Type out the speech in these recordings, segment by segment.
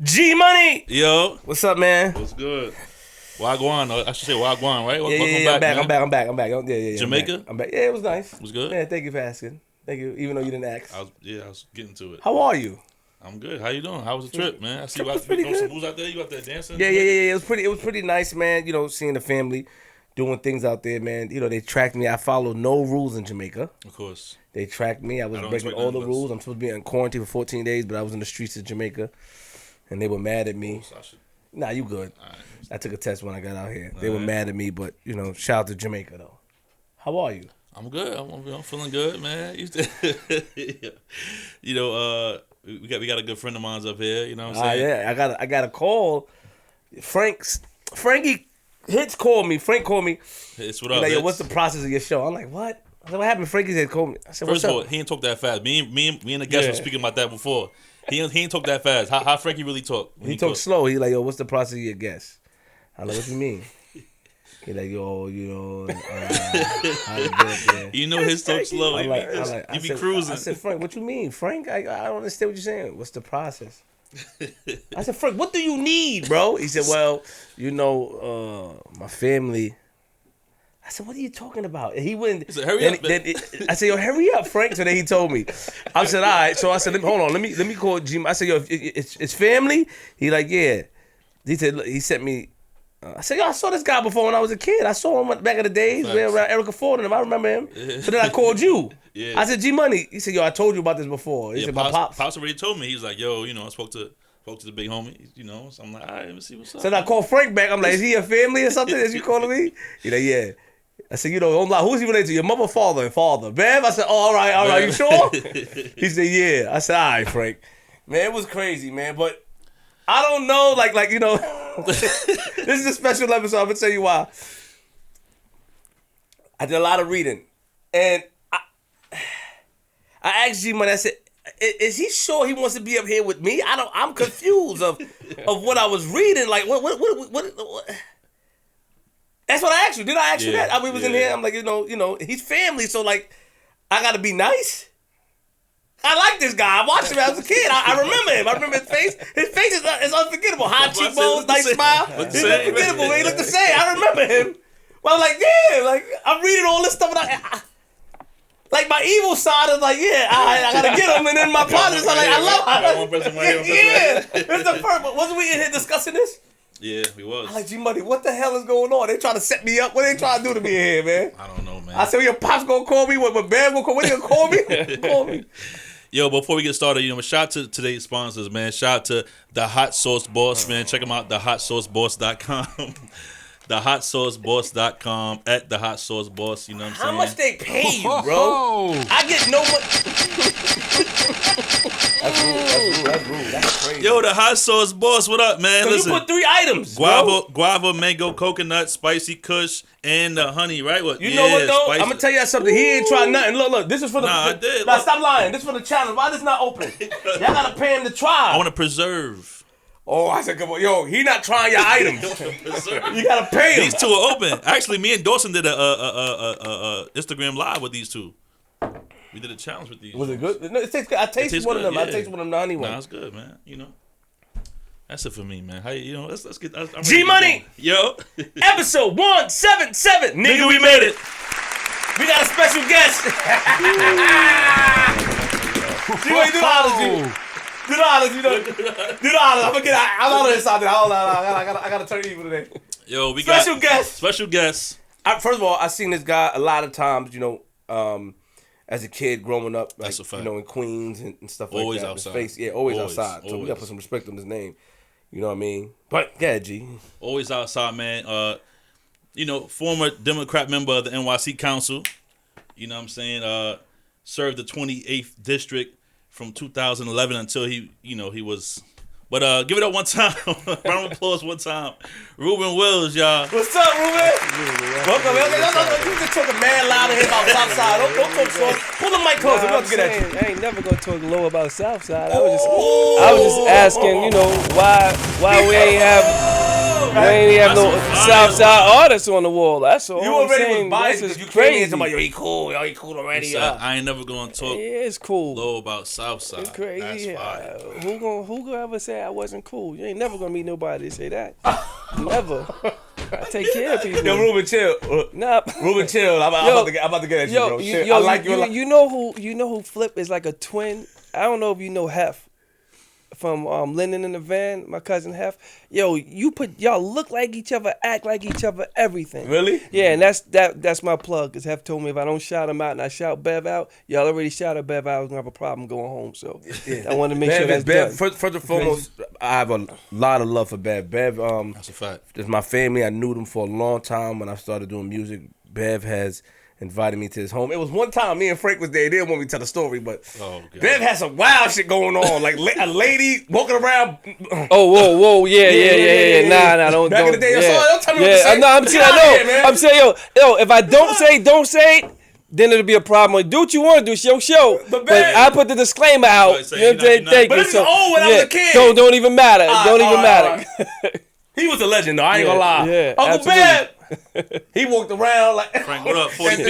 G Money. Yo. What's up, man? What's good? Wagwan. I should say Wagwan, right? Yeah, I'm back. Yeah, Jamaica? I'm back. Yeah, it was nice. It was good? Yeah, thank you for asking. Thank you, even though you didn't ask. I was getting to it. How are you? I'm good. How you doing? How was the trip, man? I see you out pretty there. good. Some moves out there. You out there dancing? Yeah. It was pretty nice, man. You know, seeing the family, doing things out there, man. You know, they tracked me. I followed no rules in Jamaica. Of course. They tracked me. I was breaking all the rules. I'm supposed to be in quarantine for 14 days, but I was in the streets of Jamaica, and they were mad at me. Nah, you good. Right. I took a test when I got out here. They were mad at me, but, you know, shout out to Jamaica, though. How are you? I'm good. I'm feeling good, man. You know, we got a good friend of mine up here. You know what I'm saying? Yeah, I got a call. Frankie Hits called me. Frank called me. It's what up? Like, yo, what's the process of your show? I'm like, what? I said, what happened? Frankie had called me. I said, First of all, he didn't talk that fast. Me and the guest were speaking about that before. He ain't talk that fast. How Frankie really talk? He talk slow. He like, yo, what's the process of your guest? I'm like, what you mean? He like, yo, you know, how you get there? You know his talk slow. I be cruising. I said, Frank, what you mean? Frank, I don't understand what you're saying. What's the process? I said, Frank, what do you need, bro? He said, well, you know, my family. I said, what are you talking about? And he went. He said, hurry up. I said, yo, hurry up, Frank. So then he told me. I said, all right. So I said, hold on. Let me call G. I said, yo, it's family. He like, yeah. He said, he sent me. I said, yo, I saw this guy before when I was a kid. I saw him back in the days. We were around Erica Ford and him. I remember him. Yeah. So then I called you. Yeah. I said, G Money. He said, yo, I told you about this before. He said, my pops. Pops already told me. He was like, yo, you know, I spoke to the big homie, you know. So I'm like, all right, let me see what's up. So then I called Frank back. I'm like, is he a family or something? Is you calling me? He like, yeah. I said, you know, don't lie. Who's he related to? Your mother, father, and father. Bam. I said, oh, all right. You sure? He said, yeah. I said, all right, Frank. Man, it was crazy, man. But I don't know, like you know, this is a special episode. I'm gonna tell you why. I did a lot of reading, and I asked G Money. I said, "Is he sure he wants to be up here with me?" I'm confused of what I was reading. Like, what? That's what I asked you. Did I ask you that? We was in here. I'm like, you know, he's family, so like, I gotta be nice. I like this guy. I watched him as a kid. I remember him. I remember his face. His face is unforgettable. High cheekbones, nice smile. He's unforgettable. He looked the same. I remember him. Well, I'm like, yeah. Like, I'm reading all this stuff. And I like, my evil side is like, yeah, I gotta get him. And then my positive side, like, I love him. Yeah. It's the first. Wasn't we in here discussing this? Yeah, we was. I'm like, G Money, what the hell is going on? They trying to set me up. What they trying to do to me here, man? I don't know, man. I said, your pops gonna call me. What Bam gonna call me? What you gonna call me? Call me. Yo, before we get started, you know, shout out to today's sponsors, man. Shout out to the Hot Sauce Boss, man. Check them out, thehotsauceboss.com. Thehotsauceboss.com at the Hot Sauce Boss. You know what I'm saying? How much they pay you, bro? I get no money. That's rude. That's crazy. Yo, the Hot Sauce Boss, what up, man? So listen, you put 3 items, guava, mango, coconut, spicy kush, and honey, right? What? You know what, though? Spicy. I'm going to tell you something. He ain't trying nothing. Look. This is for the... Nah, I did. Nah, stop lying. This is for the challenge. Why this not open? Y'all got to pay him to try. I want to preserve. Oh, I said, come on. Yo, he not trying your items. You got to pay him. These two are open. Actually, me and Dawson did a Instagram live with these two. We did a challenge with these. Was it good? No, it tastes good. I tasted one of them. Yeah. I tasted one of them, the honey one. Nah, it's good, man. You know. That's it for me, man. How you know? Let's get. I'm G Money. Yo. Episode 177. Nigga, we made it. We got a special guest. G-Money, do the honors, G. Do the honors, you know. Do the honors. I'm out of this out there. Hold on. I gotta turn evil today. Yo, we special got guest. Special guest. First of all, I seen this guy a lot of times. You know, as a kid growing up, like, that's a fact. You know, in Queens and stuff like always that. Outside. Always outside. So we gotta put some respect on his name. You know what I mean? But yeah, G. Always outside, man. You know, former Democrat member of the NYC Council. You know what I'm saying? Served the 28th district from 2011 until he was. But give it up one time. Round of applause one time. Reuben Wills, y'all. What's up, Reuben? Welcome. You just talking mad loud in here about Southside. Don't talk slow. Pull the mic closer. We're about to get at you. I ain't never gonna talk low about Southside. I was just asking, you know, why we ain't have ain't even have no Southside artists on the wall. That's all. You already was biased because you came in somebody, yo, he cool already. I ain't never gonna talk. Yeah, it's cool. Low about Southside. It's crazy. That's fire. Who gonna ever say I wasn't cool? You ain't never gonna meet nobody to say that. Never. I take care of people. Yo, Reuben, chill. Nah. Reuben, chill. I'm about to get at you, bro. I like you. You know who Flip is like a twin. I don't know if you know Hef from Lennon in the Van. My cousin Hef. Yo, y'all look like each other, act like each other, everything. Really? Yeah, and that's my plug. Cause Hef told me if I don't shout him out and I shout Bev out, y'all already shouted Bev out. I was gonna have a problem going home. So yeah. I want to make sure that's done. First and foremost, I have a lot of love for Bev. Bev, that's a fact. Is my family. I knew them for a long time when I started doing music. Bev has invited me to his home. It was one time me and Frank was there. They didn't want me to tell the story, but Bev had some wild shit going on. Like a lady walking around. Whoa, yeah. Nah, don't. Back in the day, don't tell me what to say. I'm saying, yo, if I don't say it, then it'll be a problem. Like, do what you want to do. It's your show. But I put the disclaimer out. But it was old when I was a kid. Don't even matter. Don't even matter. He was a legend, though. I ain't gonna lie. Yeah, Uncle Bev. He walked around like Frank, what up? 40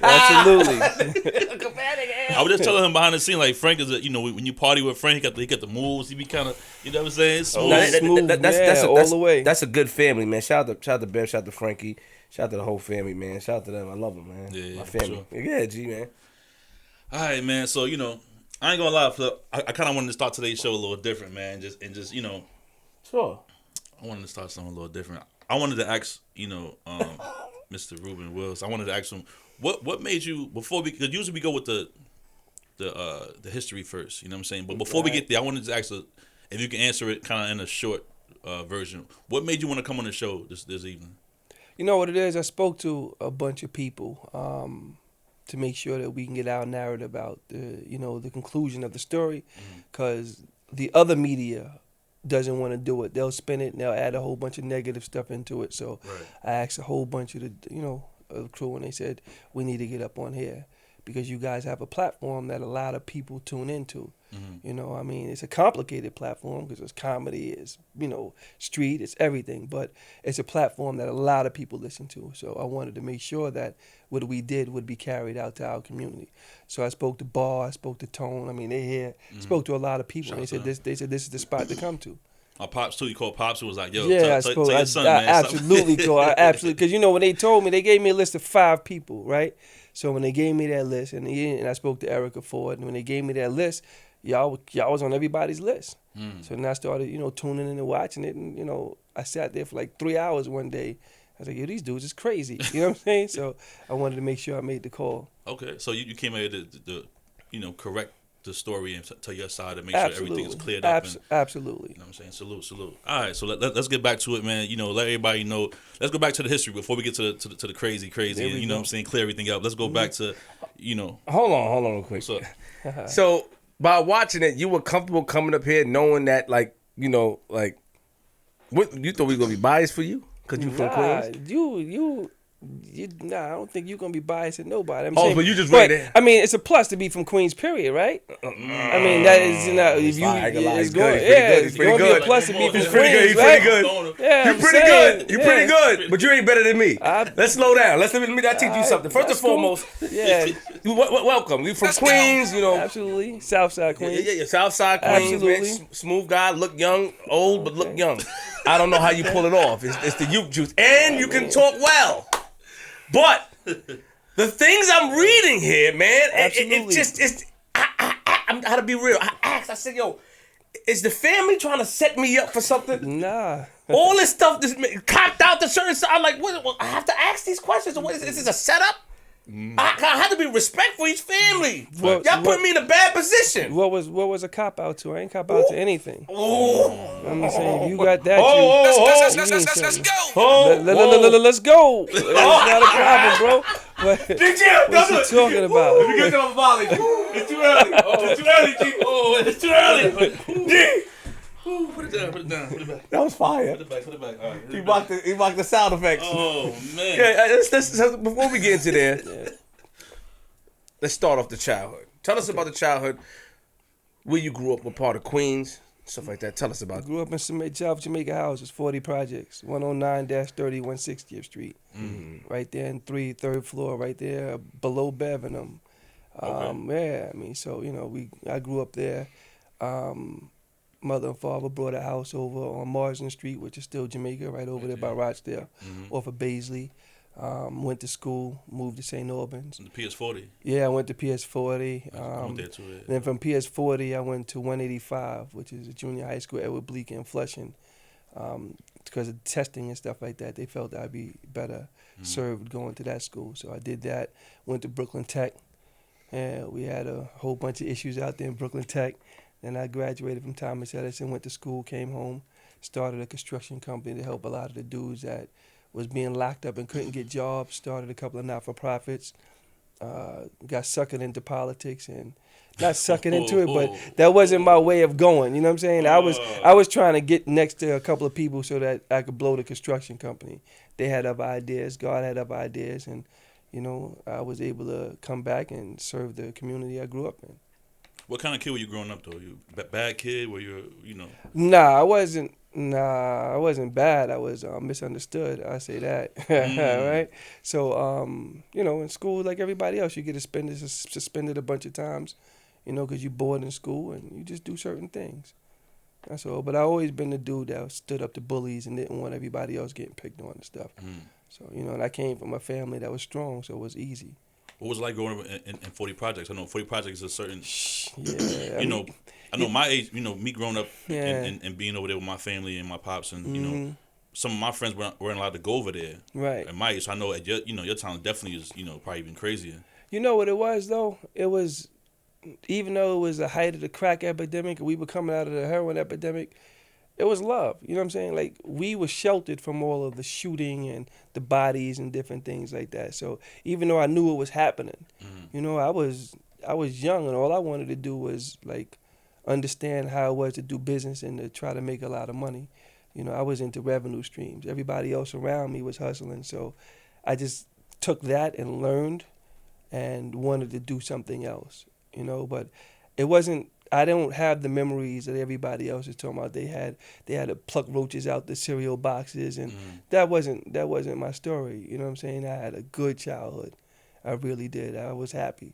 Absolutely. I was just telling him behind the scene, like Frank is when you party with Frank, he got the moves. He be kind of, you know what I'm saying? Smooth. That's all the way. That's a good family, man. Shout out to Bev, shout out to Frankie, shout out to the whole family, man. Shout out to them. I love them, man. Yeah, my family. Sure. Yeah, G, man. All right, man. So I ain't gonna lie, Flip. I kind of wanted to start today's show a little different, man. Sure. I wanted to start something a little different. I wanted to ask, Mr. Ruben Wills. I wanted to ask him what made you because usually we go with the history first. You know what I'm saying? But before we get there, I wanted to ask if you can answer it kind of in a short version. What made you want to come on the show this evening? You know what it is? I spoke to a bunch of people to make sure that we can get our narrative out, the conclusion of the story, because the other media doesn't want to do it. They'll spin it and they'll add a whole bunch of negative stuff into it. So I asked a whole bunch of the crew, and they said, we need to get up on here because you guys have a platform that a lot of people tune into. I mean, it's a complicated platform because it's comedy, it's, street, it's everything, but it's a platform that a lot of people listen to. So I wanted to make sure that what we did would be carried out to our community. So I spoke to Bar, I spoke to Tone. I mean, they here. Spoke to a lot of people. They said this is the spot to come to. Our Pops too. You called Pops and was like, "Yo, yeah, tell your son, man." Absolutely, absolutely. Because when they told me, they gave me a list of 5 people, right? So when they gave me that list, and I spoke to Erica Ford, and when they gave me that list, y'all was on everybody's list. So then I started, tuning in and watching it, and I sat there for like 3 hours one day. I was like, yo, these dudes is crazy. You know what I'm saying? So I wanted to make sure I made the call. Okay, so you came here to correct the story and to your side and make sure everything is cleared up. Absolutely. You know what I'm saying? Salute. All right, so let's get back to it, man. Let everybody know. Let's go back to the history before we get to the crazy, and what I'm saying, clear everything up. Let's go back to, Hold on real quick. So by watching it, you were comfortable coming up here knowing that, what you thought we were gonna be biased for you because you from Queens? I don't think you're gonna be biased at nobody. But you just read it. I mean, it's a plus to be from Queens, period, right? I mean, that is if you. It's pretty good. Be a plus to be from Queens. He's pretty good. Yeah, You're pretty good. But you ain't better than me. Let's slow down. Let me teach you something. First and foremost, welcome. We from Queens, Absolutely, Southside Queens. Yeah, Southside Queens. Man. Smooth guy, look young, old but look young. I don't know how you pull it off. It's the youth juice, and you can talk well. But the things I'm reading here, man, I'm gotta be real. I said, yo, is the family trying to set me up for something? Nah. All this stuff just copped out to certain side. I'm like, what? I have to ask these questions. What is this a setup? I have to be respectful for each family. Y'all put me in a bad position. What was a cop out to? I ain't cop out to anything. I'm just saying, if you got that, let's go. It's not a problem, bro. What you talking about? Let me get to my volley. It's too early. It's too early. G. Put it down. That was fire. Put it back. All right. He mocked the sound effects. Oh, man. Yeah, before we get into there, let's start off the childhood. Tell us about the childhood, where you grew up, what part of Queens, stuff like that. Tell us I about. grew up in South Jamaica houses, 40 projects, 109-30, 160th Street. Right there in third floor, right there below Bevanham. Yeah, I mean, so, I grew up there. Mother and father brought a house over on Marsden Street, which is still Jamaica, right over there by Rochdale, off of Baisley. Went to school, moved to St. Albans. The PS40. Yeah, I went to PS40. I went there too. Yeah. Then from PS40, I went to 185, which is a junior high school, Edward Bleeker in Flushing. Because of testing and stuff like that, they felt I'd be better served going to that school. So I did that. Went to Brooklyn Tech. And we had a whole bunch of issues out there in Brooklyn Tech. Then I graduated from Thomas Edison, went to school, came home, started a construction company to help a lot of the dudes that was being locked up and couldn't get jobs, started a couple of not-for-profits, got suckered into politics and not sucking into it, but that wasn't my way of going. You know what I'm saying? I was trying to get next to a couple of people so that I could blow the construction company. They had other ideas. God had other ideas. And, I was able to come back and serve the community I grew up in. What kind of kid were you growing up, though? You bad kid? Were you, Nah, I wasn't bad. I was misunderstood. I say that, right? So, in school, like everybody else, you get suspended a bunch of times, because you're bored in school and you just do certain things. That's all. But I always been the dude that stood up to bullies and didn't want everybody else getting picked on and stuff. So, and I came from a family that was strong, so it was easy. What was it like growing up in 40 projects? I know 40 projects is a certain, yeah, I know my age, me growing up and being over there with my family and my pops and, some of my friends weren't allowed to go over there. Right. At my age, so I know at your time definitely is, probably even crazier. You know what it was, though? It was, even though it was the height of the crack epidemic, we were coming out of the heroin epidemic, it was love. You know what I'm saying? Like, we were sheltered from all of the shooting and the bodies and different things like that. So even though I knew it was happening, I was young and all I wanted to do was, like, understand how it was to do business and to try to make a lot of money. I was into revenue streams. Everybody else around me was hustling. So I just took that and learned and wanted to do something else, But it wasn't, I don't have the memories that everybody else is talking about. They had to pluck roaches out the cereal boxes, and that wasn't my story. You know what I'm saying? I had a good childhood. I really did. I was happy.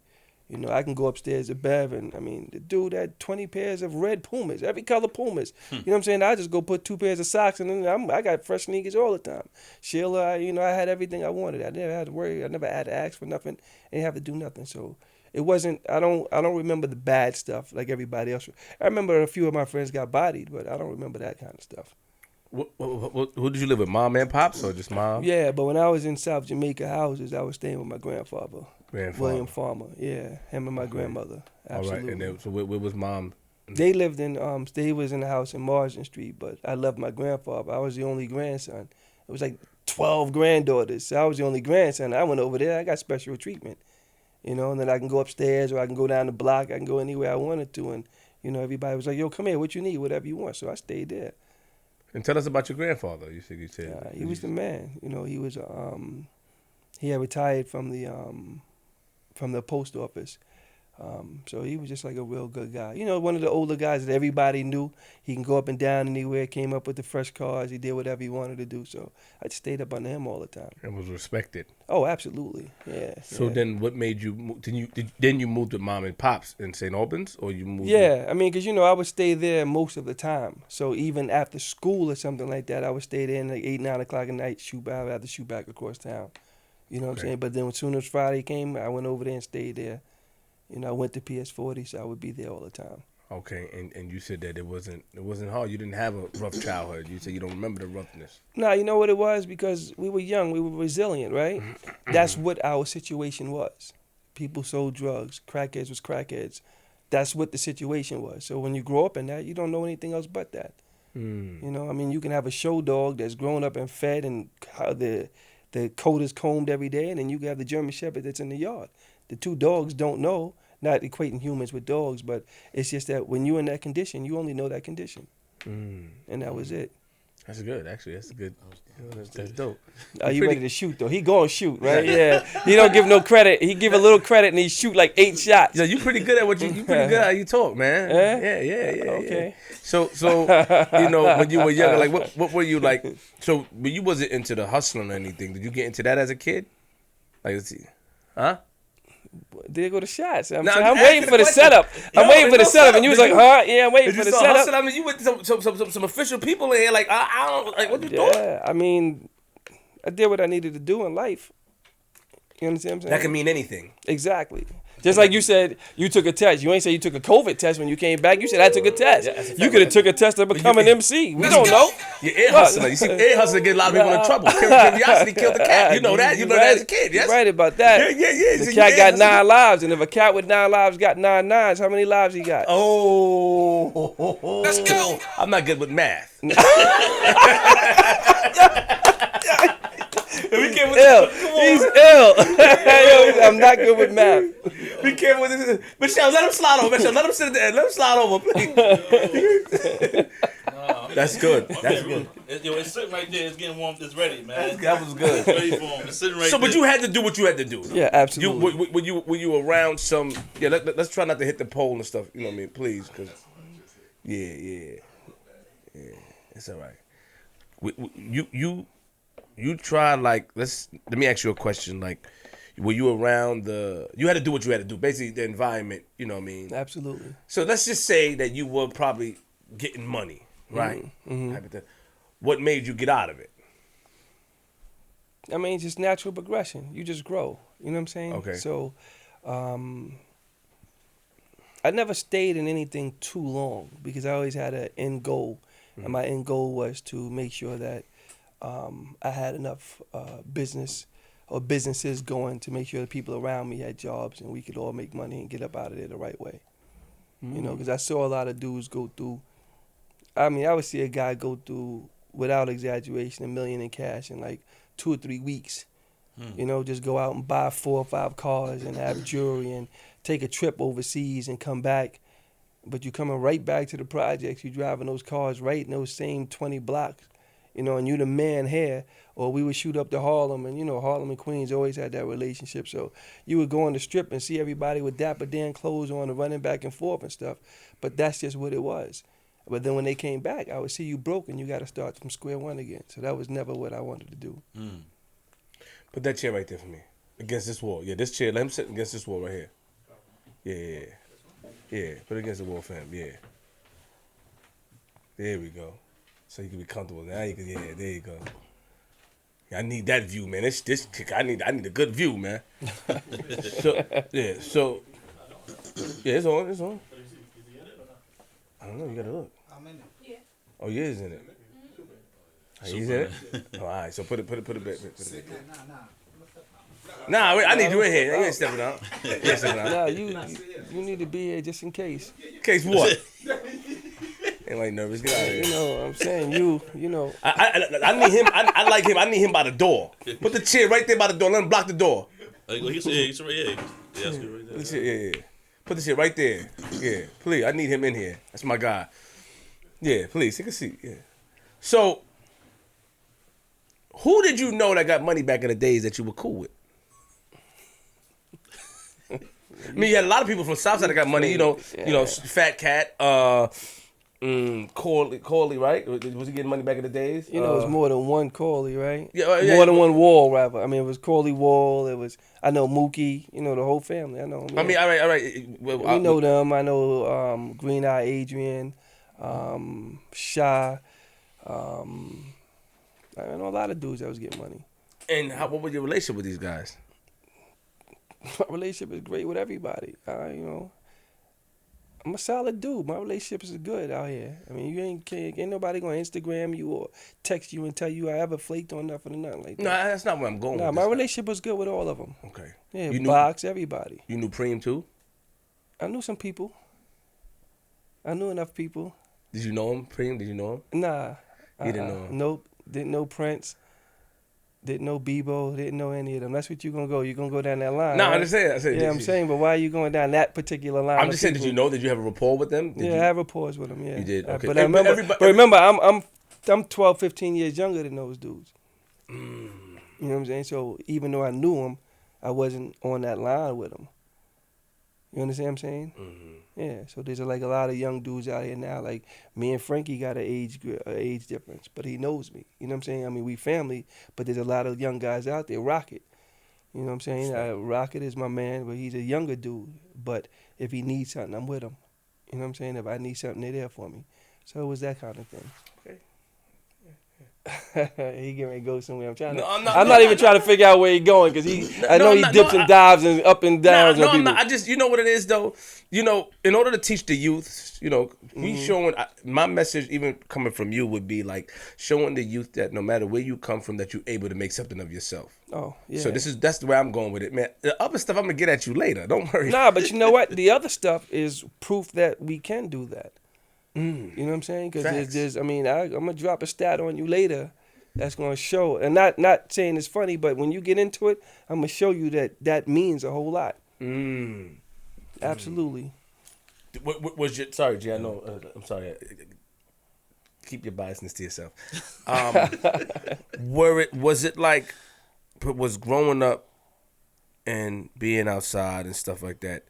I can go upstairs to Bev, and the dude had 20 pairs of red Pumas, every color Pumas. You know what I'm saying? I just go put 2 pairs of socks, and then I got fresh sneakers all the time. Sheila, I had everything I wanted. I never had to worry. I never had to ask for nothing. I didn't have to do nothing. So it wasn't. I don't remember the bad stuff like everybody else. I remember a few of my friends got bodied, but I don't remember that kind of stuff. Who did you live with, mom and pops, or just mom? Yeah, but when I was in South Jamaica houses, I was staying with my grandfather. William Farmer, yeah, him and my grandmother. Absolutely. All right, and then, so where was mom? They lived in, they was in the house in Marsden Street, but I loved my grandfather. I was the only grandson. It was like 12 granddaughters, so I was the only grandson. I went over there, I got special treatment, and then I can go upstairs or I can go down the block, I can go anywhere I wanted to, and, everybody was like, yo, come here, what you need, whatever you want, so I stayed there. And tell us about your grandfather, you said. He was the man, he was, he had retired from the post office. So he was just like a real good guy. One of the older guys that everybody knew. He can go up and down anywhere, came up with the fresh cars. He did whatever he wanted to do. So I just stayed up under him all the time. And was respected. Oh, absolutely. Yeah. So then what made you move? Then you moved with mom and pops in St. Albans? Or you moved? Yeah, because, I would stay there most of the time. So even after school or something like that, I would stay there like 8, 9 o'clock at night, I would have to shoot back across town. You know what I'm saying? But then as soon as Friday came, I went over there and stayed there. I went to PS40, so I would be there all the time. Okay, and you said that it wasn't hard. You didn't have a rough childhood. You said you don't remember the roughness. No, you know what it was? Because we were young, we were resilient, right? That's what our situation was. People sold drugs. Crackheads was crackheads. That's what the situation was. So when you grow up in that, you don't know anything else but that. You can have a show dog that's grown up and fed and how the coat is combed every day, and then you can have the German Shepherd that's in the yard. The two dogs don't know, not equating humans with dogs, but it's just that when you're in that condition, you only know that condition. And that was it. That's good, actually. That's good. That's dope. Are you ready to shoot though? He gonna shoot, right? Yeah. He don't give no credit. He give a little credit and he shoot like 8 shots. Yeah, you pretty good at what you pretty good at how you talk, man. Yeah. Okay. So you know, when you were younger, like what were you like? So when you wasn't into the hustling or anything, did you get into that as a kid? Like, let's see, huh? There go the shots. I'm I'm waiting for the setup. I'm waiting for the setup, and you was like, huh? Yeah, I'm waiting for the setup. I mean, you went to some official people in here. Like, I don't like what you doing. Yeah, I mean, I did what I needed to do in life. You understand what I'm saying? That can mean anything. Exactly. Just like you said, you took a test. You ain't say you took a COVID test when you came back. You said I took a test. Yeah, you could have took a test to become an MC. We don't know. You're ear hustler. You see, ear hustler get a lot of people in trouble. Curiosity killed the cat. You know that. You know that as a kid. Yes. You're right about that. Yeah. The cat got 9 lives, and if a cat with 9 lives got 9 nines, how many lives he got? Oh, let's go. I'm not good with math. Be careful. Ill. He's ill. I'm not good with math. Be careful with this. Michelle, let him slide over. Michelle, let him sit there. Let him slide over, please. That's good. That's good. It's sitting right there. It's getting warm. It's ready, man. That was good. It's ready for him. It's sitting right there. So, but you had to do what you had to do. Yeah, absolutely. Were you around some? Yeah, let's try not to hit the pole and stuff. You know what I mean, please, because yeah, it's all right. You try like let me ask you a question. Like, were you around you had to do what you had to do, basically the environment. You know what I mean? Absolutely. So let's just say that you were probably getting money, right? Mm-hmm. What made you get out of it? I mean, just natural progression. You just grow. You know what I'm saying? Okay. So, I never stayed in anything too long because I always had an end goal, and my end goal was to make sure that I had enough businesses going to make sure the people around me had jobs and we could all make money and get up out of there the right way. You know, because I saw a lot of dudes go through. I mean, I would see a guy go through, without exaggeration, $1 million in cash in like 2 or 3 weeks. You know, just go out and buy 4 or 5 cars and have jewelry and take a trip overseas and come back. But you're coming right back to the projects. You're driving those cars right in those same 20 blocks. You know, and you the man here, or we would shoot up to Harlem, and you know, Harlem and Queens always had that relationship. So you would go on the strip and see everybody with Dapper Dan clothes on and running back and forth and stuff. But that's just what it was. But then when they came back, I would see you broke and you got to start from square one again. So that was never what I wanted to do. Put that chair right there for me, against this wall. Yeah, this chair. Let him sit against this wall right here. Yeah. Put it against the wall for him. Yeah. There we go. So you can be comfortable. Now you can, there you go. Yeah, I need that view, man. This I need a good view, man. It's on. I don't know, you gotta look. I'm in it. Yeah. Oh, yeah, he's in it. He's in it? Oh, all right, so put it back. Nah, wait, I need you in here. You ain't stepping out. Nah, you need to be here just in case. In case what? Ain't like nervous. Get out of here. You know what I'm saying? You know. I need him. I like him. I need him by the door. Put the chair right there by the door. Let him block the door. He's right here. Yeah, that's good right there. Yeah. Put the shit right there. Yeah, please. I need him in here. That's my guy. Yeah, please. Take a seat. Yeah. So, who did you know that got money back in the days that you were cool with? I mean, you had a lot of people from Southside that got money. You know, Fat Cat, Corley, right? Was he getting money back in the days? You know, it was more than one Corley, right? Yeah, more than one Wall, rather. I mean, it was Corley Wall. It was, I know Mookie. You know, the whole family. I know them. I mean, all right. Well, we know them. I know Green Eye Adrian, Shy. I know a lot of dudes that was getting money. And what was your relationship with these guys? My relationship is great with everybody. You know, I'm a solid dude. My relationship is good out here. I mean, ain't nobody gonna Instagram you or text you and tell you I ever flaked on nothing or nothing like that. No, that's not where I'm going. Nah, my relationship was good with all of them. Okay. Yeah, Box, everybody. You knew Preem too? I knew some people. I knew enough people. Did you know him, Preem? Did you know him? Nah. You didn't know him? Nope. Didn't know Prince. Didn't know Bebo. Didn't know any of them. That's what you're going to go. You're going to go down that line. No, right? I understand. Yeah, I'm saying, but why are you going down that particular line? I'm just saying, did you know? Did you have a rapport with them? I have rapport with them, yeah. You did? Okay. But remember, I'm I'm 12, 15 years younger than those dudes. Mm. You know what I'm saying? So even though I knew them, I wasn't on that line with them. You understand what I'm saying? Mm-hmm. Yeah. So there's like a lot of young dudes out here now. Like me and Frankie got an age difference, but he knows me. You know what I'm saying? I mean, we family, but there's a lot of young guys out there. Rocket. You know what I'm saying? Rocket is my man, but he's a younger dude. But if he needs something, I'm with him. You know what I'm saying? If I need something, they're there for me. So it was that kind of thing. Okay. He getting ready to go somewhere. I'm I'm not even trying to figure out where he's going because I know he dips and dives and up and downs. No, I'm not. I just, you know what it is though. You know, in order to teach the youth, you know, we showing my message, even coming from you, would be like showing the youth that no matter where you come from, that you're able to make something of yourself. Oh, yeah. So that's the way I'm going with it, man. The other stuff I'm gonna get at you later. Don't worry. Nah, but you know what? The other stuff is proof that we can do that. You know what I'm saying? Because there's, I mean, I'm gonna drop a stat on you later that's gonna show, and not saying it's funny, but when you get into it, I'm gonna show you that means a whole lot. Absolutely. What was your? Sorry, G. I know. I'm sorry. Keep your biasness to yourself. Was it like was growing up and being outside and stuff like that?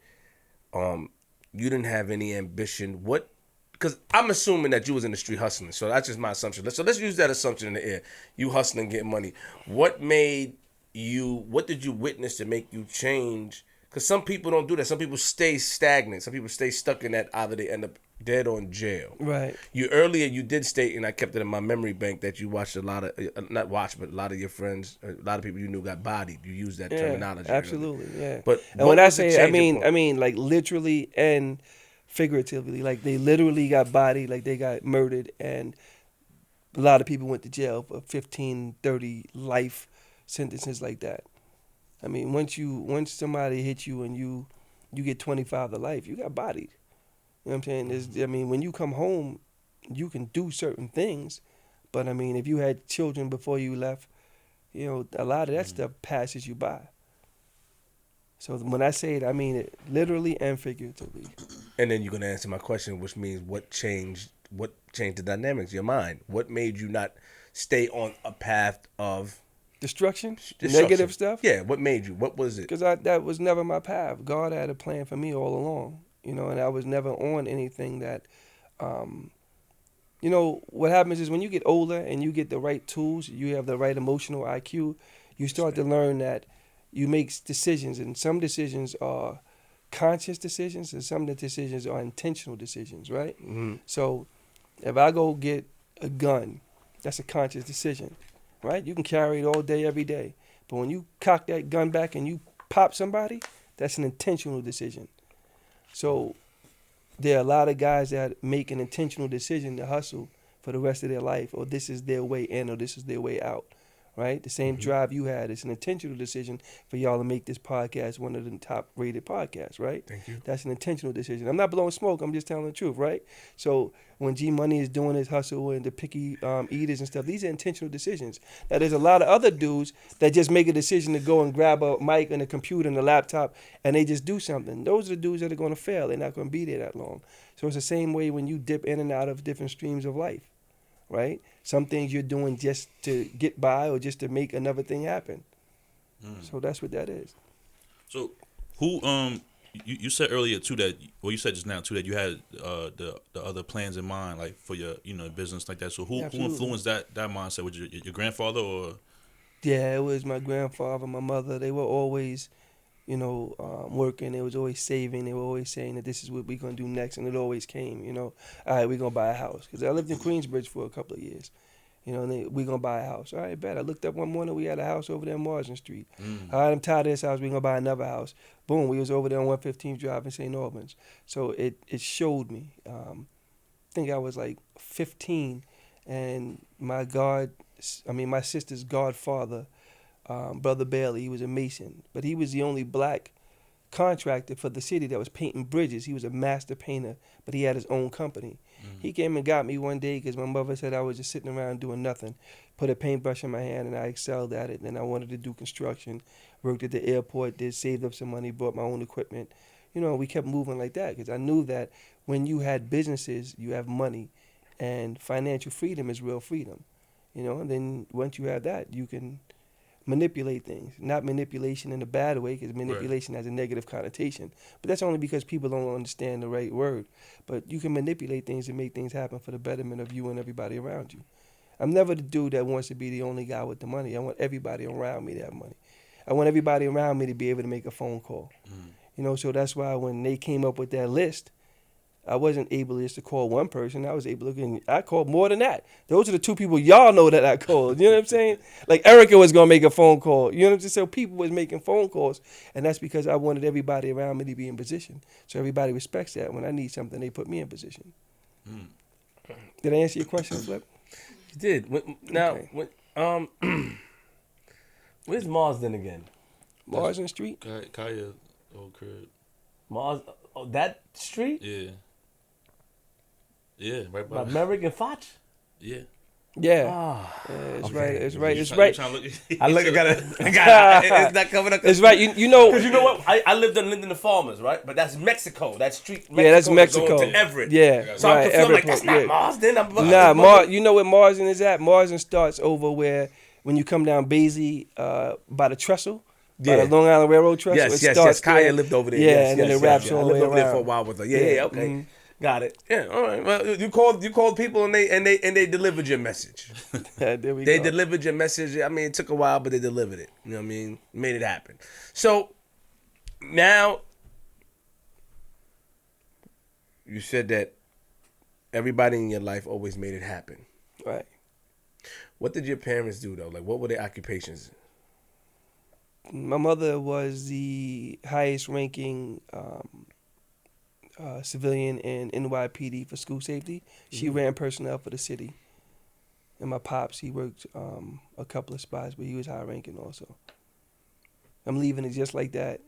You didn't have any ambition. What? Because I'm assuming that you was in the street hustling, so that's just my assumption. So let's use that assumption in the air. You hustling, getting money. What did you witness to make you change? Because some people don't do that. Some people stay stagnant. Some people stay stuck in that. Either they end up dead or in jail. Right. You did state, and I kept it in my memory bank, that you watched a lot of, not watched, but a lot of your friends, a lot of people you knew got bodied. You used that terminology. Absolutely, yeah. But and when I say, I mean like literally and figuratively, like they literally got bodied, like they got murdered, and a lot of people went to jail for 15, 30 life sentences like that. I mean, once somebody hits you and you get 25 to life, you got bodied. You know what I'm saying? When you come home, you can do certain things, but I mean, if you had children before you left, you know, a lot of that stuff passes you by. So when I say it, I mean it literally and figuratively. And then you're gonna answer my question, which means what changed the dynamics of your mind? What made you not stay on a path of destruction? Negative stuff? Yeah, what made you? What was it? Because that was never my path. God had a plan for me all along, you know, and I was never on anything that, you know, what happens is when you get older and you get the right tools, you have the right emotional IQ, you start to learn that you make decisions, and some decisions are conscious decisions and some of the decisions are intentional decisions, right? Mm-hmm. So if I go get a gun, that's a conscious decision, right? You can carry it all day, every day. But when you cock that gun back and you pop somebody, that's an intentional decision. So there are a lot of guys that make an intentional decision to hustle for the rest of their life, or this is their way in or this is their way out, right? The same drive you had. It's an intentional decision for y'all to make this podcast one of the top rated podcasts, right? Thank you. That's an intentional decision. I'm not blowing smoke. I'm just telling the truth, right? So when G Money is doing his hustle and the picky eaters and stuff, these are intentional decisions. Now there's a lot of other dudes that just make a decision to go and grab a mic and a computer and a laptop and they just do something. Those are the dudes that are going to fail. They're not going to be there that long. So it's the same way when you dip in and out of different streams of life, right? Some things you're doing just to get by or just to make another thing happen. So that's what that is. So who you said earlier too that, well, you said just now too that you had the other plans in mind, like for your business like that. So who influenced that mindset? Was your grandfather or? Yeah, it was my grandfather, my mother. They were always, working. They was always saving. They were always saying that this is what we're gonna do next, and it always came. All right, we're gonna buy a house because I lived in Queensbridge for a couple of years. And we're going to buy a house. All right, bet. I looked up one morning, we had a house over there on Marsden Street. All right, I'm tired of this house. We're going to buy another house. Boom, we was over there on 115th Drive in St. Albans. So it showed me. I think I was like 15, and my sister's godfather, Brother Bailey, he was a Mason. But he was the only black contractor for the city that was painting bridges. He was a master painter, but he had his own company. He came and got me one day because my mother said I was just sitting around doing nothing. Put a paintbrush in my hand and I excelled at it. And I wanted to do construction. Worked at the airport, saved up some money, bought my own equipment. We kept moving like that because I knew that when you had businesses, you have money. And financial freedom is real freedom, you know. And then once you have that, you can manipulate things. Not manipulation in a bad way, because manipulation has a negative connotation. But that's only because people don't understand the right word. But you can manipulate things and make things happen for the betterment of you and everybody around you. I'm never the dude that wants to be the only guy with the money. I want everybody around me to have money. I want everybody around me to be able to make a phone call. You know, so that's why when they came up with that list, I wasn't able just to call one person. I was able to, I called more than that. Those are the two people y'all know that I called. You know what I'm saying? Like Erica was going to make a phone call. You know what I'm saying? So people was making phone calls. And that's because I wanted everybody around me to be in position. So everybody respects that. When I need something, they put me in position. Did I answer your question, Flip? You did. Now, where's Marsden again? Marsden Street? Kaya old crib. That street? Yeah. Yeah, right by by Merrick and Foch? Yeah. Yeah. Ah, It's okay. right. It's right. It's You right. trying to look- I got it. It's not coming up. It's right. You know. Because you know what? I lived in Linden the Farmers, right? But that's Mexico. That street. Mexico Yeah, that's is Mexico. Going to Everett. Yeah. So I'm right, confused. I'm like, Everett, that's not yeah. Marsden. Nah, you know where Marsden is at? Marsden starts over where when you come down Basie by the trestle. By the Long Island Railroad trestle. Yes. Kaya lived over there. Yeah, yes, and then yes, it wraps yes. all I the lived way over there around. for a while with her. Yeah, okay. Mhm. Got it. Yeah, all right. Well, you called people and they delivered your message. There we They go. delivered your message. I mean, it took a while, but they delivered it. You know what I mean? Made it happen. So now you said that everybody in your life always made it happen. Right. What did your parents do though? Like, what were their occupations? My mother was the highest ranking civilian in NYPD for school safety. She ran personnel for the city. And my pops, he worked a couple of spots, but he was high ranking also. I'm leaving it just like that.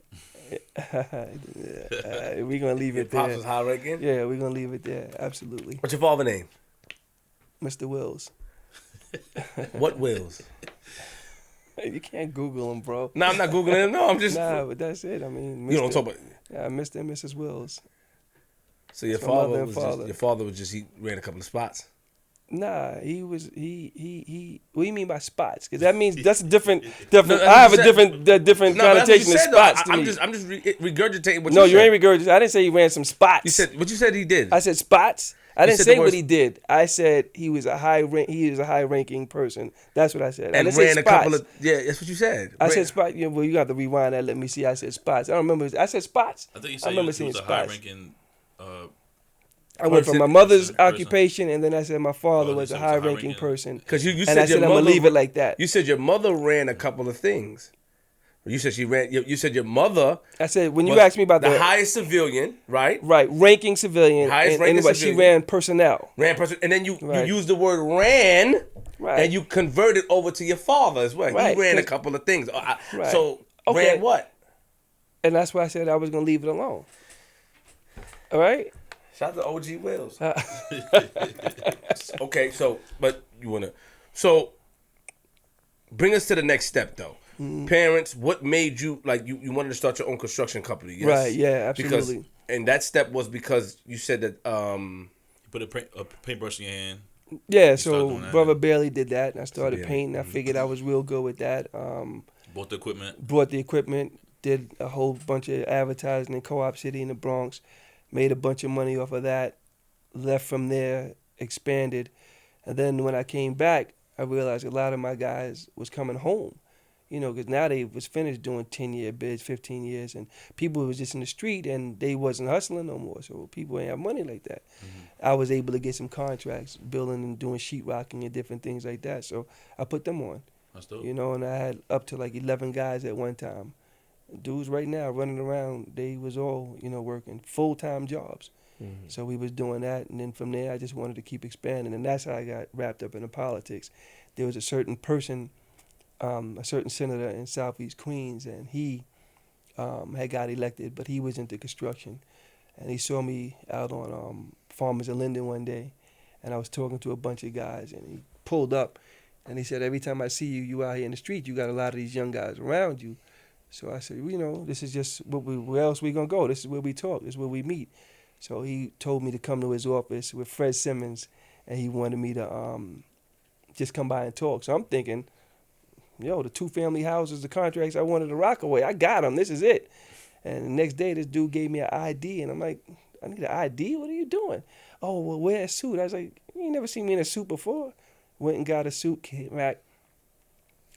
We're going to leave Your it pops there. was high ranking? Yeah, we're going to leave it there. Absolutely. What's your father's name? Mr. Wills. What Wills? You can't Google him, bro. No, I'm not Googling him. No, I'm just... Nah, but that's it. I mean, Mr. You don't talk about... Yeah, Mr. and Mrs. Wills. So your That's my mother father and was father. he ran a couple of spots. Nah, he. What do you mean by spots? Because that means that's a different. No, I have a said- different No, that's what you connotation of said, though. spots to I'm me. just regurgitating what No, you you said. ain't regurgitating. I didn't say he ran some spots. You said what you said he did. I said spots. I didn't said say the what words- he did. I said he was a high ranking person. That's what I said. I and didn't say ran a spots. couple of that's what you said. I said spots. Yeah, well, you got to rewind that. Let me see. I said spots. I don't remember. I said spots. I think you I said remember he seeing was a spots. high-ranking. I went from my person- mother's person. occupation, and then I said my father Oh, was you a said he was a high-ranking high-ranking. person. Because you And said I said your I'm mother gonna leave it like that. You said your mother ran a couple of things. You said she ran. You said your mother. I said when you was asked me about the highest civilian, right? right ranking civilian, Highest and ranking anyway, she civilian. ran personnel. Ran person, and then you Right. used the word ran, Right. and you converted over to your father as well. Right, He ran a 'cause- couple of things. Right. So Okay. ran what? And that's why I said I was gonna leave it alone. All right. Shout out to OG Wills. Okay, so but you wanna bring us to the next step though. Parents, what made you you wanted to start your own construction company? Yes? Right, yeah, absolutely. And that step was because you said that You put a paintbrush in your hand. Yeah. started So doing that, brother yeah. Bailey did that, and I started Yeah. painting. I figured I was real good with that. Bought the equipment. Bought the equipment, did a whole bunch of advertising in Co-op City in the Bronx, made a bunch of money off of that, left from there, expanded, and then when I came back, I realized a lot of my guys was coming home, because now they was finished doing 10-year bids, 15 years, and people was just in the street and they wasn't hustling no more, so people ain't have money like that. I was able to get some contracts, building and doing sheetrocking and different things like that, so I put them on. That's dope. And I had up to like 11 guys at one time. Dudes right now running around, they was all, working full-time jobs. So we was doing that, and then from there I just wanted to keep expanding, and that's how I got wrapped up in the politics. There was a certain person, a certain senator in Southeast Queens, and he had got elected, but he was into construction. And he saw me out on Farmers in Linden one day, and I was talking to a bunch of guys, and he pulled up, and he said, every time I see you, you out here in the street, you got a lot of these young guys around you. So I said, this is just where else we gonna go? This is where we talk. This is where we meet. So he told me to come to his office with Fred Simmons and he wanted me to just come by and talk. So I'm thinking, yo, the 2-family houses, the contracts I wanted to rock away, I got them. This is it. And the next day, this dude gave me an ID, and I'm like, I need an ID? What are you doing? Oh, well, wear a suit. I was like, you ain't never seen me in a suit before. Went and got a suit, came back,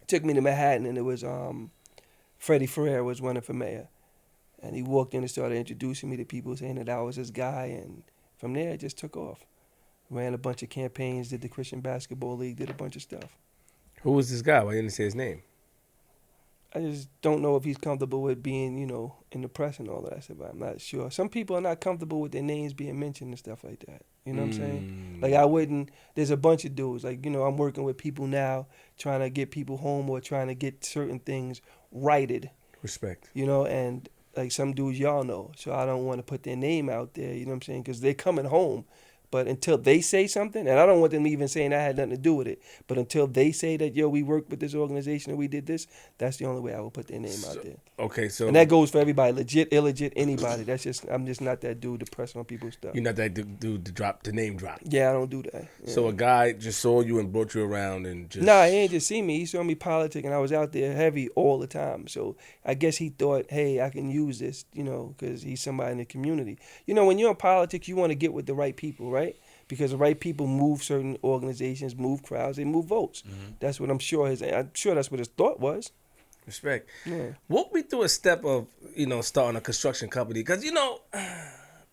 took me to Manhattan, and it was Freddie Ferrer was running for mayor. And he walked in and started introducing me to people, saying that I was his guy, and from there, it just took off. Ran a bunch of campaigns, did the Christian Basketball League, did a bunch of stuff. Who was this guy? Why didn't you say his name? I just don't know if he's comfortable with being, in the press and all that. I said, but I'm not sure. Some people are not comfortable with their names being mentioned and stuff like that. You know what I'm saying? Like, I wouldn't, there's a bunch of dudes. Like, I'm working with people now, trying to get people home or trying to get certain things righted. Respect. And like some dudes y'all know. So I don't want to put their name out there, you know what I'm saying? Because they're coming home. But until they say something, and I don't want them even saying I had nothing to do with it, but until they say that, yo, we worked with this organization and we did this, that's the only way I will put their name out there. Okay, so... And that goes for everybody, legit, illegit, anybody. I'm just not that dude to press on people's stuff. You're not that dude to name drop. Yeah, I don't do that. Yeah. So a guy just saw you and brought you around and just... Nah, he ain't just see me. He saw me politic, and I was out there heavy all the time. So I guess he thought, hey, I can use this, because he's somebody in the community. When you're in politics, you want to get with the right people, right? Because the right people move certain organizations, move crowds, they move votes. Mm-hmm. That's what I'm sure that's what his thought was. Respect. Yeah. Walk me through a step of, starting a construction company. Because,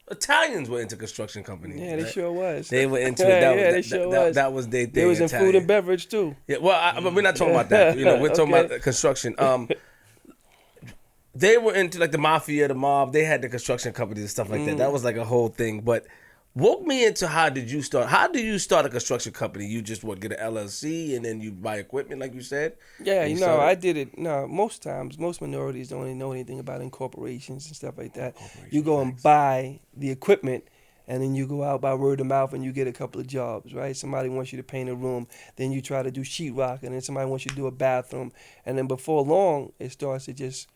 Italians were into construction companies. Yeah, they sure was. They were into it. They sure was. That was their thing. They was in Italian. Food and beverage, too. Yeah, well, we're not talking about that. We're talking about construction. They were into, like, the mafia, the mob. They had the construction companies and stuff like that. That was, like, a whole thing. But... walk me into how did you start a construction company? You just get an LLC and then you buy equipment like you said? Yeah, I did it. No, most minorities don't even know anything about incorporations and stuff like that. You go and buy the equipment and then you go out by word of mouth and you get a couple of jobs, right? Somebody wants you to paint a room, then you try to do sheetrock, and then somebody wants you to do a bathroom. And then before long, it starts to just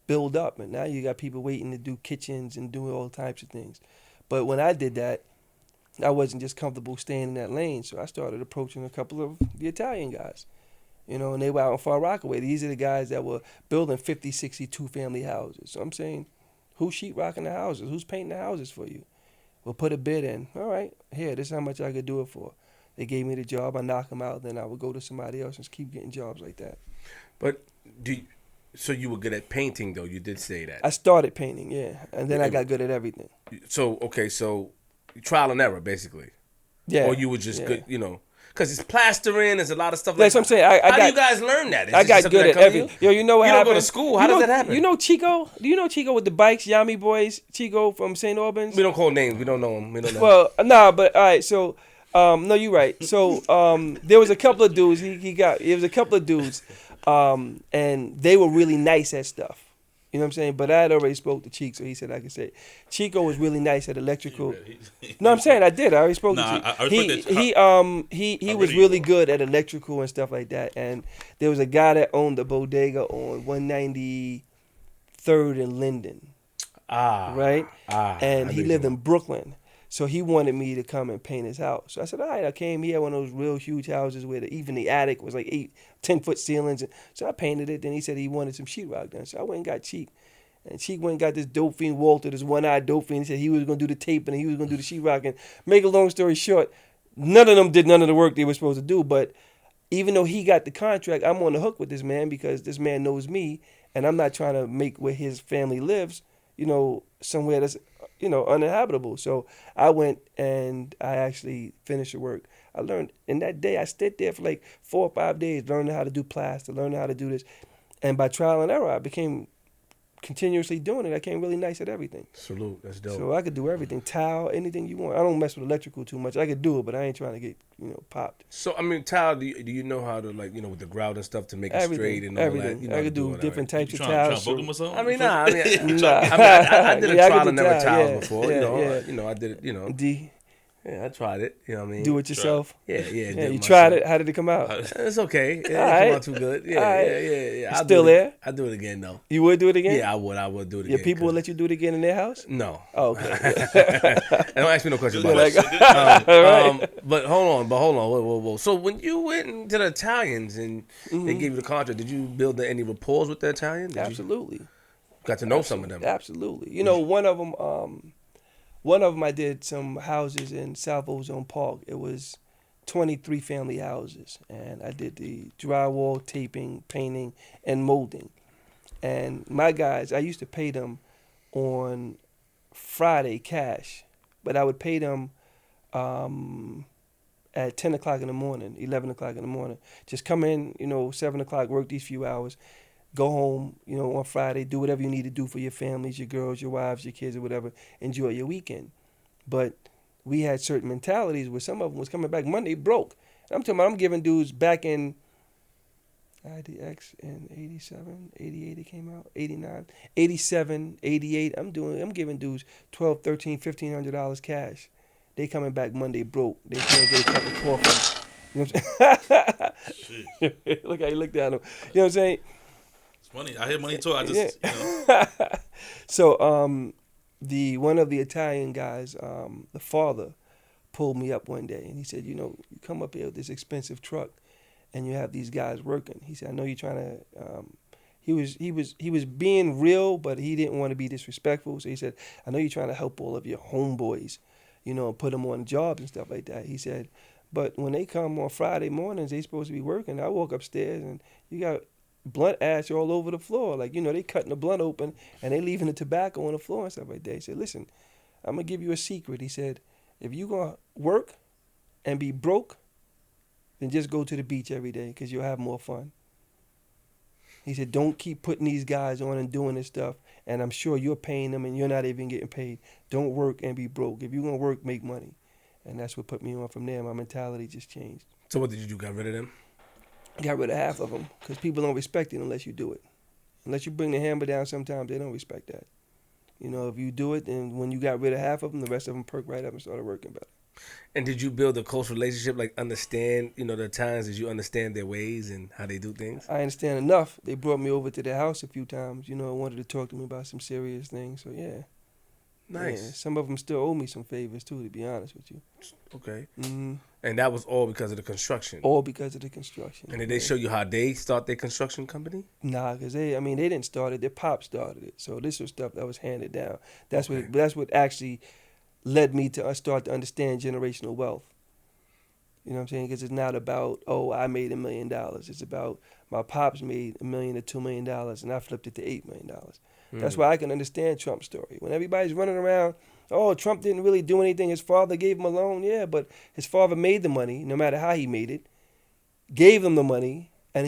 build up. And now you got people waiting to do kitchens and do all types of things. But when I did that, I wasn't just comfortable staying in that lane, so I started approaching a couple of the Italian guys, and they were out in Far Rockaway. These are the guys that were building 50, 60 2-family houses. So I'm saying, who's sheetrocking the houses? Who's painting the houses for you? We'll put a bid in. All right, here, this is how much I could do it for. They gave me the job, I knock them out, then I would go to somebody else and keep getting jobs like that. But so you were good at painting, though, you did say that. I started painting, yeah, and then I got good at everything. So trial and error, basically. Yeah. Or you were just good, because it's plastering, there's a lot of stuff like that. That's what I'm saying. How do you guys learn that? I got good at everything. Yo, you know what happened? You don't go to school. How does that happen? You know Chico? Do you know Chico with the bikes, Yami Boys? Chico from St. Albans? We don't call names. We don't know him. We don't know. Well, nah, but all right, so... no, you're right. So there was a couple of dudes. It was a couple of dudes, and they were really nice at stuff. You know what I'm saying? But I had already spoke to Chico, so he said I could say it. Chico was really nice at electrical. No, I'm saying I did. I already spoke to Chico. He was really good at electrical and stuff like that. And there was a guy that owned a bodega on 193rd and Linden. Right? And he lived in Brooklyn. So he wanted me to come and paint his house. So I said, all right. I came. He had one of those real huge houses where even the attic was like 10-foot ceilings. So I painted it. Then he said he wanted some sheetrock done. So I went and got Cheek. And Cheek went and got this dope fiend, Walter, this one-eyed dope fiend. He said he was going to do the tape and he was going to do the sheetrock. And make a long story short, none of them did none of the work they were supposed to do. But even though he got the contract, I'm on the hook with this man because this man knows me. And I'm not trying to make where his family lives, somewhere that's uninhabitable. So I went and I actually finished the work. I learned in that day, I stayed there for like 4 or 5 days, learning how to do plaster, learning how to do this. And by trial and error, I became continuously doing it. I became really nice at everything. Salute, that's dope. So I could do everything, tile, anything you want. I don't mess with electrical too much. I could do it, but I ain't trying to get, popped. So, tile, do you know how to, with the grout and stuff to make it straight and all everything. that? I could do different types of tiles. Trying to book him or something? I mean, I did a trial and error tiles before, I did it, D. Yeah, I tried it. You know what I mean? Do it yourself. Yeah. Yeah, you tried it. How did it come out? It's okay. It didn't right. come out too good. Yeah. It's still there? I'll do it again though. You would do it again? Yeah, I would do it again. Your people would let you do it again in their house? No. Oh, okay. Don't ask me no questions about that. But hold on. Whoa. So when you went to the Italians and they gave you the contract, did you build any rapport with the Italians? Absolutely. Got to know some of them. Absolutely. You know, one of them I did some houses in South Ozone Park. It was 23 family houses, and I did the drywall, taping, painting, and molding. And my guys, I used to pay them on Friday cash, but I would pay them at 10 o'clock in the morning, 11 o'clock in the morning. Just come in, 7 o'clock, work these few hours, go home, on Friday, do whatever you need to do for your families, your girls, your wives, your kids, or whatever. Enjoy your weekend. But we had certain mentalities where some of them was coming back Monday broke. And I'm talking about, I'm giving dudes back in IDX in 87, 88 it came out, 89, 87, 88. I'm giving dudes $1,200, $1,300, $1,500 cash. They coming back Monday broke. They can't get a cup of coffee. You know what I'm saying? Look how you looked at him. You know what I'm saying? It's funny. I hear money talk. I just, So, one of the Italian guys, the father, pulled me up one day and he said, you come up here with this expensive truck and you have these guys working. He said, I know you're trying to, he was being real, but he didn't want to be disrespectful. So he said, I know you're trying to help all of your homeboys, put them on jobs and stuff like that. He said, but when they come on Friday mornings, they supposed to be working. I walk upstairs and you got blunt ash all over the floor. Like, they cutting the blunt open and they leaving the tobacco on the floor and stuff like that. He said, listen, I'm going to give you a secret. He said, if you going to work and be broke, then just go to the beach every day because you'll have more fun. He said, don't keep putting these guys on and doing this stuff, and I'm sure you're paying them and you're not even getting paid. Don't work and be broke. If you're going to work, make money. And that's what put me on from there. My mentality just changed. So what did you do? Got rid of them? Got rid of half of them because people don't respect it unless you do it. Unless you bring the hammer down, sometimes they don't respect that. If you do it, and when you got rid of half of them, the rest of them perked right up and started working better. And did you build a close relationship, like understand, the times? Did you understand their ways and how they do things? I understand enough. They brought me over to their house a few times, wanted to talk to me about some serious things. So, yeah. Nice. Yeah. Some of them still owe me some favors, too, to be honest with you. Okay. Mm-hmm. And that was all because of the construction? All because of the construction. And did they show you how they start their construction company? Nah, because they didn't start it. Their pop started it. So this was stuff that was handed down. That's what actually led me to start to understand generational wealth. You know what I'm saying? Because it's not about, I made $1 million. It's about my pops made $1 million to $2 million, and I flipped it to $8 million. That's why I can understand Trump's story. When everybody's running around, Trump didn't really do anything. His father gave him a loan. Yeah, but his father made the money, no matter how he made it, gave him the money, and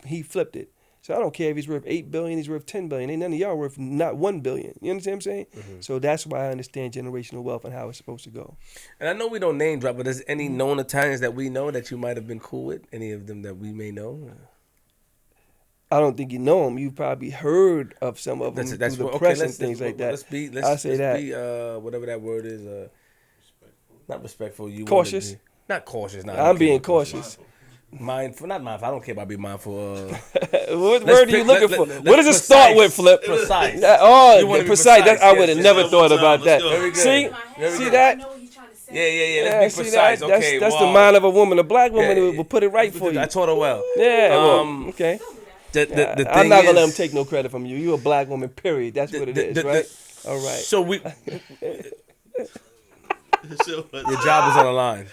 he flipped it. So I don't care if he's worth $8 billion, he's worth $10 billion. Ain't none of y'all worth not $1 billion. You understand what I'm saying? Mm-hmm. So that's why I understand generational wealth and how it's supposed to go. And I know we don't name drop, but is any known Italians that we know that you might have been cool with? Any of them that we may know? I don't think you know them. You've probably heard of some of them through the press and things like that. Let's be whatever that word is. Not respectful. You cautious. Not cautious. I'm being cautious. Mindful, not mindful. I don't care about being mindful. What word are you looking for? What does it start with, Flip? Precise. Precise. I would have never thought about that. See that? Yeah. Let's be precise. That's the mind of a woman. A black woman will put it right for you. I taught her well. Yeah. Okay. The thing I'm not gonna let him take no credit from you. You're a black woman. Period. That's what it is, right? All right. So we. Your job is on the line.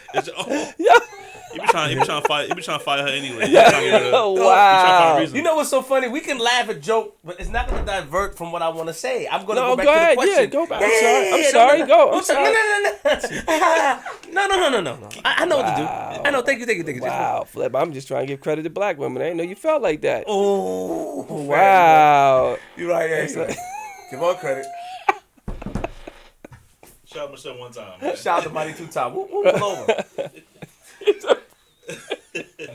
You be trying to fire her anyway. Wow. You know what's so funny? We can laugh at joke, but it's not going to divert from what I want to say. I'm going to go back ahead. to the question. Yeah, go back. I'm sorry. Go. I'm sorry. No. I know what to do. I know. Thank you. Wow, Flip. I'm just trying to give credit to black women. I didn't know you felt like that. Oh. Wow. You're right. Yeah. Give her credit. Shout out Michelle one time. Man. Shout out to Mighty 2 times. Pull over.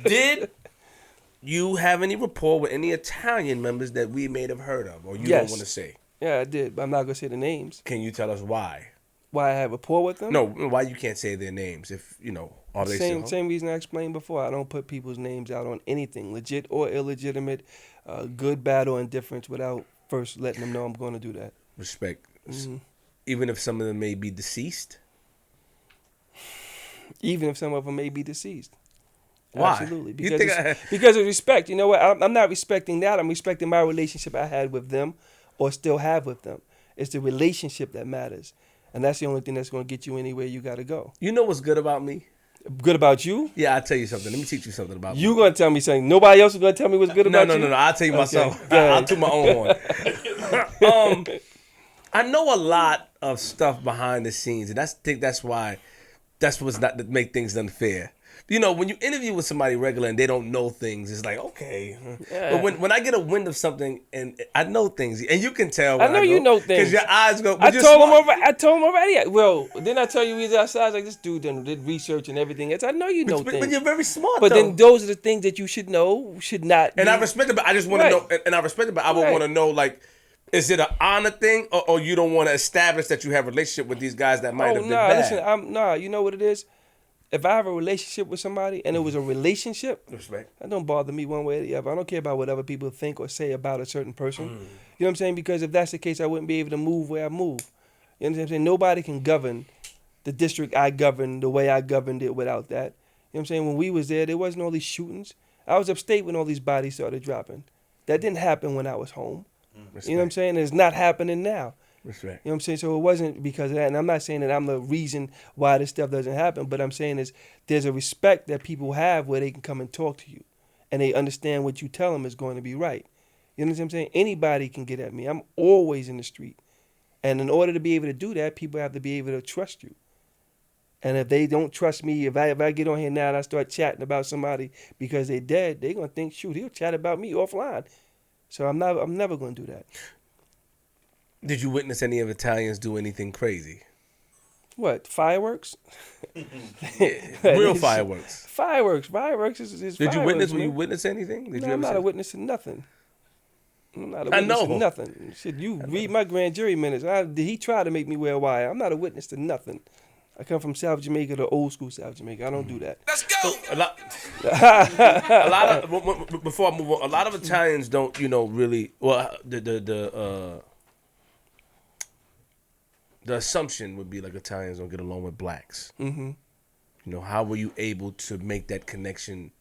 Did you have any rapport with any Italian members that we may have heard of, or you don't want to say? Yeah, I did, but I'm not gonna say the names. Can you tell us why? Why I have rapport with them? No, why you can't say their names if are they Same reason I explained before. I don't put people's names out on anything, legit or illegitimate, good, bad, or indifference, without first letting them know I'm going to do that. Respect. Mm-hmm. Even if some of them may be deceased. Even if some of them may be deceased. Why? Absolutely. Because of respect. You know what? I'm not respecting that. I'm respecting my relationship I had with them or still have with them. It's the relationship that matters. And that's the only thing that's going to get you anywhere you got to go. You know what's good about me? Good about you? Yeah, I'll tell you something. Let me teach you something about me. You going to tell me something. Nobody else is going to tell me what's good about you? No. I'll tell you myself. Okay, I'll do my own one. I know a lot of stuff behind the scenes, and I think that's what's not to make things unfair. When you interview with somebody regular and they don't know things, it's like, okay. Yeah. But when I get a wind of something and I know things, and you can tell. I know you know things. Because your eyes go. I told him already. Well, then I tell you he's outside. I was like, this dude did research and everything. I know you know things. But you're very smart, But then those are the things that you should know, should not. And I respect it, but I just want to know. And I respect it, but I would want to know, like, is it an honor thing, or you don't want to establish that you have a relationship with these guys that might have been bad? Listen, you know what it is? If I have a relationship with somebody and it was a relationship, respect. That don't bother me one way or the other. I don't care about what other people think or say about a certain person. You know what I'm saying? Because if that's the case, I wouldn't be able to move where I move. You know what I'm saying? Nobody can govern the district I govern the way I governed it without that. You know what I'm saying? When we was there wasn't all these shootings. I was upstate when all these bodies started dropping. That didn't happen when I was home. Respect. You know what I'm saying? It's not happening now. Respect. You know what I'm saying? So it wasn't because of that. And I'm not saying that I'm the reason why this stuff doesn't happen, but I'm saying there's a respect that people have where they can come and talk to you and they understand what you tell them is going to be right. You know what I'm saying? Anybody can get at me. I'm always in the street. And in order to be able to do that, people have to be able to trust you. And if they don't trust me, if I get on here now and I start chatting about somebody because they're dead, they're going to think, shoot, he'll chat about me offline. So I'm never going to do that. Did you witness any of Italians do anything crazy? What, fireworks? Real fireworks. Fireworks is Did fireworks, you witness man. when you witness anything? I'm not a witness to nothing. I'm not a I witness know. to nothing. Shit, you read my grand jury minutes. He tried to make me wear a wire. I'm not a witness to nothing. I come from South Jamaica, the old school South Jamaica. I don't do that. Let's go. A lot of before I move on, a lot of Italians don't, really. Well, the assumption would be like Italians don't get along with blacks. Mm-hmm. How were you able to make that connection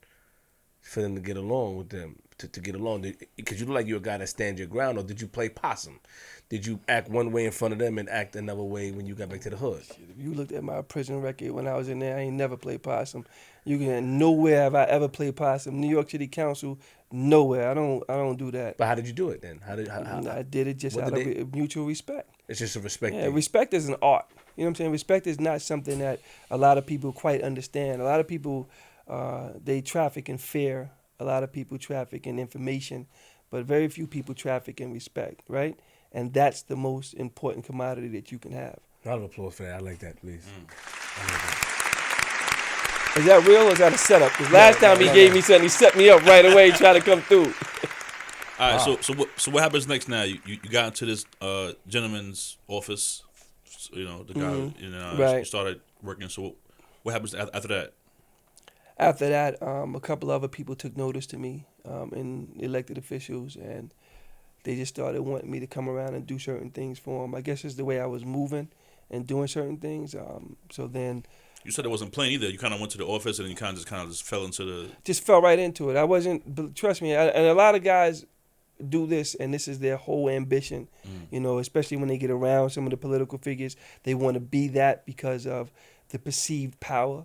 for them to get along with them? To get along, because you look like you're a guy that stands your ground, or did you play possum? Did you act one way in front of them and act another way when you got back to the hood? If you looked at my prison record when I was in there, I ain't never played possum. Nowhere have I ever played possum. New York City Council, nowhere. I don't do that. But how did you do it then? I did it just out of mutual respect. It's just a respect thing. thing. Respect is an art. You know what I'm saying? Respect is not something that a lot of people quite understand. A lot of people, they traffic in fear. A lot of people traffic in information, but very few people traffic in respect, right? And that's the most important commodity that you can have. Round of applause for that. I like that, please. I like that. Is that real or is that a setup? Because last time he gave me something, he set me up right away, trying to come through. All right, so what happens next now? You got into this gentleman's office, the guy, right. You started working. So what happens after that? After that, a couple other people took notice to me, and elected officials, and they just started wanting me to come around and do certain things for them. I guess it's the way I was moving and doing certain things. So then, you said it wasn't plain either. You kind of went to the office and you kind of just fell into the. Just fell right into it. I wasn't. Trust me, and a lot of guys do this, and this is their whole ambition. Especially when they get around some of the political figures, they want to be that because of the perceived power,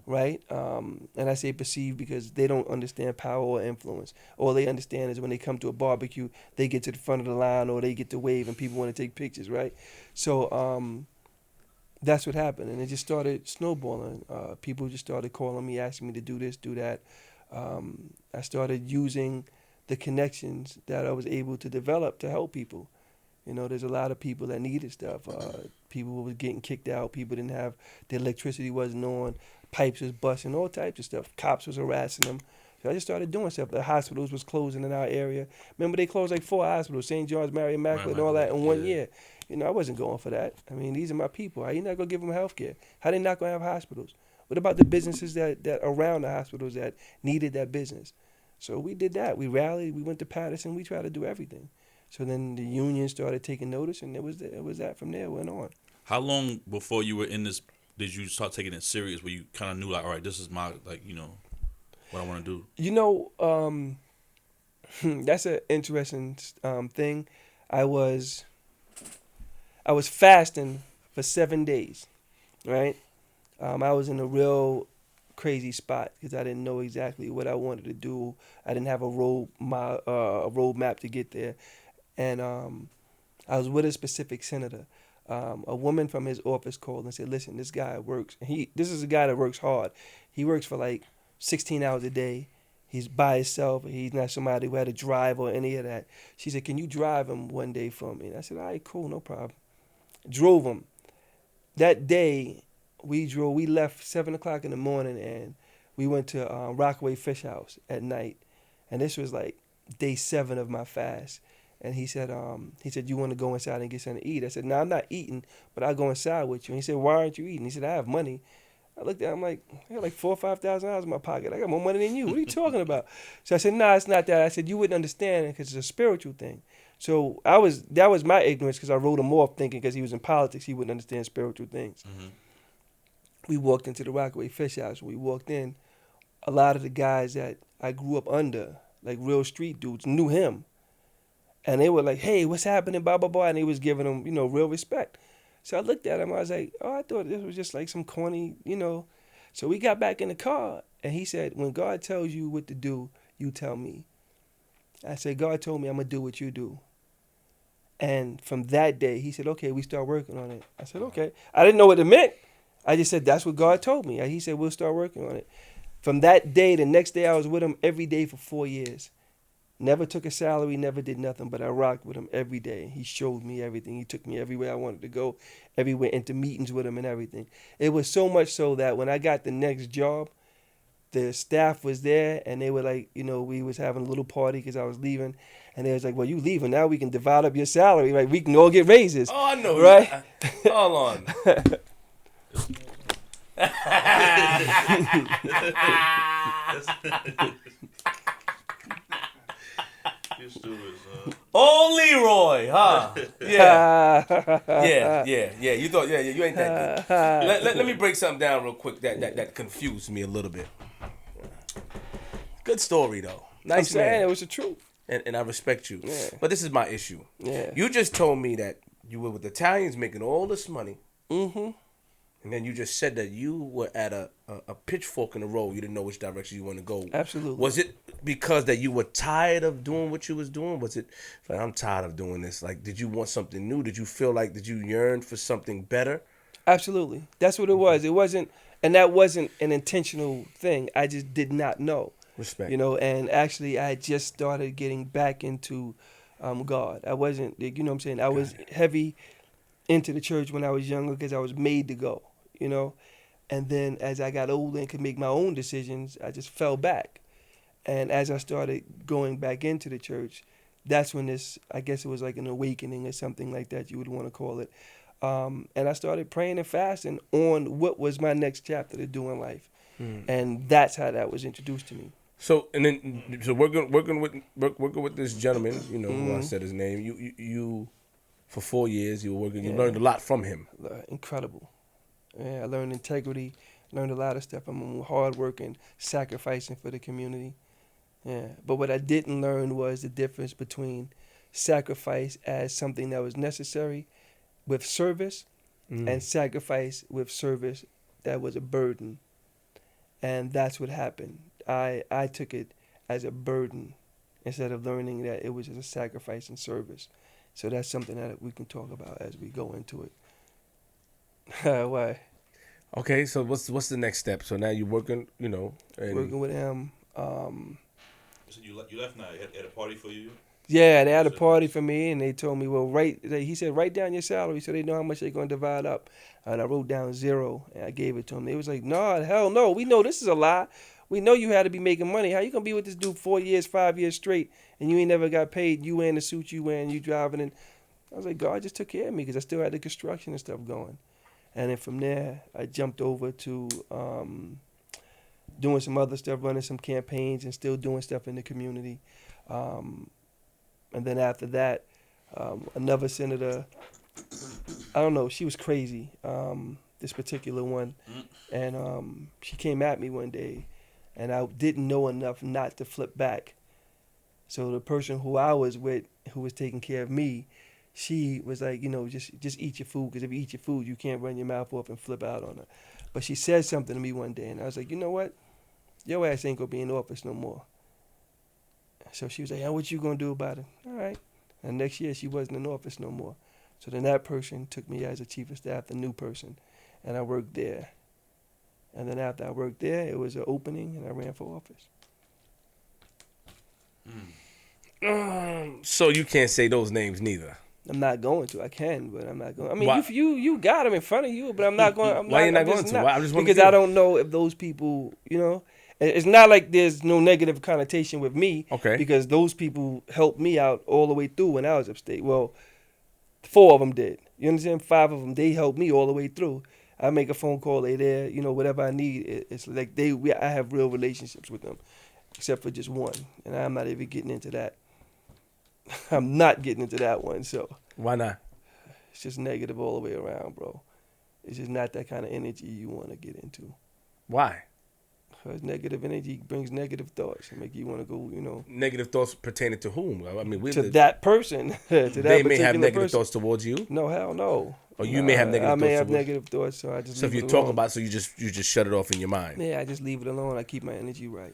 right? And I say perceived because they don't understand power or influence. All they understand is when they come to a barbecue, they get to the front of the line or they get to wave and people want to take pictures, right? So that's what happened. And it just started snowballing. People just started calling me, asking me to do this, do that. I started using the connections that I was able to develop to help people. There's a lot of people that needed stuff. People were getting kicked out. People didn't have, their electricity wasn't on. Pipes was busting, all types of stuff. Cops was harassing them. So I just started doing stuff. The hospitals was closing in our area. Remember, they closed like 4 hospitals, St. John's, Mary Immaculate, and all that in 1 year. You know, I wasn't going for that. I mean, these are my people. How you not gonna give them health care? How they not gonna have hospitals? What about the businesses that around the hospitals that needed that business? So we did that. We rallied. We went to Patterson. We tried to do everything. So then the union started taking notice, and it was that from there went on. How long before you were in this did you start taking it serious? Where you kind of knew like, all right, this is my what I want to do. You know, that's an interesting thing. I was fasting for 7 days, right? I was in a real crazy spot because I didn't know exactly what I wanted to do. I didn't have a roadmap to get there, and I was with a specific senator. A woman from his office called and said, "Listen, this guy works. This is a guy that works hard. He works for like 16 hours a day. He's by himself. He's not somebody who had to drive or any of that." She said, "Can you drive him one day for me?" And I said, "All right, cool, no problem." Drove him. That day, we left 7 o'clock in the morning, and we went to Rockaway Fish House at night. And this was like day 7 of my fast. And he said, "You want to go inside and get something to eat?" I said, "No, I'm not eating, but I'll go inside with you." And he said, "Why aren't you eating?" He said, "I have money." I looked at him like, I got like $4,000 or $5,000 in my pocket. I got more money than you. What are you talking about? So I said, "No, it's not that." I said, "You wouldn't understand because it's a spiritual thing." So that was my ignorance because I wrote him off thinking because he was in politics, he wouldn't understand spiritual things. Mm-hmm. We walked into the Rockaway Fish House. When we walked in, a lot of the guys that I grew up under, like real street dudes, knew him. And they were like, "Hey, what's happening, blah, blah, blah." And he was giving them, real respect. So I looked at him. I was like, "Oh, I thought this was just like some corny, So we got back in the car, and he said, "When God tells you what to do, you tell me." I said, "God told me I'm going to do what you do." And from that day, he said, "Okay, we start working on it." I said, "Okay." I didn't know what it meant. I just said, "That's what God told me." He said, "We'll start working on it." From that day, the next day, I was with him every day for 4 years. Never took a salary, never did nothing, but I rocked with him every day. He showed me everything. He took me everywhere I wanted to go, everywhere, into meetings with him and everything. It was so much so that when I got the next job, the staff was there, and they were like, we was having a little party because I was leaving, and they was like, "Well, you leaving now? We can divide up your salary. Like we can all get raises." Oh, I know, right? Hold on. You stupid, son. Oh, Leroy, huh? Yeah. Yeah. You thought, you ain't that good. Let me break something down real quick that confused me a little bit. Good story, though. Nice, I'm saying man. it was the truth. And I respect you. Yeah. But this is my issue. Yeah. You just told me that you were with Italians making all this money. Mm-hmm. And then you just said that you were at a pitchfork in the road. You didn't know which direction you want to go. Absolutely. Was it because that you were tired of doing what you was doing? Was it like, I'm tired of doing this? Like, did you want something new? Did you feel like, did you yearn for something better? Absolutely. That's what it was. It wasn't, and that wasn't an intentional thing. I just did not know. Respect. And actually I had just started getting back into God. I wasn't, what I'm saying? I was heavy into the church when I was younger because I was made to go, And then as I got older and could make my own decisions, I just fell back. And as I started going back into the church, that's when I guess it was like an awakening or something like that you would want to call it. And I started praying and fasting on what was my next chapter to do in life. And that's how that was introduced to me. So working with this gentleman, who I said his name, you for 4 years you were working. You learned a lot from him. Incredible. Yeah, I learned integrity. Learned a lot of stuff. I'm hard working, sacrificing for the community. Yeah, but what I didn't learn was the difference between sacrifice as something that was necessary with service and sacrifice with service that was a burden. And that's what happened. I took it as a burden instead of learning that it was just a sacrifice and service. So that's something that we can talk about as we go into it. Why? Okay, so what's the next step? So now you're working, and working with him. So you left now. He had a party for you? Yeah, they had a party for me, and they told me, well, he said, write down your salary so they know how much they're going to divide up. And I wrote down 0, and I gave it to them. They was like, "No, hell no. We know this is a lie. We know you had to be making money. How you going to be with this dude 4 years, 5 years straight, and you ain't never got paid? You wearing the suit you wearing, you driving." And I was like, God just took care of me because I still had the construction and stuff going. And then from there, I jumped over to doing some other stuff, running some campaigns and still doing stuff in the community. And then after that, another senator, I don't know, she was crazy, this particular one. And she came at me one day, and I didn't know enough not to flip back. So the person who I was with, who was taking care of me, she was like, you know, just eat your food, because if you eat your food, you can't run your mouth off and flip out on her. But she said something to me one day, and I was like, you know what? Your ass ain't going to be in office no more. So she was like, what you going to do about it? All right. And next year, she wasn't in office no more. So then that person took me as a chief of staff, the new person, and I worked there. And then after I worked there, it was an opening, and I ran for office. So you can't say those names neither. I'm not going to. I can, but I'm not going. I mean, Why? you got them in front of you, but I'm not going. Why you not going to? I just want because I don't know if those people, you know, it's not like there's no negative connotation with me. Okay. Because those people helped me out all the way through when I was upstate. Well, 4 of them did. You understand? 5 of them, they helped me all the way through. I make a phone call, they there, you know, whatever I need. It's like I have real relationships with them, except for just one, and I'm not even getting into that. I'm not getting into that one, so. Why not? It's just negative all the way around, bro. It's just not that kind of energy you want to get into. Why? Because negative energy brings negative thoughts and make you want to go, you know. Negative thoughts pertaining to whom? I mean, that person. To that they may have negative person. thoughts towards you. No, hell no. Or you may have negative thoughts. I may have negative thoughts, so I just. So if you talk about, so you just shut it off in your mind. Yeah, I just leave it alone. I keep my energy right.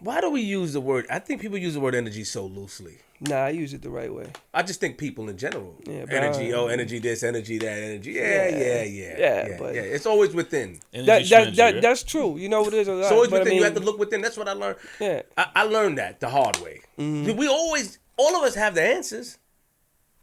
Why do we use the word? I think people use the word energy so loosely. Nah, I use it the right way. I just think people in general. Yeah, energy, energy this, energy that, energy. Yeah. But it's always within. That's true. You know what it is? It's always within. You have to look within. That's what I learned. Yeah. I learned that the hard way. Mm-hmm. We always, all of us have the answers.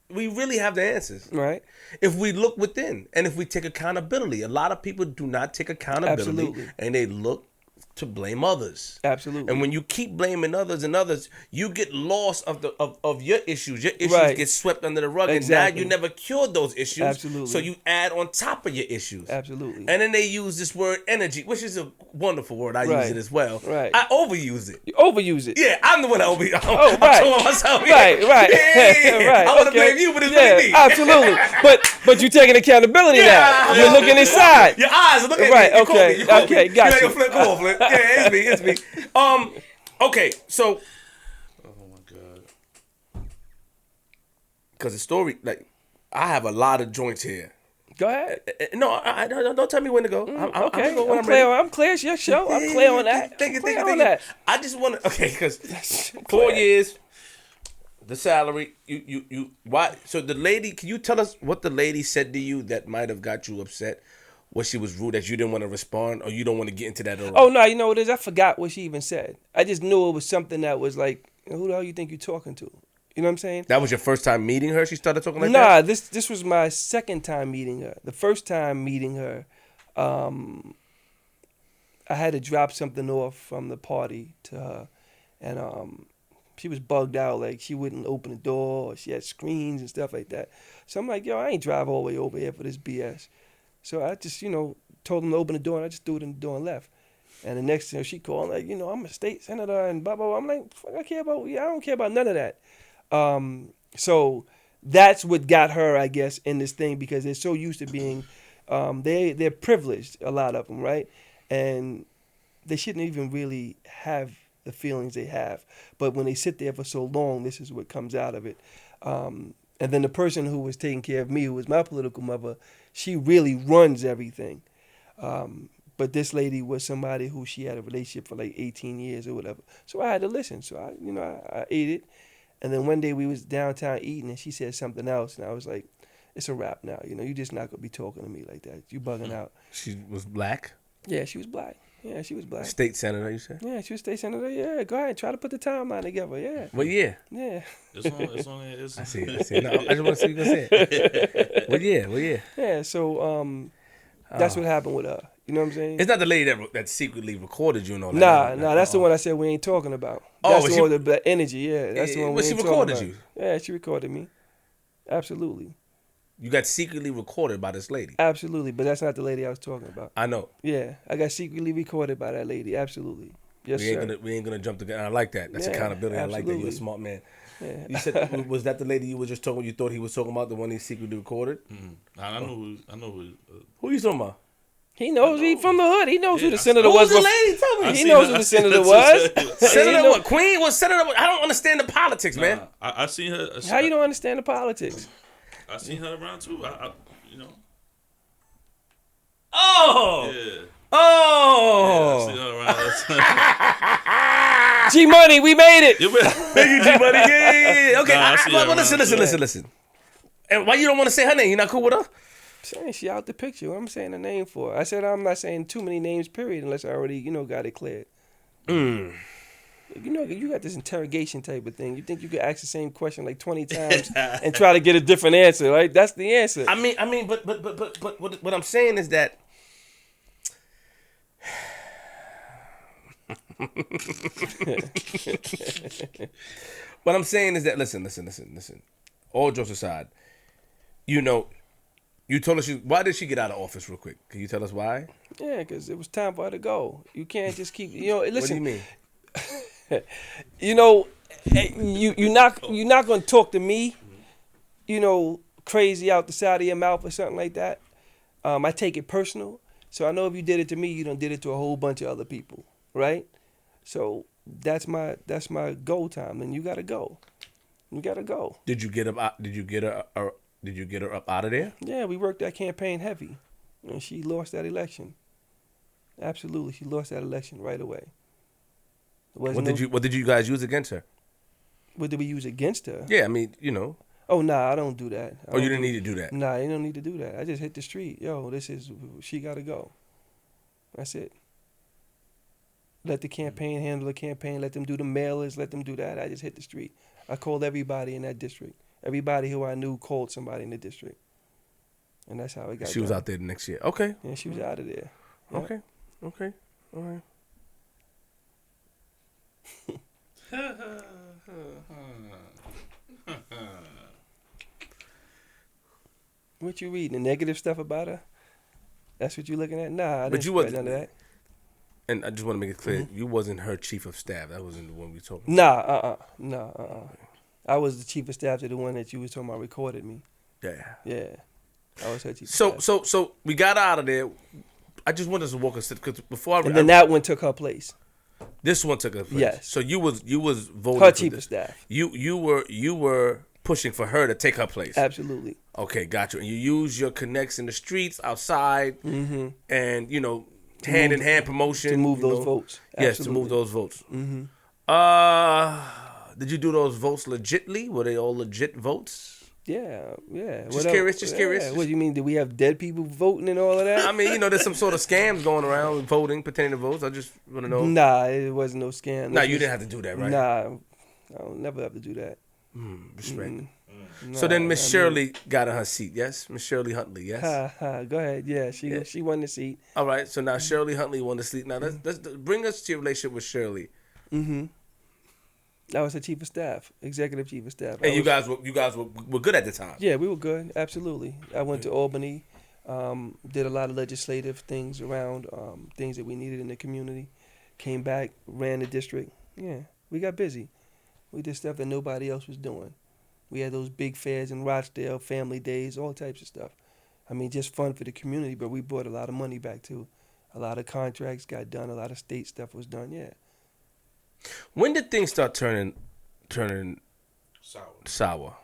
We really have the answers. Right. If we look within and if we take accountability. A lot of people do not take accountability. Absolutely. And they look to blame others. Absolutely. And when you keep blaming others and others, you get lost of your issues. Your issues Right. get swept under the rug. Exactly. And now you never cured those issues. Absolutely. So you add on top of your issues. Absolutely. And then they use this word energy, which is a wonderful word. I Right. use it as well. Right. I overuse it. You overuse it. Yeah, I'm the one that overuse it. Oh, right. I'm talking myself. Right. Yeah. Right. I want to Okay. blame you, but it's really me. Absolutely. But you're taking accountability now. You're looking inside. Your eyes are looking Right, at me. okay, You caught me. okay, got you. Flip, come on, Flip. Yeah, it's me. It's me. Okay, so. Oh my God. Because the story, like, I have a lot of joints here. Go ahead. No, I don't tell me when to go. Okay. I'm, when I'm clear. I'm clear. It's your show. I'm clear on that. Thank you. That. I just want to. Okay, because 4 years, the salary. You. Why? So the lady. Can you tell us what the lady said to you that might have got you upset? What she was rude that you didn't want to respond, or you don't want to get into that? Oh no, you know what it is? I forgot what she even said. I just knew it was something that was like, who the hell you think you're talking to? You know what I'm saying? That was your first time meeting her? She started talking like that? Nah, this was my second time meeting her. The first time meeting her, I had to drop something off from the party to her, and she was bugged out. Like, she wouldn't open the door, or she had screens and stuff like that. So I'm like, yo, I ain't drive all the way over here for this BS. So I just, told them to open the door, and I just threw it in the door and left. And the next thing she called, like, I'm a state senator and blah, blah, blah. I'm like, fuck, I don't care about none of that. So that's what got her, I guess, in this thing, because they're so used to being, they're privileged, a lot of them, right? And they shouldn't even really have the feelings they have. But when they sit there for so long, this is what comes out of it. And then the person who was taking care of me, who was my political mother, she really runs everything. But this lady was somebody who she had a relationship for like 18 years or whatever. So I had to listen. So I ate it. And then one day we was downtown eating, and she said something else, and I was like, it's a wrap now. You're just not going to be talking to me like that. You bugging out. She was black? Yeah, she was black. Yeah, she was black. State senator, you said? Yeah, she was state senator. Yeah, go ahead. Try to put the timeline together. Yeah. What year? Yeah. It's I see. No, I just want to see you going to say it. What year? Yeah, so that's what happened with her. You know what I'm saying? It's not the lady that secretly recorded you and all that. Nah, that's the one I said we ain't talking about. Oh, That's the one with the energy, yeah. That's the one we ain't she talking recorded about. you? Yeah, she recorded me. Absolutely. You got secretly recorded by this lady. Absolutely, but that's not the lady I was talking about. I know. Yeah, I got secretly recorded by that lady. Absolutely. Yes, sir. We ain't gonna jump the gun. I like that. That's Yeah, accountability. I like that. You're a absolutely. smart man. Yeah. You said was that the lady you were just talking? You thought he was talking about the one he secretly recorded? I know who. Who you talking about? He knows he from the hood. He knows who the Yeah, senator Who's was. the lady? Tell me. He knows who the senator was. Senator what? Queen? What senator? I don't understand the politics, man. I seen her. How you don't understand the politics? I seen her around too. You know. Oh. Yeah. Oh. Yeah, I seen her around. G Money, we made it. Thank you, G Money. Yeah. Okay. Nah, I see her around. Listen. And why you don't want to say her name? You not cool with her? Saying she out the picture. What I'm saying the name for? I said I'm not saying too many names, period, unless I already, got it cleared. You got this interrogation type of thing. You think you could ask the same question like 20 times and try to get a different answer, right? That's the answer. I mean, but what I'm saying is that what I'm saying is that listen. All jokes aside, you told us why did she get out of office real quick? Can you tell us why? Yeah, because it was time for her to go. You can't just keep, listen. What do you mean? You're not gonna talk to me, crazy out the side of your mouth or something like that. I take it personal. So I know if you did it to me, you done did it to a whole bunch of other people, right? So that's my go time, and you gotta go. You gotta go. Did you get her? Did you get her up out of there? Yeah, we worked that campaign heavy, and she lost that election. Absolutely, she lost that election right away. What did you guys use against her? What did we use against her? Yeah, I mean, Oh, nah, I don't do that. You didn't need to do that? Nah, you don't need to do that. I just hit the street. Yo, she got to go. That's it. Let the campaign handle the campaign. Let them do the mailers. Let them do that. I just hit the street. I called everybody in that district. Everybody who I knew called somebody in the district. And that's how it got She was out there the next year. Okay. Yeah, she was out of there. Yeah. Okay. All right. What you reading? The negative stuff about her? That's what you looking at? Nah, I didn't you spread none of that. And I just want to make it clear, you wasn't her chief of staff. That wasn't the one we talking about. Nah. I was the chief of staff to the one that you was talking about recorded me. Yeah. I was her chief of staff. So we got out of there. I just wanted to walk us because before and then that one took her place. This one took her place. Yes. So you was voting her chief of staff. You were pushing for her to take her place. Absolutely. Okay, got you. And you use your connects in the streets, outside, and hand in hand promotion to move those votes. Yes, Absolutely. to move those votes. Did you do those votes legitly? Were they all legit votes? Yeah. Just curious. What do you mean? Did we have dead people voting and all of that? I mean, there's some sort of scams going around with voting, pertaining to votes. I just want to know. Nah, it wasn't no scam. Nah, you didn't have to do that, right? Nah, I'll never have to do that. Respect. So then Miss Shirley got in her seat, yes? Miss Shirley Huntley, yes? Go ahead. Yeah, she won the seat. All right, so now Shirley Huntley won the seat. Now let's bring us to your relationship with Shirley. I was her chief of staff, executive chief of staff. And you guys were good at the time. Yeah, we were good. Absolutely. I went to Albany, did a lot of legislative things around things that we needed in the community. Came back, ran the district. Yeah, we got busy. We did stuff that nobody else was doing. We had those big fairs in Rochdale, family days, all types of stuff. I mean, just fun for the community, but we brought a lot of money back too. A lot of contracts got done. A lot of state stuff was done. Yeah. When did things start turning sour?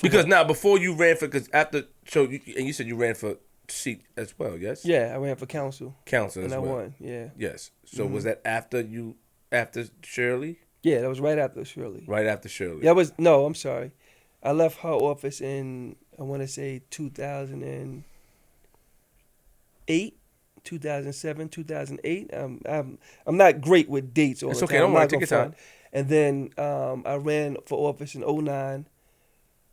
Because now before you ran for, you said you ran for seat as well, yes? Yeah, I ran for council. Council as well. And I won. Yeah. Yes. So was that after Shirley? Yeah, that was right after Shirley. Right after Shirley. I'm sorry. I left her office in, I want to say 2008, 2007, 2008. I'm not great with dates all the time. It's okay, don't worry, take your time. And then I ran for office in 2009,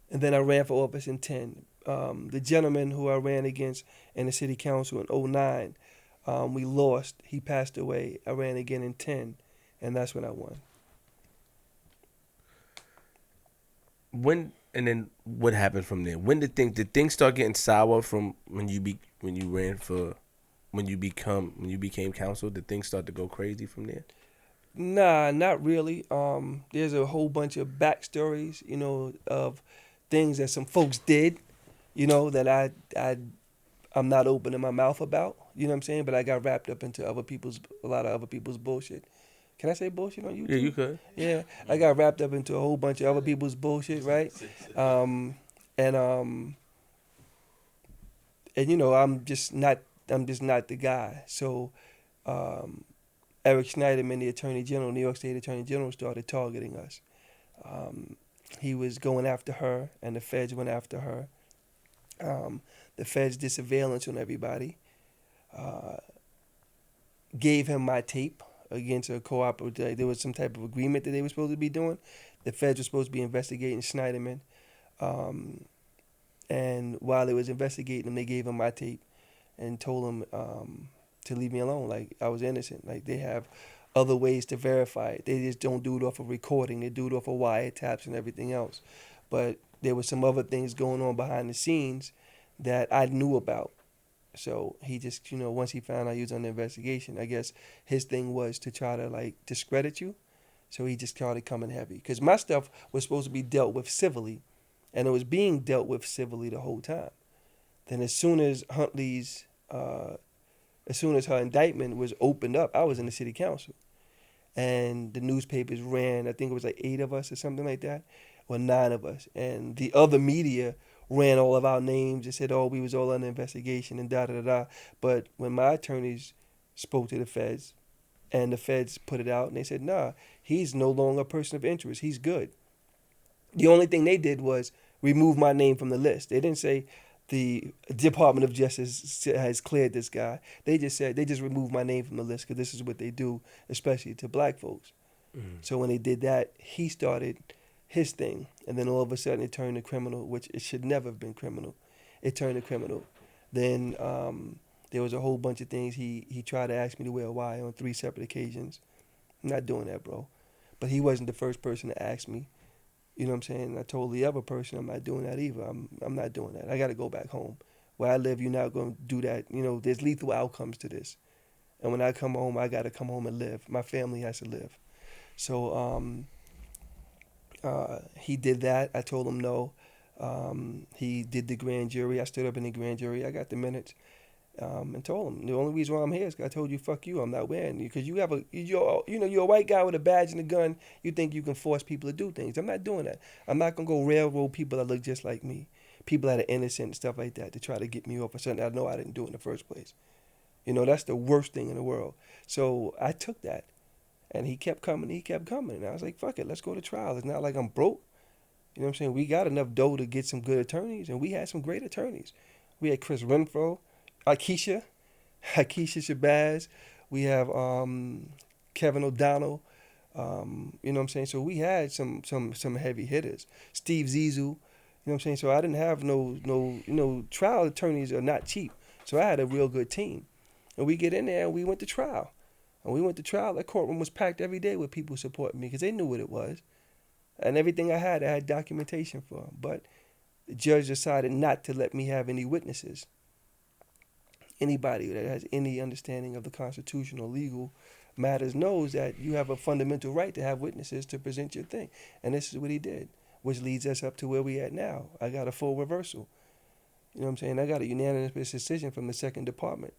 and then I ran for office in 2010. The gentleman who I ran against in the city council in 2009, we lost. He passed away. I ran again in 2010, and that's when I won. And then what happened from there? When did things start getting sour from when you became counsel? Did things start to go crazy from there? Nah, not really. There's a whole bunch of backstories, of things that some folks did, that I'm not opening my mouth about. You know what I'm saying? But I got wrapped up into a lot of other people's bullshit. Can I say bullshit on YouTube? Yeah, you could. Yeah, I got wrapped up into a whole bunch of other people's bullshit, right? And I'm just not the guy. So, Eric Schneiderman, the Attorney General, New York State Attorney General, started targeting us. He was going after her, and the feds went after her. The feds did surveillance on everybody. Gave him my tape against a cooperative. There was some type of agreement that they were supposed to be doing. The feds were supposed to be investigating Schneiderman. And while they was investigating him, they gave him my tape and told him to leave me alone, like I was innocent. Like they have other ways to verify it. They just don't do it off of recording. They do it off of wiretaps and everything else. But there was some other things going on behind the scenes that I knew about. So he just, once he found out he was under investigation, I guess his thing was to try to like discredit you. So he just started coming heavy. Because my stuff was supposed to be dealt with civilly, and it was being dealt with civilly the whole time. Then as soon as her indictment was opened up, I was in the city council. And the newspapers ran, I think it was like 8 of us or something like that, or 9 of us. And the other media ran all of our names and said, oh, we was all under investigation and da-da-da-da. But when my attorneys spoke to the feds, and the feds put it out, and they said, nah, he's no longer a person of interest. He's good. The only thing they did was remove my name from the list. They didn't say the Department of Justice has cleared this guy. They just said, they just removed my name from the list because this is what they do, especially to black folks. So when they did that, he started his thing. And then all of a sudden it turned to criminal, which it should never have been criminal. It turned to criminal. Then there was a whole bunch of things. He tried to ask me to wear a wire on 3 separate occasions. I'm not doing that, bro. But he wasn't the first person to ask me. You know what I'm saying? I told the other person I'm not doing that either. I'm not doing that. I got to go back home. Where I live, you're not going to do that. There's lethal outcomes to this. And when I come home, I got to come home and live. My family has to live. So he did that. I told him no. He did the grand jury. I stood up in the grand jury. I got the minutes. And told him the only reason why I'm here is 'cause I told you, fuck you, I'm not wearing you because you're a white guy with a badge and a gun. You think you can force people to do things. I'm not doing that. I'm not gonna go railroad people that look just like me, people that are innocent and stuff like that to try to get me off for something I know I didn't do in the first place. That's the worst thing in the world. So I took that, and he kept coming. And I was like, fuck it, let's go to trial. It's not like I'm broke. You know what I'm saying? We got enough dough to get some good attorneys, and we had some great attorneys. We had Chris Renfro. Akeisha Shabazz, we have Kevin O'Donnell, you know what I'm saying? So we had some heavy hitters. Steve Zissou, you know what I'm saying? So I didn't have no trial attorneys are not cheap. So I had a real good team. And we get in there and we went to trial. And we went to trial. That courtroom was packed every day with people supporting me because they knew what it was. And everything I had documentation for. But the judge decided not to let me have any witnesses. Anybody that has any understanding of the constitutional legal matters knows that you have a fundamental right to have witnesses to present your thing. And this is what he did, which leads us up to where we at now. I got a full reversal. You know what I'm saying? I got a unanimous decision from the second department.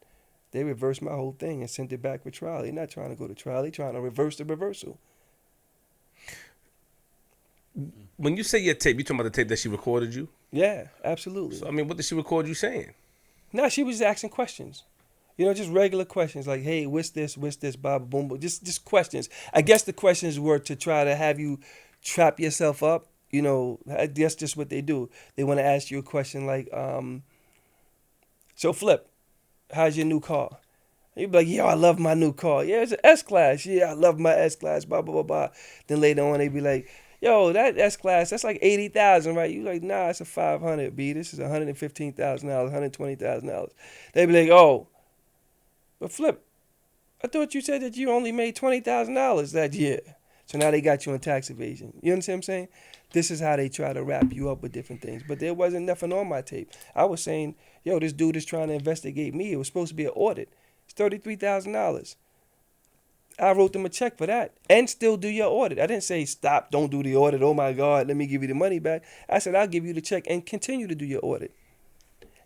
They reversed my whole thing and sent it back for trial. They're not trying to go to trial. They're trying to reverse the reversal. When you say your tape, you talking about the tape that she recorded you? Yeah, absolutely. So, what did she record you saying? No, she was asking questions. Just regular questions like, hey, what's this, blah, boom, boom. Just questions. I guess the questions were to try to have you trap yourself up. That's just what they do. They want to ask you a question like, so Flip, how's your new car? You'd be like, yo, I love my new car. Yeah, it's an S-Class. Yeah, I love my S-Class, blah, blah, blah, blah. Then later on, they'd be like, yo, that S-Class, that's like $80,000, right? You like, nah, it's a $500, B. This is $115,000, $120,000. They be like, oh, but Flip, I thought you said that you only made $20,000 that year. So now they got you on tax evasion. You understand what I'm saying? this is how they try to wrap you up with different things. But there wasn't nothing on my tape. I was saying, yo, this dude is trying to investigate me. It was supposed to be an audit. It's $33,000. I wrote them a check for that and still do your audit. I didn't say, stop, don't do the audit. Oh, my God, let me give you the money back. I said, I'll give you the check and continue to do your audit.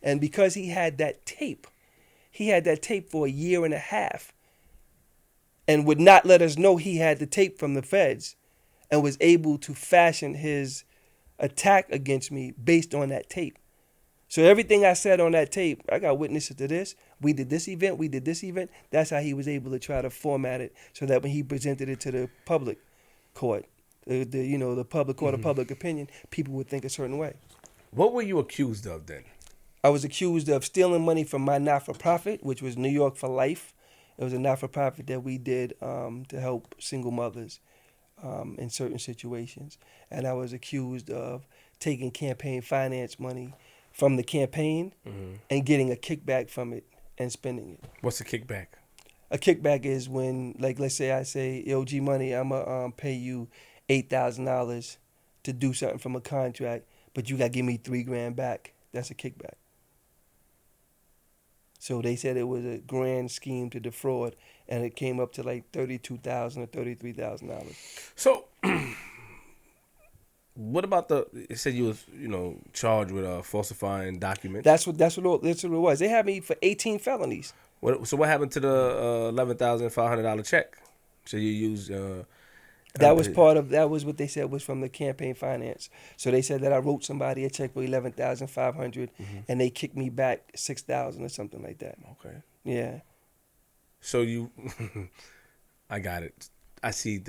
And because he had that tape for a year and a half and would not let us know he had the tape from the feds and was able to fashion his attack against me based on that tape. So everything I said on that tape, I got witnesses to this. We did this event. That's how he was able to try to format it so that when he presented it to the public court, the public court of public opinion, people would think a certain way. What were you accused of then? I was accused of stealing money from my not-for-profit, which was New York for Life. It was a not-for-profit that we did to help single mothers in certain situations. And I was accused of taking campaign finance money from the campaign and getting a kickback from it and spending it. What's a kickback? A kickback is when, like, let's say I say, yo, G Money, I'm going to pay you $8,000 to do something from a contract, but you got to give me $3,000 back. That's a kickback. So they said it was a grand scheme to defraud, and it came up to like $32,000 or $33,000. So, what about it said you was, charged with falsifying documents? That's what it was. They had me for 18 felonies. So what happened to the $11,500 check? So you used that was what they said was from the campaign finance. So they said that I wrote somebody a check for $11,500 and they kicked me back $6,000 or something like that. Okay. Yeah. So I got it. I see.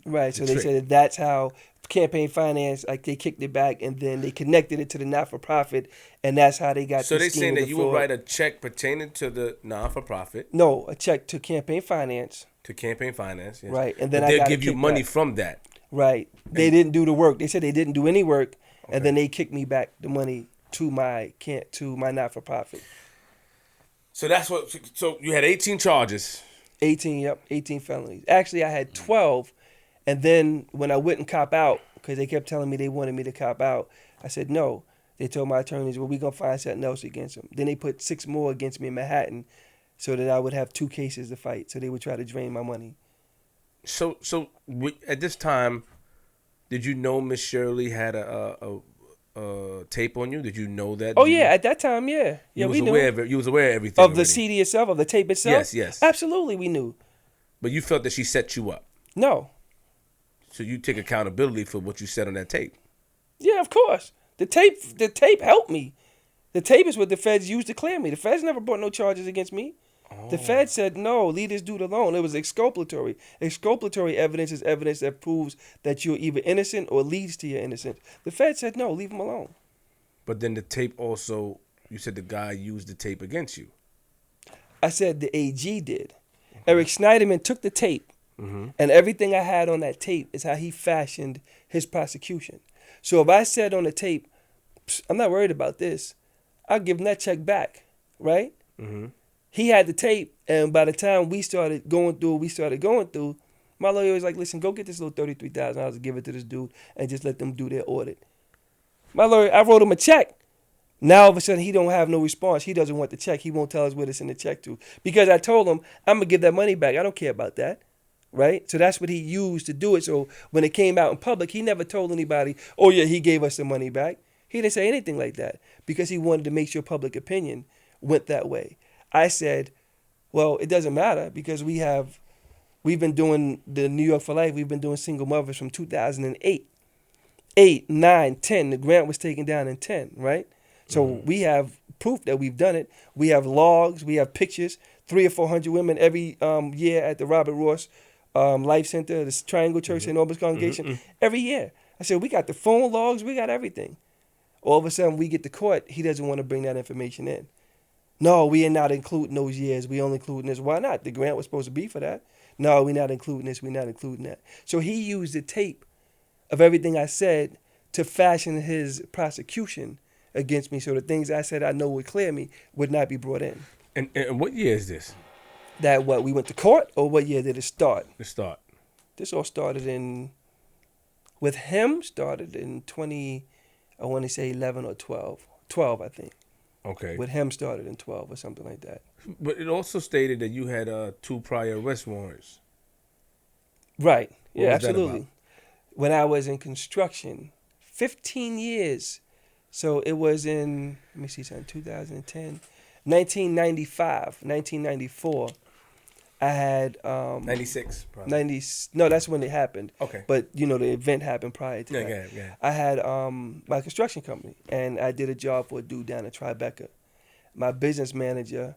Right. So they said that's how campaign finance, like, they kicked it back and then they connected it to the not-for-profit, and that's how they got. So they saying that you would write a check pertaining to the not-for-profit. No, a check to campaign finance. To campaign finance, yes. Right, and then they'll give you money from that. Right. They didn't do the work. They said they didn't do any work, and then they kicked me back the money to my not-for-profit. So that's what. So you had 18 charges. 18 felonies. Actually, I had 12, and then when I wouldn't cop out, because they kept telling me they wanted me to cop out, I said no. They told my attorneys, well, we're going to find something else against them. Then they put 6 more against me in Manhattan so that I would have 2 cases to fight, so they would try to drain my money. So at this time, did you know Miss Shirley had a tape on you? Did you know that? Oh, yeah, at that time, yeah. You we was knew. aware of it. You was aware of everything Of the already. CD itself, of the tape itself? Yes. Absolutely, we knew. But you felt that she set you up? No. So you take accountability for what you said on that tape? Yeah, of course. The tape helped me. The tape is what the feds used to clear me. The feds never brought no charges against me. Oh. The feds said, no, leave this dude alone. It was exculpatory. Exculpatory evidence is evidence that proves that you're either innocent or leads to your innocence. The feds said, no, leave him alone. But then the tape also, you said the guy used the tape against you. I said the AG did. Eric Schneiderman took the tape, and everything I had on that tape is how he fashioned his prosecution. So if I said on the tape, I'm not worried about this, I'll give him that check back, right? He had the tape, and by the time we started going through, my lawyer was like, listen, go get this little $33,000 and give it to this dude and just let them do their audit. My lawyer, I wrote him a check. Now, all of a sudden, he don't have no response. He doesn't want the check. He won't tell us what it's in the check to. Because I told him, I'm going to give that money back. I don't care about that. Right? So that's what he used to do it. So when it came out in public, he never told anybody, oh, yeah, he gave us the money back. He didn't say anything like that because he wanted to make sure public opinion went that way. I said, well, it doesn't matter because we've been doing the New York for Life. We've been doing single mothers from 2008. 8, 9, 10. The grant was taken down in 10, right? So we have proof that we've done it. We have logs. We have pictures. 300 or 400 women every year at the Robert Ross Life Center, the Triangle Church, St. Albans Congregation, every year. I said, we got the phone logs. We got everything. All of a sudden, we get to court. He doesn't want to bring that information in. No, we are not including those years. We only including this. Why not? The grant was supposed to be for that. No, we're not including this. We're not including that. So he used the tape of everything I said to fashion his prosecution against me. So the things I said I know would clear me would not be brought in. And what year is this? That what, we went to court, or what year did it start? The start. This all started in With him, started in 11 or 12. 12, I think. Okay. With him, started in 12 or something like that. But it also stated that you had 2 prior arrest warrants. Right. What Yeah, was that absolutely. about? When I was in construction, 15 years. So it was in, let me see something, 2010. 1995, 1994, I had 96, probably. 90. No, that's when it happened. Okay. But the event happened prior to that. Yeah. I had my construction company, and I did a job for a dude down in Tribeca. My business manager,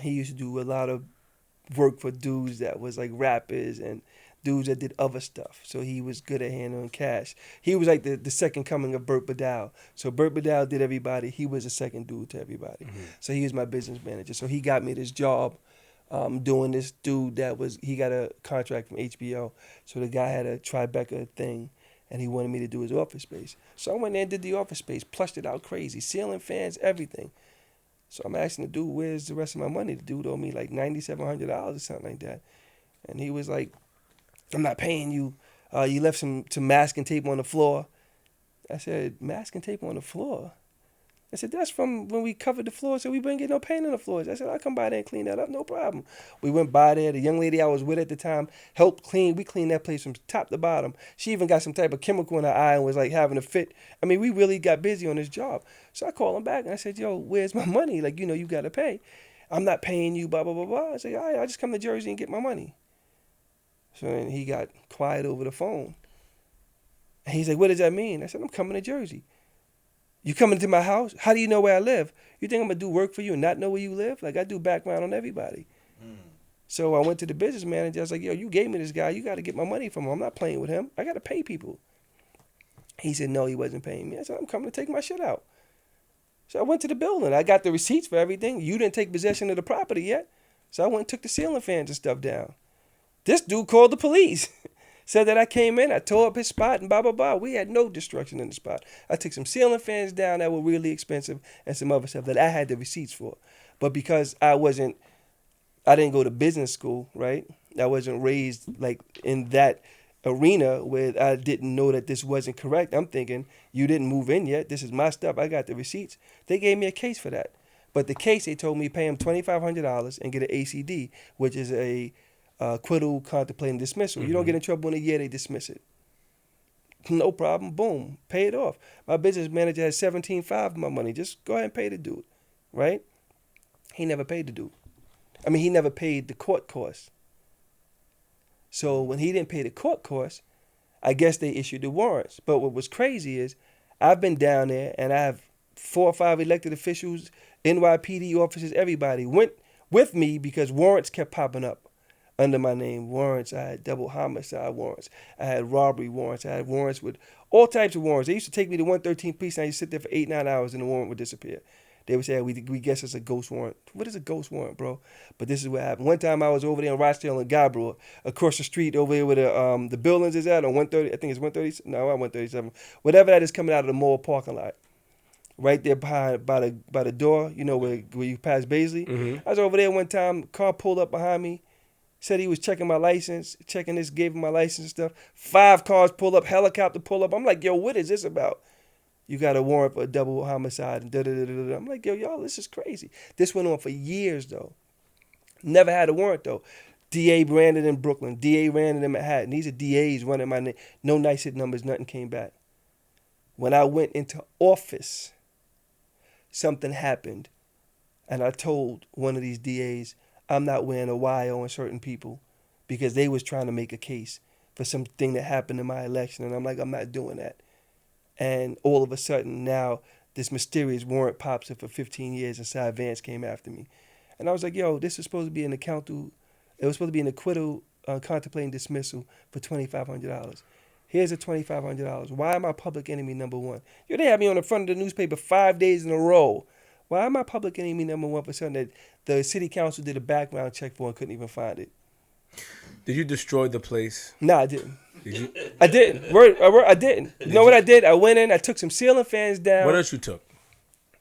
he used to do a lot of work for dudes that was like rappers and dudes that did other stuff. So he was good at handling cash. He was like the second coming of Burt Badal. So Burt Badal did everybody. He was the second dude to everybody. Mm-hmm. So he was my business manager. So he got me this job doing this dude he got a contract from HBO. So the guy had a Tribeca thing, and he wanted me to do his office space. So I went there and did the office space, plushed it out crazy, ceiling fans, everything. So I'm asking the dude, where's the rest of my money? The dude owed me like $9,700 or something like that. And he was like, I'm not paying you. You left some masking tape on the floor. I said, masking tape on the floor? I said, that's from when we covered the floor, so we wouldn't get no paint on the floors. I said, I'll come by there and clean that up, no problem. We went by there. The young lady I was with at the time helped clean. We cleaned that place from top to bottom. She even got some type of chemical in her eye and was like having a fit. I mean, we really got busy on this job. So I called him back and I said, yo, where's my money? Like, you got to pay. I'm not paying you, blah, blah, blah, blah. I said, all right, I'll just come to Jersey and get my money. So then he got quiet over the phone. And he's like, what does that mean? I said, I'm coming to Jersey. You coming to my house? How do you know where I live? You think I'm going to do work for you and not know where you live? Like, I do background on everybody. So I went to the business manager. I was like, yo, you gave me this guy. You got to get my money from him. I'm not playing with him. I got to pay people. He said, no, he wasn't paying me. I said, I'm coming to take my shit out. So I went to the building. I got the receipts for everything. You didn't take possession of the property yet. So I went and took the ceiling fans and stuff down. This dude called the police. Said that I came in, I tore up his spot, and blah, blah, blah. We had no destruction in the spot. I took some ceiling fans down that were really expensive and some other stuff that I had the receipts for. But because I didn't go to business school, right? I wasn't raised like in that arena where I didn't know that this wasn't correct. I'm thinking, you didn't move in yet. This is my stuff. I got the receipts. They gave me a case for that. But the case, they told me pay him $2,500 and get an ACD, which is a acquittal, contemplating dismissal. You don't get in trouble in a year, they dismiss it. No problem. Boom. Pay it off. My business manager had $17,500 of my money. Just go ahead and pay the dude. Right? He never paid the dude. I mean, he never paid the court costs. So when he didn't pay the court costs, I guess they issued the warrants. But what was crazy is I've been down there and I have 4 or 5 elected officials, NYPD officers, everybody went with me because warrants kept popping up. Under my name, warrants. I had double homicide warrants. I had robbery warrants. I had warrants with all types of warrants. They used to take me to 113 Precinct. I used to sit there for 8-9 hours and the warrant would disappear. They would say, we guess it's a ghost warrant. What is a ghost warrant, bro? But this is what happened. One time I was over there in Rochdale and Guybrook, across the street over there where the buildings is at on 130. I think it's 130. No, not 137. Whatever that is coming out of the mall parking lot. Right there behind by the door, where you pass Baisley. Mm-hmm. I was over there one time. Car pulled up behind me. Said he was checking my license, checking this, gave him my license and stuff. 5 cars pull up, helicopter pull up. I'm like, yo, what is this about? You got a warrant for a double homicide and da-da-da-da-da. I'm like, yo, y'all, this is crazy. This went on for years, though. Never had a warrant, though. DA ran it in Brooklyn. DA ran it in Manhattan. These are DAs running my name. No nice hit numbers, nothing came back. When I went into office, something happened. And I told one of these DAs, I'm not wearing a Y on certain people because they was trying to make a case for something that happened in my election. And I'm like, I'm not doing that. And all of a sudden now this mysterious warrant pops up for 15 years and Cy Vance came after me. And I was like, yo, this is supposed to be it was supposed to be an acquittal, contemplating dismissal for $2,500. Here's the $2,500. Why am I public enemy number 1? Yo, they had me on the front of the newspaper 5 days in a row. Why am I public enemy number 1 for something that the city council did a background check for and couldn't even find it? Did you destroy the place? No, I didn't. Did you? I didn't. I didn't. You know what I did? I went in, I took some ceiling fans down. What else you took?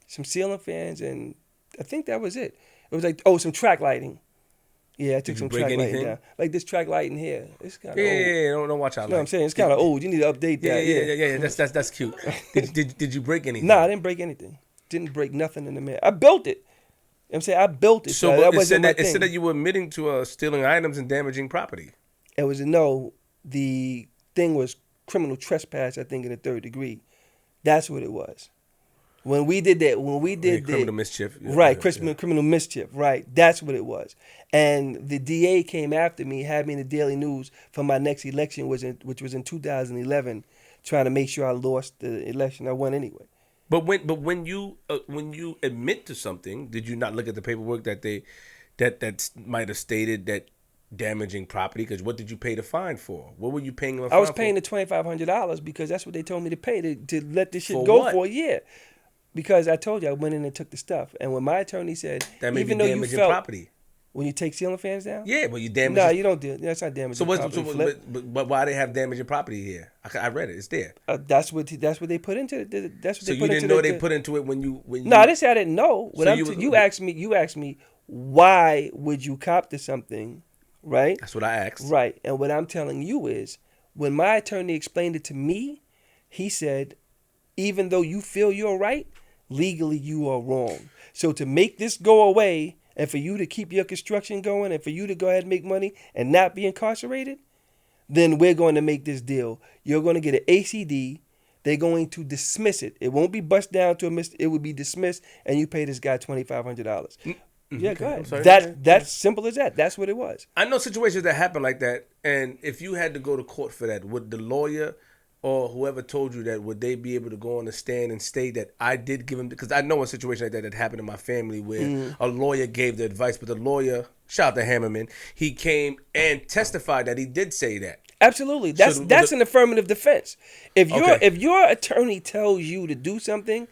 Some ceiling fans, and I think that was it. It was like, some track lighting. Yeah, I took some track lighting down. Like this track lighting here. It's kind of old. Yeah. Don't watch out. You know what I'm saying? It's kind of old. You need to update that. Yeah. That's cute. Did you break anything? Nah, I didn't break anything. Didn't break nothing in the mail. I built it. You know what I'm saying? I built it. So that wasn't my thing. It said that you were admitting to stealing items and damaging property. It was no. The thing was criminal trespass, I think, in the 3rd degree. That's what it was. When we did that, criminal mischief. Right, criminal mischief, right. That's what it was. And the DA came after me, had me in the Daily News for my next election, which was in 2011, trying to make sure I lost the election. I won anyway. But when you admit to something, did you not look at the paperwork that might have stated that damaging property? Because what did you pay the fine for? What were you paying them? I was paying the $2,500 because that's what they told me to pay to let this shit for go what? for a year. Because I told you I went in and took the stuff, and when my attorney said that may even be though damaging you felt property. When you take ceiling fans down? Yeah, but you damage. No, you don't do it. That's not damaging property. But why they have damaging property here? I read it. It's there. That's what they put into it. That's what so they put into it. So you didn't know they put into it when you. No, I didn't say I didn't know. You asked me why would you cop to something, right? That's what I asked. Right, and what I'm telling you is when my attorney explained it to me, he said, even though you feel you're right, legally you are wrong. So to make this go away and for you to keep your construction going and for you to go ahead and make money and not be incarcerated, then we're going to make this deal. You're going to get an ACD. They're going to dismiss it. It won't be bust down to a it will be dismissed, and you pay this guy $2,500. Mm-hmm. Yeah, go ahead. That's simple as that. That's what it was. I know situations that happen like that, and if you had to go to court for that, would the lawyer or whoever told you that, would they be able to go on the stand and state that I did give him? Because I know a situation like that happened in my family where a lawyer gave the advice, but the lawyer, shout out to Hammerman, he came and testified that he did say that. Absolutely, that's an affirmative defense. If your attorney tells you to do something,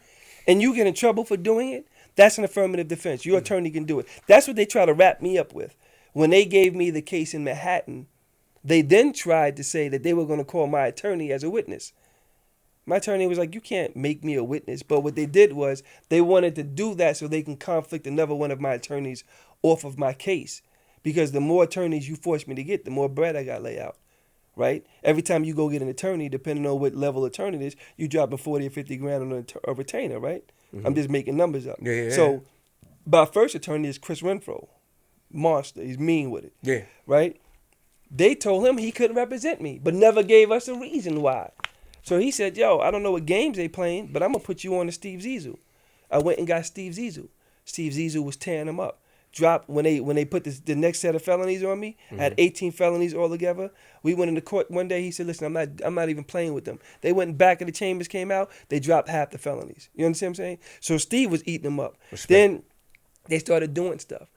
and you get in trouble for doing it, that's an affirmative defense. Your attorney can do it. That's what they try to wrap me up with. When they gave me the case in Manhattan, they then tried to say that they were going to call my attorney as a witness. My attorney was like, you can't make me a witness. But what they did was they wanted to do that so they can conflict another one of my attorneys off of my case. Because the more attorneys you force me to get, the more bread I got laid out. Right? Every time you go get an attorney, depending on what level attorney it is, you dropping 40 or 50 grand on a retainer, right? Mm-hmm. I'm just making numbers up. Yeah. So my first attorney is Chris Renfro. Monster. He's mean with it. Yeah. Right? They told him he couldn't represent me, but never gave us a reason why. So he said, yo, I don't know what games they playing, but I'm going to put you on to Steve Zissou. I went and got Steve Zissou. Steve Zissou was tearing him up. Dropped when they put the next set of felonies on me. I had 18 felonies altogether. We went into court one day. He said, listen, I'm not even playing with them. They went back of the chambers, came out. They dropped half the felonies. You understand what I'm saying? So Steve was eating them up. Respect. Then they started doing stuff.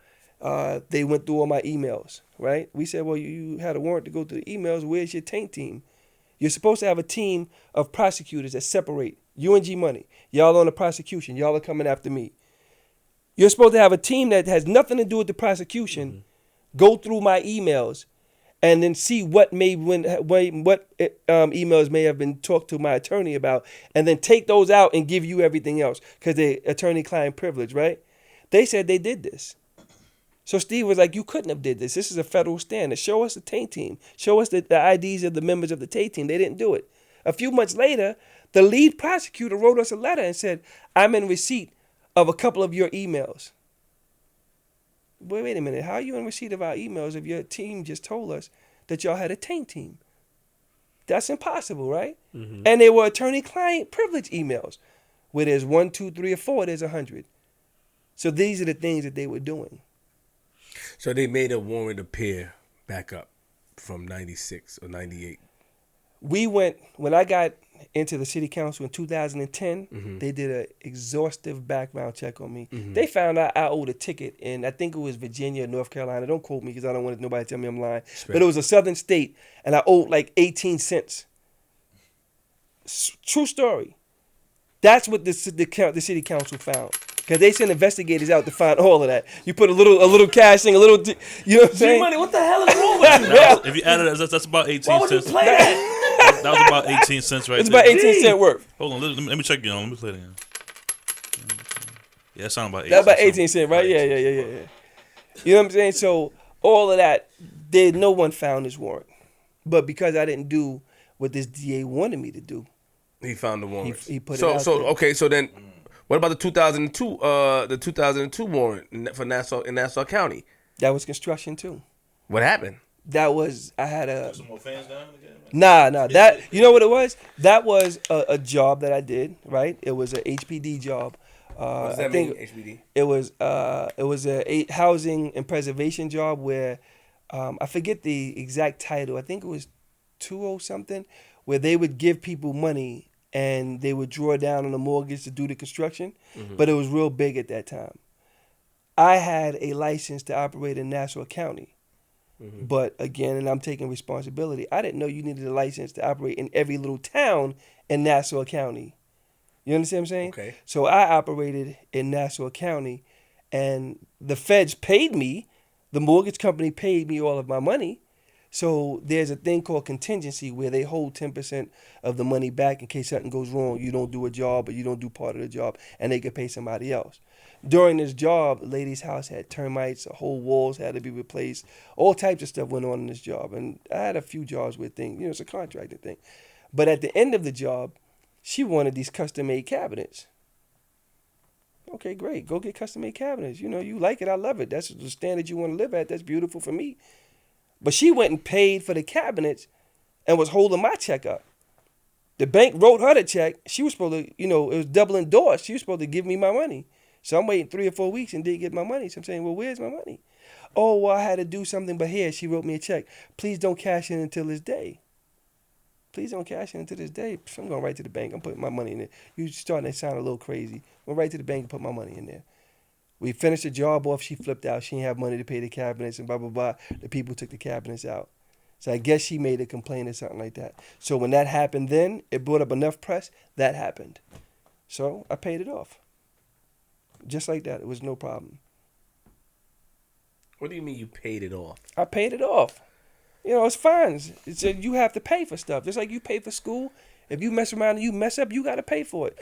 They went through all my emails, right? We said, well, you had a warrant to go through the emails. Where's your taint team? You're supposed to have a team of prosecutors that separate. You and G Money. Y'all on the prosecution. Y'all are coming after me. You're supposed to have a team that has nothing to do with the prosecution, go through my emails, and then see what emails may have been talked to my attorney about, and then take those out and give you everything else because they attorney-client privilege, right? They said they did this. So Steve was like, you couldn't have did this. This is a federal standard. Show us the taint team. Show us the IDs of the members of the taint team. They didn't do it. A few months later, the lead prosecutor wrote us a letter and said, I'm in receipt of a couple of your emails. Wait a minute. How are you in receipt of our emails if your team just told us that y'all had a taint team? That's impossible, right? Mm-hmm. And they were attorney-client privilege emails. Where there's 1, 2, 3, or 4, there's 100. So these are the things that they were doing. So they made a warrant appear back up from 96 or 98. When I got into the city council in 2010, they did an exhaustive background check on me. Mm-hmm. They found out I owed a ticket in, I think it was Virginia or North Carolina. Don't quote me because I don't want nobody to tell me I'm lying. Sure. But it was a southern state, and I owed like 18 cents. True story. That's what the city council found. Because they sent investigators out to find all of that. You put a little cash thing, you know what I'm saying? G-Money, what the hell is wrong with you? If you add it, that's about 18 Why would cents. you play that? That was about 18 cents right there. It's about 18 cents worth. Hold on, let me check it on. Let me play it again. Yeah, that sounds about 18 That's about 18 cents, right? Yeah. You know what I'm saying? So all of that, no one found this warrant. But because I didn't do what this DA wanted me to do, he found the warrant. He put it out there. Okay, so then what about the 2002 warrant for Nassau County? That was construction too. What happened? That was, I had a... Some more fans down again? Nah, that, you know what it was? That was a job that I did, right? It was a HPD job. What does that mean, HPD? It was a housing and preservation job where, I forget the exact title. I think it was 20 something, where they would give people money and they would draw down on the mortgage to do the construction, but it was real big at that time. I had a license to operate in Nassau County, but again, and I'm taking responsibility, I didn't know you needed a license to operate in every little town in Nassau County. You understand what I'm saying? Okay. So I operated in Nassau County, and the feds paid me. The mortgage company paid me all of my money. So there's a thing called contingency where they hold 10% of the money back in case something goes wrong. You don't do a job or you don't do part of the job, and they can pay somebody else. During this job, the lady's house had termites, the whole walls had to be replaced. All types of stuff went on in this job. And I had a few jobs with things, it's a contracting thing. But at the end of the job, she wanted these custom-made cabinets. Okay, great. Go get custom-made cabinets. You like it. I love it. That's the standard you want to live at. That's beautiful for me. But she went and paid for the cabinets and was holding my check up. The bank wrote her the check. She was supposed to, it was double endorsed. She was supposed to give me my money. So I'm waiting 3 or 4 weeks and didn't get my money. So I'm saying, well, where's my money? Oh, well, I had to do something, but here, she wrote me a check. Please don't cash in until this day. Please don't cash in until this day. I'm going right to the bank. I'm putting my money in there. You starting to sound a little crazy. I'm going right to the bank and put my money in there. We finished the job off. She flipped out. She didn't have money to pay the cabinets and blah, blah, blah. The people took the cabinets out. So I guess she made a complaint or something like that. So when that happened then, it brought up enough press, that happened. So I paid it off. Just like that. It was no problem. What do you mean you paid it off? I paid it off. It's fines. You have to pay for stuff. Just like you pay for school. If you mess around and you mess up, you got to pay for it.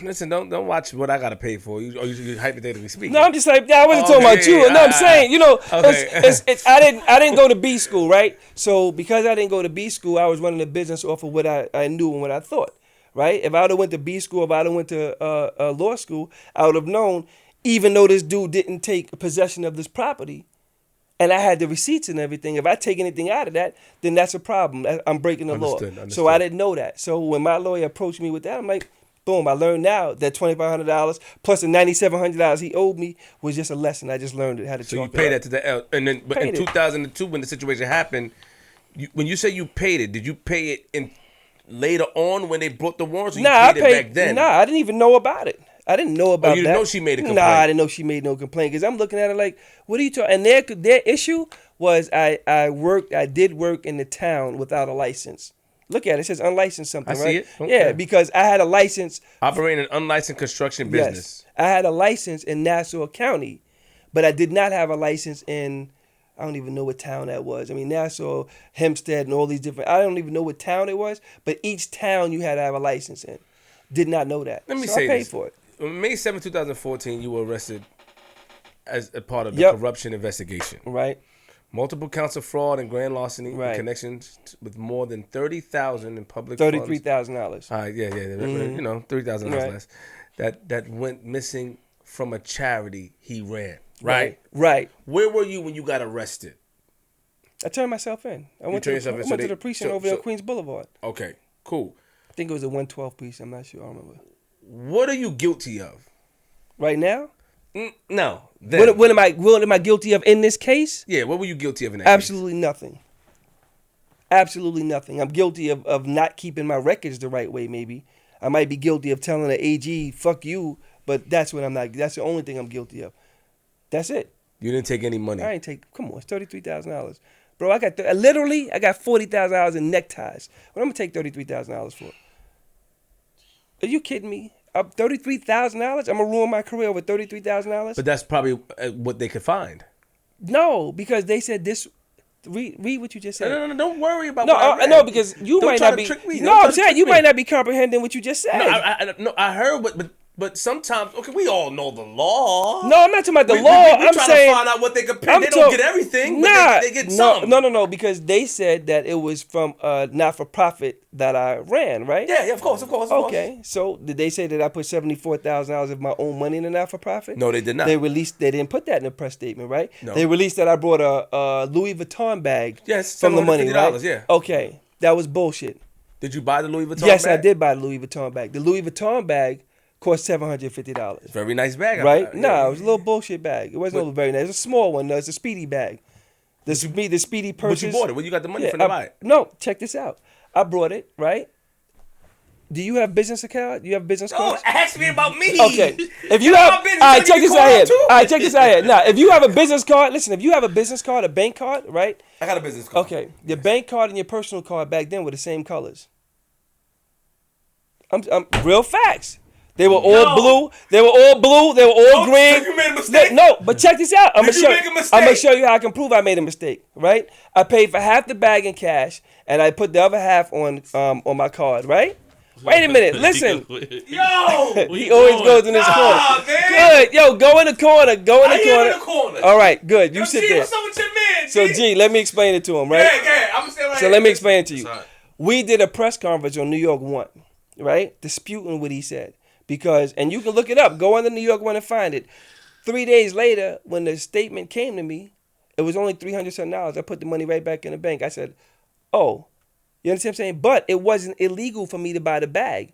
Listen, don't watch what I got to pay for. You hypothetically speaking. No, I'm just like, I wasn't talking about you. No, I'm saying, Okay. I didn't go to B school, right? So because I didn't go to B school, I was running a business off of what I knew and what I thought, right? If I would have went to B school, if I would have went to law school, I would have known, even though this dude didn't take possession of this property, and I had the receipts and everything. If I take anything out of that, then that's a problem. I'm breaking the law. Understood. So I didn't know that. So when my lawyer approached me with that, I'm like, boom, I learned now that $2,500 plus the $9,700 he owed me was just a lesson. I just learned it, how to So you paid that to the L. And then but in 2002, when the situation happened, when you say you paid it, did you pay it in later on when they brought the warrants, or you paid it back then? Nah, I didn't even know about it. I didn't know about that. You didn't know she made a complaint? Nah, I didn't know she made no complaint because I'm looking at it like, what are you talking? And their issue was I did work in the town without a license. Look at it. It says unlicensed something, right? I see it. Okay. Yeah, because I had a license. Operating an unlicensed construction business. Yes. I had a license in Nassau County, but I did not have a license in, I don't even know what town that was. I mean, Nassau, Hempstead, and all these different, I don't even know what town it was, but each town you had to have a license in. Did not know that. Let me so say I paid this. for it. On May 7, 2014, you were arrested as a part of the corruption investigation. Right. Multiple counts of fraud and grand larceny in connections with more than $30,000 in public funds. $33,000. Yeah. $30,000 less. That went missing from a charity he ran. Right. Where were you when you got arrested? I turned myself in. I went to the precinct over there on Queens Boulevard. Okay, cool. I think it was a 112 piece. I'm not sure. I don't remember. What are you guilty of? Right now? No. What am I guilty of in this case? Yeah, what were you guilty of in that Absolutely nothing. Absolutely nothing. I'm guilty of not keeping my records the right way, maybe. I might be guilty of telling the AG, fuck you, but that's what I'm not. That's the only thing I'm guilty of. That's it. You didn't take any money? I ain't take, come on, it's $33,000. Bro, I got $40,000 in neckties. What I'm going to take $33,000 for? Are you kidding me? $33,000? I'm going to ruin my career over $33,000? But that's probably what they could find. No, because they said this. Read what you just said. No, don't worry about what I read. No, because you might not be. No, I'm saying you might not be comprehending what you just said. No, I heard what, but But sometimes, okay, we all know the law. No, I'm not talking about the law. I'm I'm trying saying to find out what they can pay. They don't get everything, but they get some. No, because they said that it was from a not-for-profit that I ran, right? Yeah, of course. Okay, so did they say that I put $74,000 of my own money in a not-for-profit? No, they did not. They didn't put that in the press statement, right? No. They released that I brought a Louis Vuitton bag from the money, right? Yeah. Okay, that was bullshit. Did you buy the Louis Vuitton bag? Yes, I did buy the Louis Vuitton bag. The Louis Vuitton bag cost $750. Very nice bag. Right? It was a little bullshit bag. It wasn't very nice. It was a small one. It's a Speedy bag. The Speedy purchase. But you bought it. Where you got the money from to buy it? No, check this out. I brought it, right? Do you have business account? You have business cards? Oh, ask me about me. Okay. If you have, all right, check this out here. All right, check this out here. Now, if you have a business card, listen, if you have a business card, a bank card, right? I got a business card. Okay. Your bank card and your personal card back then were the same colors. I'm real facts. They were all blue. They were all green. So you made a mistake? No, but check this out. Did you make a mistake? I'm going to show you how I can prove I made a mistake, right? I paid for half the bag in cash, and I put the other half on my card, right? Wait a minute. Listen. Yo! He always goes in his corner. Man. Good. Yo, go in the corner. Go in the corner. in the corner. All right, good. You Yo, sit G, there. what's up with your man, G? So, G, let me explain it to him, right? Yeah. I'm going to stay right So here. let me explain it to you. Sorry. We did a press conference on New York 1, right? Disputing what he said. And you can look it up. Go on the New York 1 and find it. 3 days later, when the statement came to me, it was only $300 I put the money right back in the bank. I said, oh, you understand what I'm saying? But it wasn't illegal for me to buy the bag.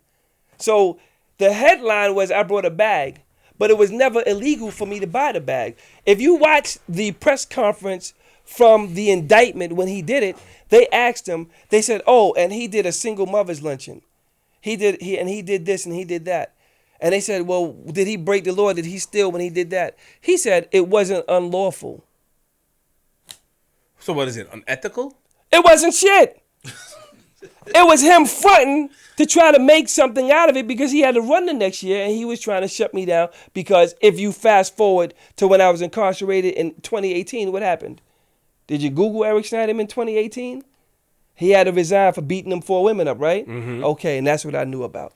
So the headline was I brought a bag, but it was never illegal for me to buy the bag. If you watch the press conference from the indictment when he did it, they asked him, they said, oh, and he did a single mother's luncheon. He did this and he did that. And they said, well, did he break the law? Did he steal when he did that? He said it wasn't unlawful. So what is it, unethical? It wasn't shit. It was him fronting to try to make something out of it because he had to run the next year and he was trying to shut me down because if you fast forward to when I was incarcerated in 2018, what happened? Did you Google Eric Schneiderman in 2018? He had to resign for beating them 4 women up, right? Mm-hmm. Okay, and that's what I knew about.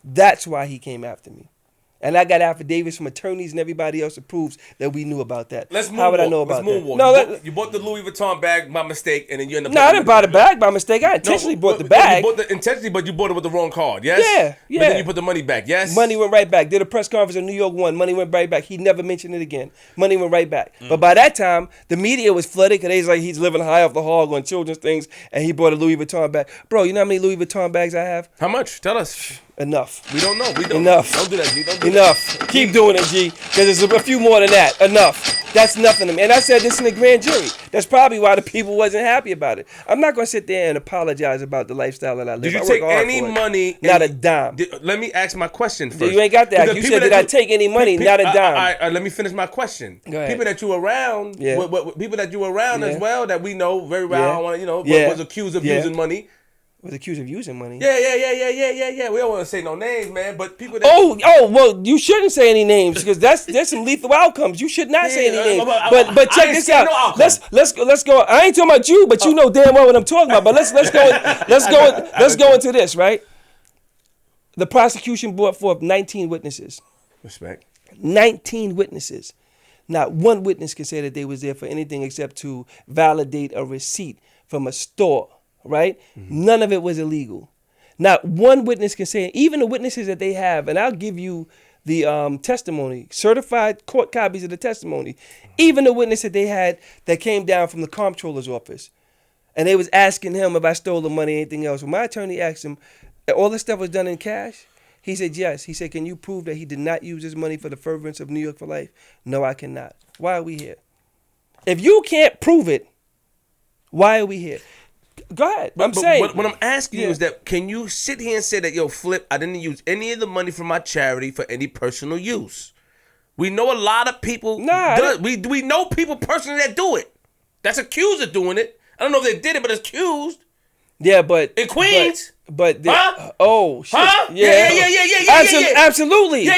That's why he came after me. And I got affidavits from attorneys and everybody else that proves that we knew about that. How would I know about that? No, you bought the Louis Vuitton bag by mistake, and then you ended up. No, I didn't buy the bag by mistake. I intentionally bought the bag. You bought the intentionally, but you bought it with the wrong card. Yes. Yeah. But then you put the money back. Yes. Money went right back. Did a press conference in New York 1. Money went right back. He never mentioned it again. Money went right back. But by that time, the media was flooded because they was like he's living high off the hog on children's things, and he bought a Louis Vuitton bag. Bro, you know how many Louis Vuitton bags I have? How much? Tell us. Enough. We don't know. Enough. Don't do that, G. Don't do Enough. that. Keep doing it, G. Because there's a few more than that. Enough. That's nothing to me. And I said this in the grand jury. That's probably why the people wasn't happy about it. I'm not going to sit there and apologize about the lifestyle that I live. Did you take any money? Not a dime. Let me ask my question first. You ain't got that. You said, did I take any money? Not a dime. Let me finish my question. Go ahead. People that you were around, people that you were around as well, that we know very well, was accused of using money. Was accused of using money. Yeah. We don't want to say no names, man. But people that well, you shouldn't say any names because there's some lethal outcomes. You should not say any names. But check this out. No, let's go. I ain't talking about you, but you know damn well what I'm talking about. But let's go into this, right? The prosecution brought forth 19 witnesses. Respect. 19 witnesses. Not one witness can say that they was there for anything except to validate a receipt from a store. Right? Mm-hmm. None of it was illegal. Not one witness can say, even the witnesses that they have, and I'll give you the testimony, certified court copies of the testimony, even the witness that they had that came down from the comptroller's office, and they was asking him if I stole the money or anything else. When my attorney asked him, all this stuff was done in cash? He said, yes. He said, can you prove that he did not use his money for the furtherance of New York for life? No, I cannot. Why are we here? If you can't prove it, why are we here? Go ahead. I'm saying. What I'm asking you is that can you sit here and say that, yo, Flip, I didn't use any of the money from my charity for any personal use. We know a lot of people. We know people personally that do it. That's accused of doing it. I don't know if they did it, but it's accused. Yeah, but in Queens. But huh? Oh shit. Huh? Yeah. Absolutely.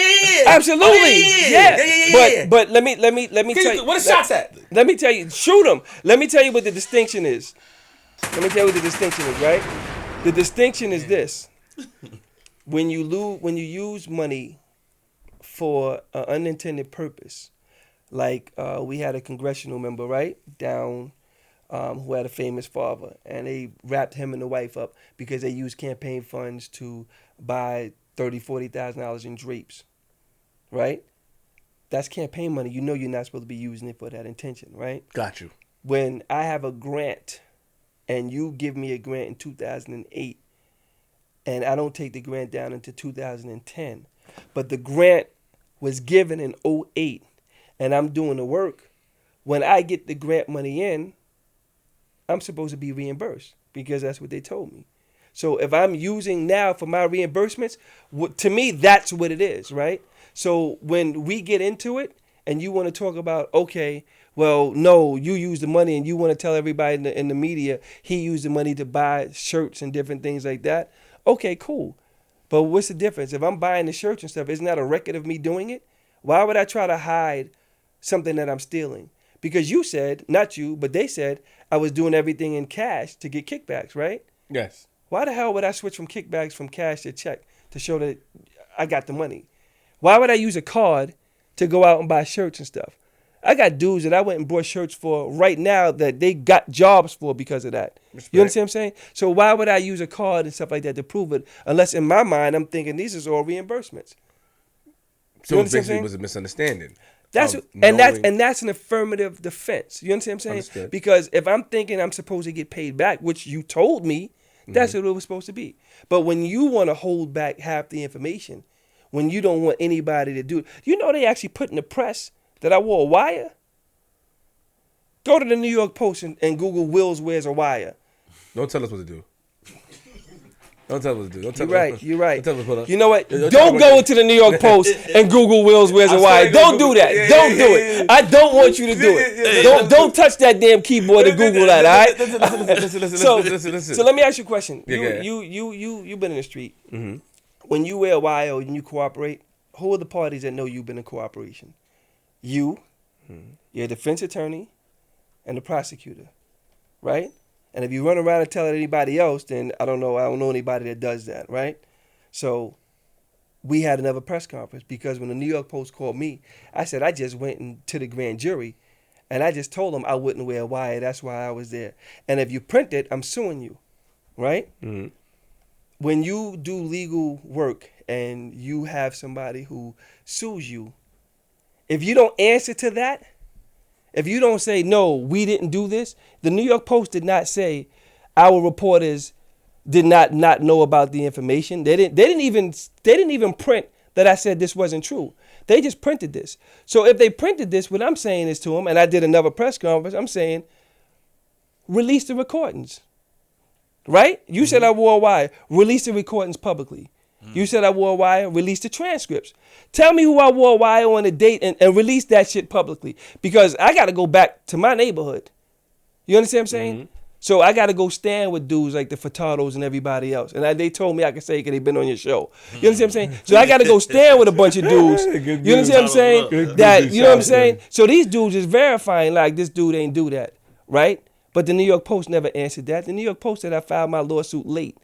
Absolutely. Yeah. But let me tell you. What are shots at? Let me tell you. Shoot them. Let me tell you what the distinction is. Right? The distinction is this. When you use money for an unintended purpose. Like we had a congressional member, right, down who had a famous father, and they wrapped him and the wife up because they used campaign funds to buy $30,000-$40,000 in drapes, right? That's campaign money. You know you're not supposed to be using it for that intention, right? Got you. When I have a grant and you give me a grant in 2008 and I don't take the grant down into 2010, but the grant was given in 2008 and I'm doing the work, when I get the grant money in, I'm supposed to be reimbursed because that's what they told me. So if I'm using now for my reimbursements, to me, that's what it is, right? So when we get into it and you want to talk about, okay, well, no, you use the money and you want to tell everybody in the media he used the money to buy shirts and different things like that. Okay, cool. But what's the difference? If I'm buying the shirts and stuff, isn't that a record of me doing it? Why would I try to hide something that I'm stealing? Because you said, not you, but they said I was doing everything in cash to get kickbacks, right? Yes. Why the hell would I switch from kickbacks from cash to check to show that I got the money? Why would I use a card to go out and buy shirts and stuff? I got dudes that I went and bought shirts for right now that they got jobs for because of that. Respect. You understand what I'm saying? So why would I use a card and stuff like that to prove it? Unless in my mind I'm thinking these is all reimbursements. So basically it was a misunderstanding. That's an affirmative defense. You understand what I'm saying? Understood. Because if I'm thinking I'm supposed to get paid back, which you told me, that's what it was supposed to be. But when you want to hold back half the information, when you don't want anybody to do it, you know they actually put in the press that I wore a wire? Go to the New York Post and Google Wills wears a wire. Don't tell us what to do. Don't tell us what to do. Don't tell You're right. Don't tell us what to You know what? Don't go into the New York Post and Google Wills wears a wire. Don't do that. Don't do it. I don't want you to do it. Don't touch that damn keyboard and Google that, all right? Listen. So let me ask you a question. Yeah, You've been in the street. Mm-hmm. When you wear a wire and you cooperate, who are the parties that know you've been in cooperation? You, your defense attorney, and the prosecutor, right? And if you run around and tell anybody else, then I don't know anybody that does that, right? So we had another press conference because when the New York Post called me, I said I just went to the grand jury and I just told them I wouldn't wear a wire. That's why I was there. And if you print it, I'm suing you, right? Mm-hmm. When you do legal work and you have somebody who sues you, if you don't answer to that, if you don't say, no, we didn't do this, the New York Post did not say our reporters did not know about the information. They didn't even print that I said this wasn't true. They just printed this. So if they printed this, what I'm saying is to them, and I did another press conference, I'm saying, release the recordings. Right? You said I wore a wire. Release the recordings publicly. You said I wore a wire. Release the transcripts. Tell me who I wore a wire on a date and release that shit publicly. Because I got to go back to my neighborhood. You understand what I'm saying? Mm-hmm. So I got to go stand with dudes like the Furtados and everybody else. And they told me I could say because they've been on your show. You understand what I'm saying? So I got to go stand with a bunch of dudes. You understand what I'm saying? You know what I'm saying? So these dudes is verifying like this dude ain't do that. Right? But the New York Post never answered that. The New York Post said I filed my lawsuit late.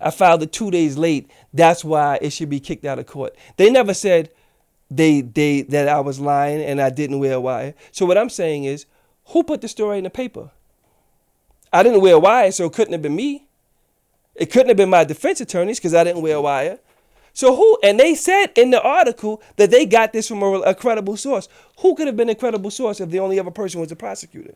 I filed it 2 days late. That's why it should be kicked out of court. They never said that I was lying and I didn't wear a wire. So what I'm saying is, who put the story in the paper? I didn't wear a wire, so it couldn't have been me. It couldn't have been my defense attorneys because I didn't wear a wire. So who? And they said in the article that they got this from a credible source. Who could have been a credible source if the only other person was the prosecutor?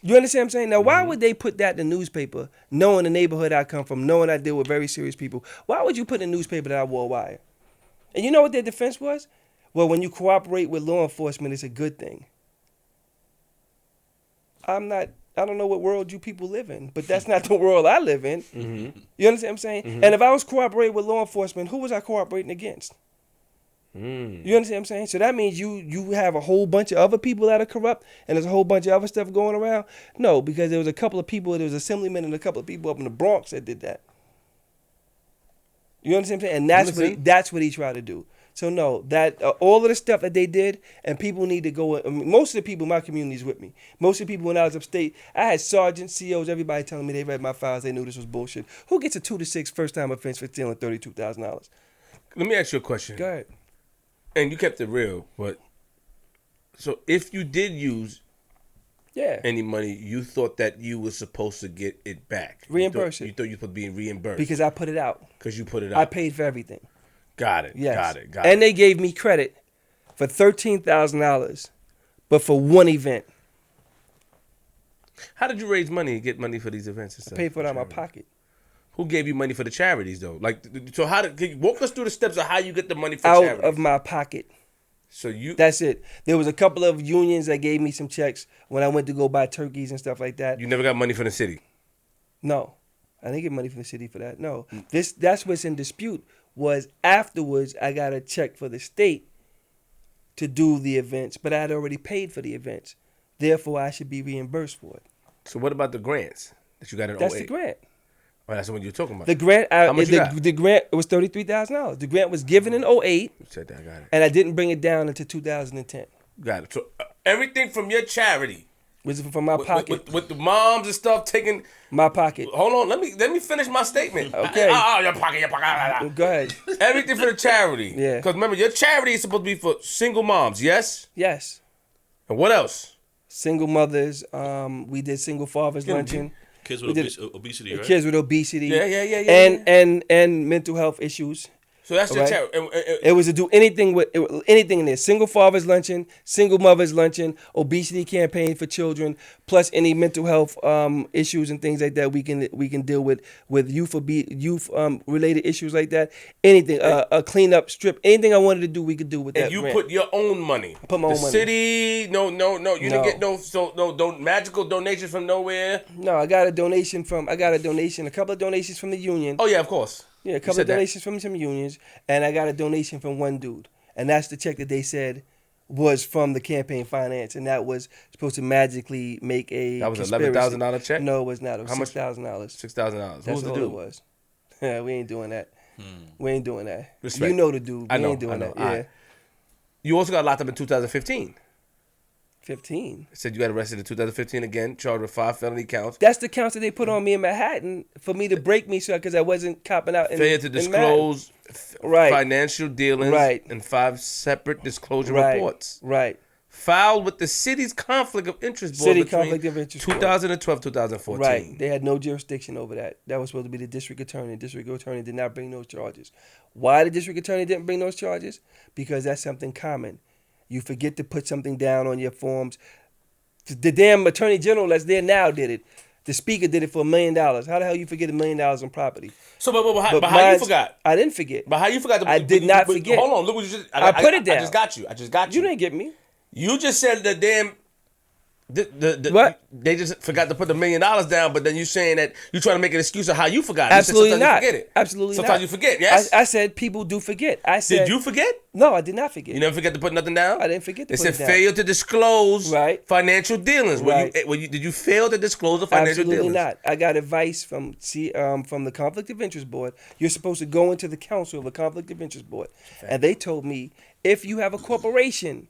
You understand what I'm saying? Now, why would they put that in the newspaper, knowing the neighborhood I come from, knowing I deal with very serious people? Why would you put in the newspaper that I wore a wire? And you know what their defense was? Well, when you cooperate with law enforcement, it's a good thing. I don't know what world you people live in, but that's not the world I live in. Mm-hmm. You understand what I'm saying? Mm-hmm. And if I was cooperating with law enforcement, who was I cooperating against? You understand what I'm saying? So that means you have a whole bunch of other people that are corrupt and there's a whole bunch of other stuff going around? No, because there was a couple of people, there was assemblymen and a couple of people up in the Bronx that did that. You understand what I'm saying? And that's what he tried to do. So no, that all of the stuff that they did, and people need to go. I mean, most of the people in my community is with me. Most of the people when I was upstate, I had sergeants, COs, everybody telling me they read my files, they knew this was bullshit. Who gets a 2 to 6 first time offense for stealing $32,000? Let me ask you a question. Go ahead. And you kept it real, but so if you did use any money, you thought that you were supposed to get it back. Reimburse it. You thought you were supposed to be reimbursed. Because I put it out. Because you put it out. I paid for everything. Got it. Yes. Got it. And they gave me credit for $13,000, but for one event. How did you raise money and get money for these events and stuff? I paid for it out of my pocket. Who gave you money for the charities though? Like, so can you walk us through the steps of how you get the money for out charities? of my pocket. So That's it. There was a couple of unions that gave me some checks when I went to go buy turkeys and stuff like that. You never got money from the city? No. I didn't get money from the city for that. No. That's what's in dispute was afterwards I got a check for the state to do the events, but I had already paid for the events. Therefore, I should be reimbursed for it. So what about the grants that you got in 08? That's the grant. Oh, that's the one you're talking about. The grant, How much you got? the grant, it was $33,000. The grant was given in 08, You said that, got it. and I didn't bring it down until 2010. Got it. So everything from your charity, Was from my pocket. with the moms and stuff taking. My pocket. Hold on, let me finish my statement. Okay. Your pocket. Go ahead. Everything for the charity. Yeah. Because remember, your charity is supposed to be for single moms. Yes. Yes. And what else? Single mothers. We did single fathers luncheon. Kids with obesity, right? Kids with obesity. Yeah. And mental health issues. So that's your Right. charity. It was to do anything anything in there. Single fathers luncheon, single mothers luncheon, obesity campaign for children, plus any mental health issues and things like that we can deal with youth related issues like that. Anything, a cleanup strip, anything I wanted to do, we could do with that. And you grant. put your own money. I put my own the money. City, no. You didn't get no magical donations from nowhere. No, I got a couple of donations from the union. Oh yeah, of course. Yeah, a couple of donations from some unions, and I got a donation from one dude. And that's the check that they said was from the campaign finance, and that was supposed to magically make a That was conspiracy. $11,000 check? No, it was not. It was How much? $6,000. $6,000. That's Who's all the dude? it was. Yeah, we ain't doing that. We ain't doing that. Respect. You know the dude. I We know. ain't doing that. All Yeah. right. You also got locked up in 2015. 15. Said you got arrested in 2015 again, charged with 5 felony counts. That's the counts that they put on me in Manhattan for me to break me because I wasn't copping out in Failure to in disclose Right. financial dealings Right. and 5 separate disclosure Right. reports. Right. Filed with the city's conflict of interest board City between conflict of interest board. 2012, 2014. Right. They had no jurisdiction over that. That was supposed to be the district attorney. The district attorney did not bring those charges. Why the district attorney didn't bring those charges? Because that's something common. You forget to put something down on your forms. The damn attorney general that's there now did it. The speaker did it for $1 million. How the hell you forget $1 million on property? So, but how you forgot? I didn't forget. But how you forgot? I did not forget. Hold on, look what you just. I put it down. I just got you. You didn't get me. You just said the damn. What? They just forgot to put the $1 million down, but then you saying that you trying to make an excuse of how you forgot. Absolutely you said sometimes not. You forget it. Absolutely sometimes not. you forget. Yes. I said people do forget. I said. Did you forget? No, I did not forget. You never forget to put nothing down. I didn't forget to It put said it down. failure to disclose financial dealings. Right. Did you fail to disclose the financial Absolutely dealings? not. I got advice from the Conflict of Interest Board. You're supposed to go into the council of the Conflict of Interest Board, and they told me if you have a corporation,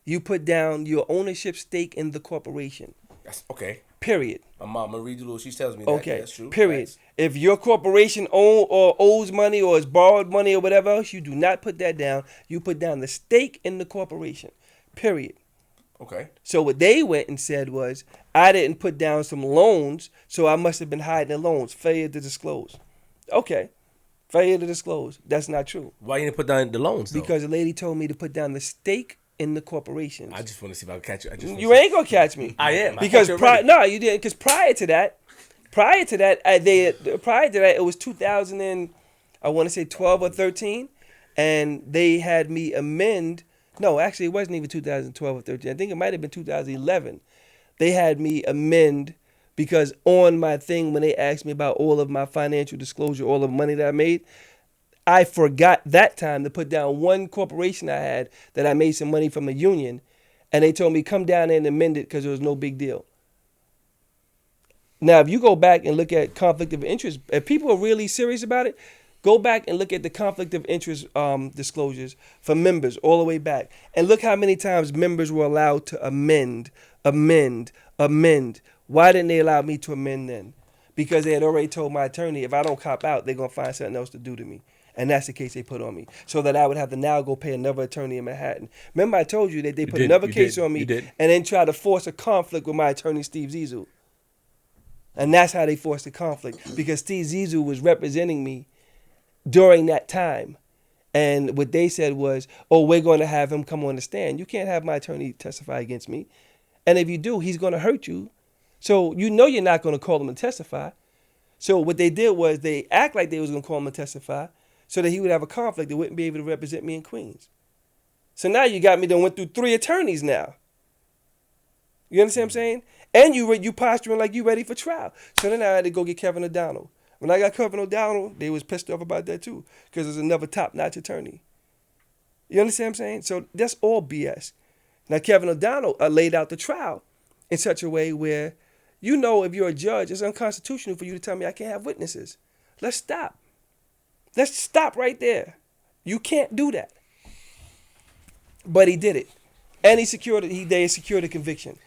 you put down your ownership stake in the corporation. That's okay. Period. My mom, Marie Dulu, she tells me that. Okay. Yeah, that's true. Period. That's... If your corporation owes money or has borrowed money or whatever else, you do not put that down. You put down the stake in the corporation. Period. Okay. So what they went and said was, I didn't put down some loans, so I must have been hiding the loans. Failure to disclose. Okay. Failure to disclose. That's not true. Why you didn't put down the loans, though? Because the lady told me to put down the stake in the corporation. I just want to see if I can catch you. You ain't gonna catch me. I am. Because you didn't. Because prior to that, it was 2000 and I want to say 12 or 13, and they had me amend. No, actually, it wasn't even 2012 or 13. I think it might have been 2011. They had me amend because on my thing when they asked me about all of my financial disclosure, all of the money that I made, I forgot that time to put down one corporation I had that I made some money from a union, and they told me come down there and amend it because it was no big deal. Now, if you go back and look at conflict of interest, if people are really serious about it, go back and look at the conflict of interest disclosures for members all the way back, and look how many times members were allowed to amend. Why didn't they allow me to amend then? Because they had already told my attorney if I don't cop out, they're gonna find something else to do to me. And that's the case they put on me. So that I would have to now go pay another attorney in Manhattan. Remember I told you that they put another case on me and then try to force a conflict with my attorney, Steve Zissou. And that's how they forced the conflict, because Steve Zissou was representing me during that time. And what they said was, oh, we're going to have him come on the stand. You can't have my attorney testify against me. And if you do, he's going to hurt you. So you know you're not going to call him to testify. So what they did was they act like they was going to call him to testify so that he would have a conflict. They wouldn't be able to represent me in Queens. So now you got me done went through 3 attorneys now. You understand what I'm saying? And you posturing like you ready for trial. So then I had to go get Kevin O'Donnell. When I got Kevin O'Donnell, they was pissed off about that too, because there's another top-notch attorney. You understand what I'm saying? So that's all BS. Now Kevin O'Donnell laid out the trial in such a way where, you know, if you're a judge, it's unconstitutional for you to tell me I can't have witnesses. Let's stop. Let's stop right there. You can't do that. But he did it, and they secured a conviction.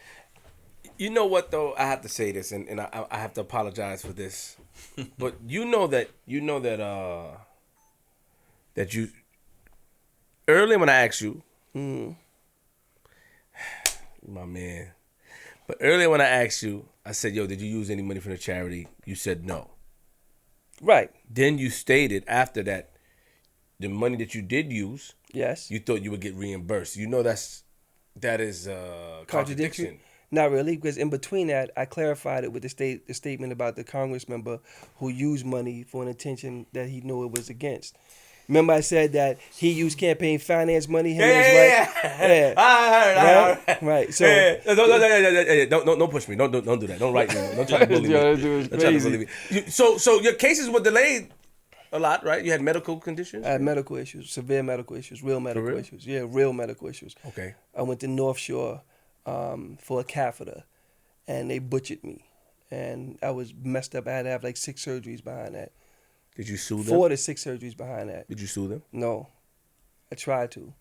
You know what though? I have to say this, and I have to apologize for this. But you know that you earlier when I asked you, my man. But earlier when I asked you, I said, "Yo, did you use any money from the charity?" You said no. Right. Then you stated after that, the money that you did use, yes, you thought you would get reimbursed. You know that is contradiction. Not really, because in between that, I clarified it with the statement about the Congress member who used money for an intention that he knew it was against. Remember I said that he used campaign finance money, him and his wife? Yeah. I heard. Right. So don't push me. Don't do that. Don't write me. Don't try to bully me. Don't try to bully me. So your cases were delayed a lot, right? You had medical conditions? I had medical issues, severe medical issues, real medical issues. Yeah, real medical issues. Okay. I went to North Shore for a catheter, and they butchered me, and I was messed up. I had to have like 6 surgeries behind that. Did you sue them? 4 to 6 surgeries behind that. Did you sue them? No, I tried to.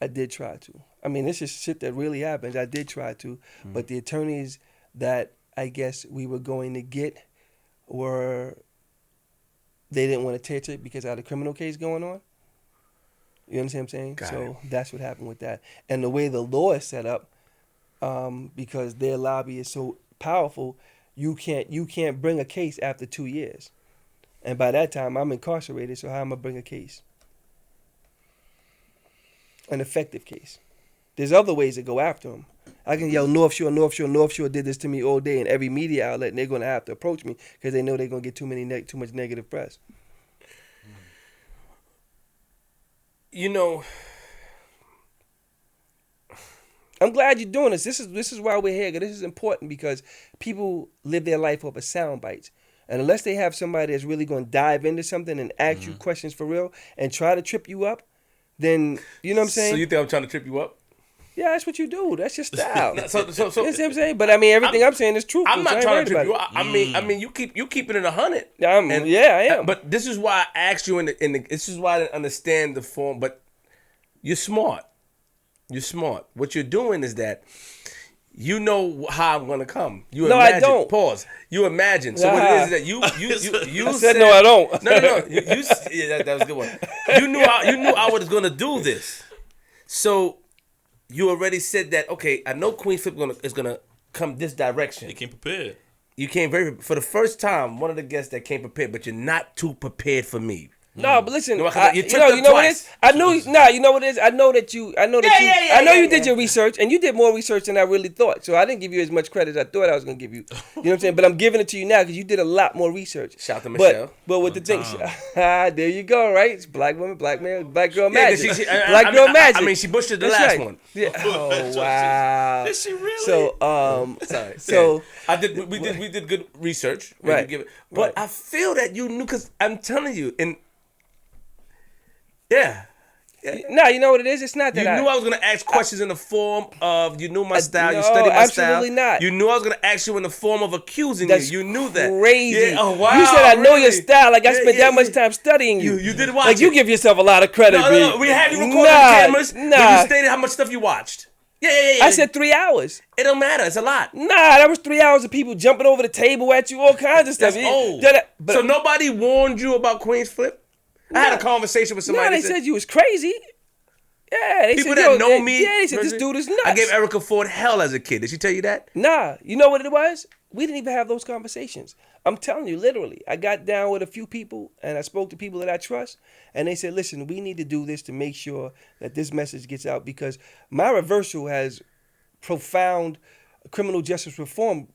I did try to. I mean, this is shit that really happens. I did try to, but the attorneys that I guess we were going to get they didn't want to touch it because I had a criminal case going on. You understand what I'm saying? So that's what happened with that. And the way the law is set up, because their lobby is so powerful, you can't bring a case after 2 years. And by that time, I'm incarcerated, so how am I bring a case? An effective case. There's other ways to go after them. I can yell North Shore, North Shore, North Shore did this to me all day in every media outlet, and they're going to have to approach me because they know they're going to get too much negative press. You know, I'm glad you're doing this. This is why we're here. This is important because people live their life off of sound bites. And unless they have somebody that's really going to dive into something and ask you questions for real and try to trip you up, then, you know what I'm saying? So you think I'm trying to trip you up? Yeah, that's what you do. That's your style. so you know what I'm saying? But I mean, everything I'm saying is truthful. I'm not trying to trip you up. I mean, you keep it in 100. Yeah, I am. But this is why I asked you this is why I didn't understand the form. But you're smart. You're smart. What you're doing is that you know how I'm gonna come. You imagine. I don't. Pause. You imagine. So what it is that you I said no, I don't. No. Yeah, that was a good one. You knew I was gonna do this. So you already said that. Okay, I know Queenzflip is gonna come this direction. You came prepared. You came for the first time. One of the guests that came prepared, but you're not too prepared for me. No, but listen, you know what it is? I know. You know what it is? I know that you did your research, and you did more research than I really thought. So I didn't give you as much credit as I thought I was going to give you. You know what I'm saying? But I'm giving it to you now because you did a lot more research. Shout out to Michelle. But with the thing, there you go, right? It's black woman, black man, black girl magic. Black girl magic. I mean, she bushed the last one. Yeah. Oh wow. Did she really? So sorry. So I did. We did good research. Right. But I feel that you knew because I'm telling you and. Yeah. No, you know what it is? It's not that you knew I was going to ask questions in the form of, you knew my style, you studied my style. Absolutely not. You knew I was going to ask you in the form of accusing you. You knew that. Crazy. Yeah. Oh, wow. You said I know your style. Like I spent that much time studying you. You did watch Like it. you give yourself a lot of credit, No. We had you recording the cameras. But you stated how much stuff you watched. Yeah. I said 3 hours. It don't matter. It's a lot. Nah, that was 3 hours of people jumping over the table at you, all kinds of stuff. That's old. So nobody warned you about Queenzflip? I had a conversation with somebody. No, they said you was crazy. Yeah, they people said, that know me. Yeah, they said this dude is nuts. I gave Erica Ford hell as a kid. Did she tell you that? Nah, you know what it was? We didn't even have those conversations. I'm telling you, literally. I got down with a few people and I spoke to people that I trust, and they said, listen, we need to do this to make sure that this message gets out, because my reversal has profound criminal justice reform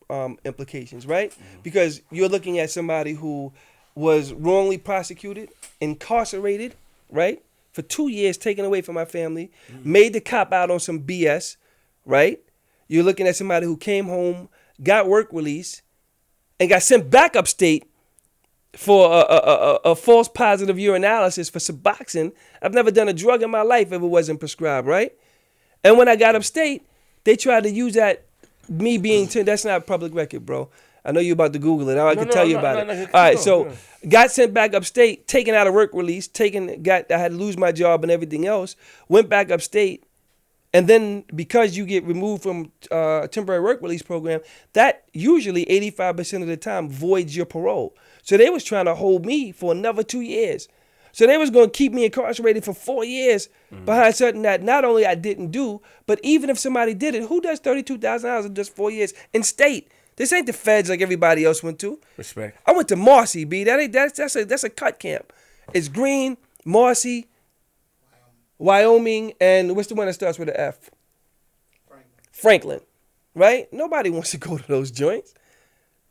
implications, right? Mm-hmm. Because you're looking at somebody who was wrongly prosecuted, incarcerated, right? For 2 years, taken away from my family, made the cop out on some BS, right? You're looking at somebody who came home, got work release, and got sent back upstate for a false positive urinalysis for Suboxone. I've never done a drug in my life if it wasn't prescribed, right? And when I got upstate, they tried to use that, me being, that's not public record, bro. I know you're about to Google it. I can tell you about it. All right, so got sent back upstate, taken out of work release, I had to lose my job and everything else, went back upstate, and then because you get removed from temporary work release program, that usually 85% of the time voids your parole. So they was trying to hold me for another 2 years. So they was going to keep me incarcerated for 4 years behind something that not only I didn't do, but even if somebody did it, who does $32,000 in just 4 years in state? This ain't the feds like everybody else went to. Respect. I went to Marcy, B. That's a cut camp. It's Green, Marcy, Wyoming, and what's the one that starts with an F? Franklin. Right? Nobody wants to go to those joints.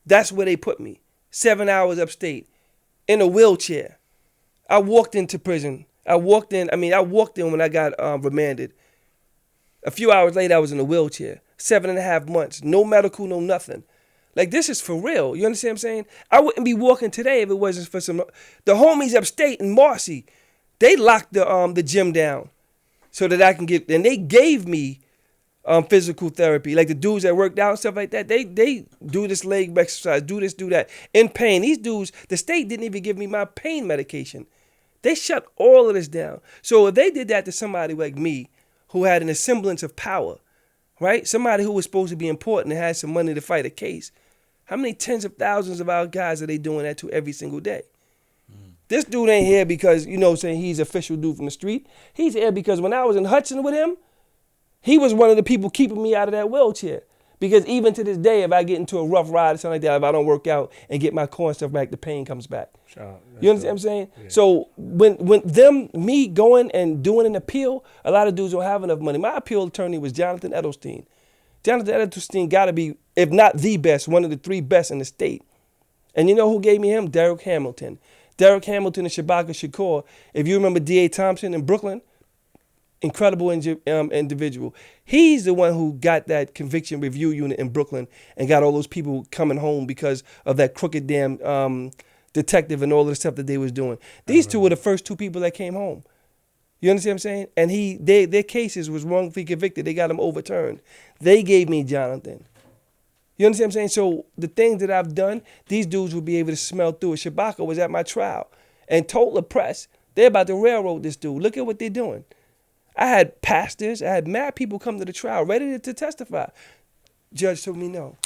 That's where they put me. 7 hours upstate in a wheelchair. I walked into prison. I walked in when I got remanded. A few hours later, I was in a wheelchair. 7.5 months. No medical, no nothing. Like, this is for real. You understand what I'm saying? I wouldn't be walking today if it wasn't for the homies upstate in Marcy. They locked the gym down so that I can get, and they gave me physical therapy. Like the dudes that worked out and stuff like that, they do this leg exercise, do this, do that. In pain. These dudes, the state didn't even give me my pain medication. They shut all of this down. So if they did that to somebody like me who had an semblance of power, right? Somebody who was supposed to be important and had some money to fight a case, how many tens of thousands of our guys are they doing that to every single day? This dude ain't here because, saying he's official dude from the street. He's here because when I was in Hudson with him, he was one of the people keeping me out of that wheelchair. Because even to this day, if I get into a rough ride or something like that, if I don't work out and get my core and stuff back, the pain comes back. You understand what I'm saying? Yeah. So when me going and doing an appeal, a lot of dudes don't have enough money. My appeal attorney was Jonathan Edelstein. Jonathan Edelstein got to be, if not the best, one of the 3 best in the state. And you know who gave me him? Derek Hamilton. Derek Hamilton and Shabaka Shakur. If you remember D.A. Thompson in Brooklyn, incredible individual. He's the one who got that conviction review unit in Brooklyn and got all those people coming home because of that crooked damn detective and all of the stuff that they was doing. These two were the first 2 people that came home. You understand what I'm saying? And their cases was wrongfully convicted. They got them overturned. They gave me Jonathan. You understand what I'm saying? So the things that I've done, these dudes will be able to smell through it. Shabaka was at my trial and told the press, they're about to railroad this dude. Look at what they're doing. I had pastors, I had mad people come to the trial ready to testify. Judge told me no.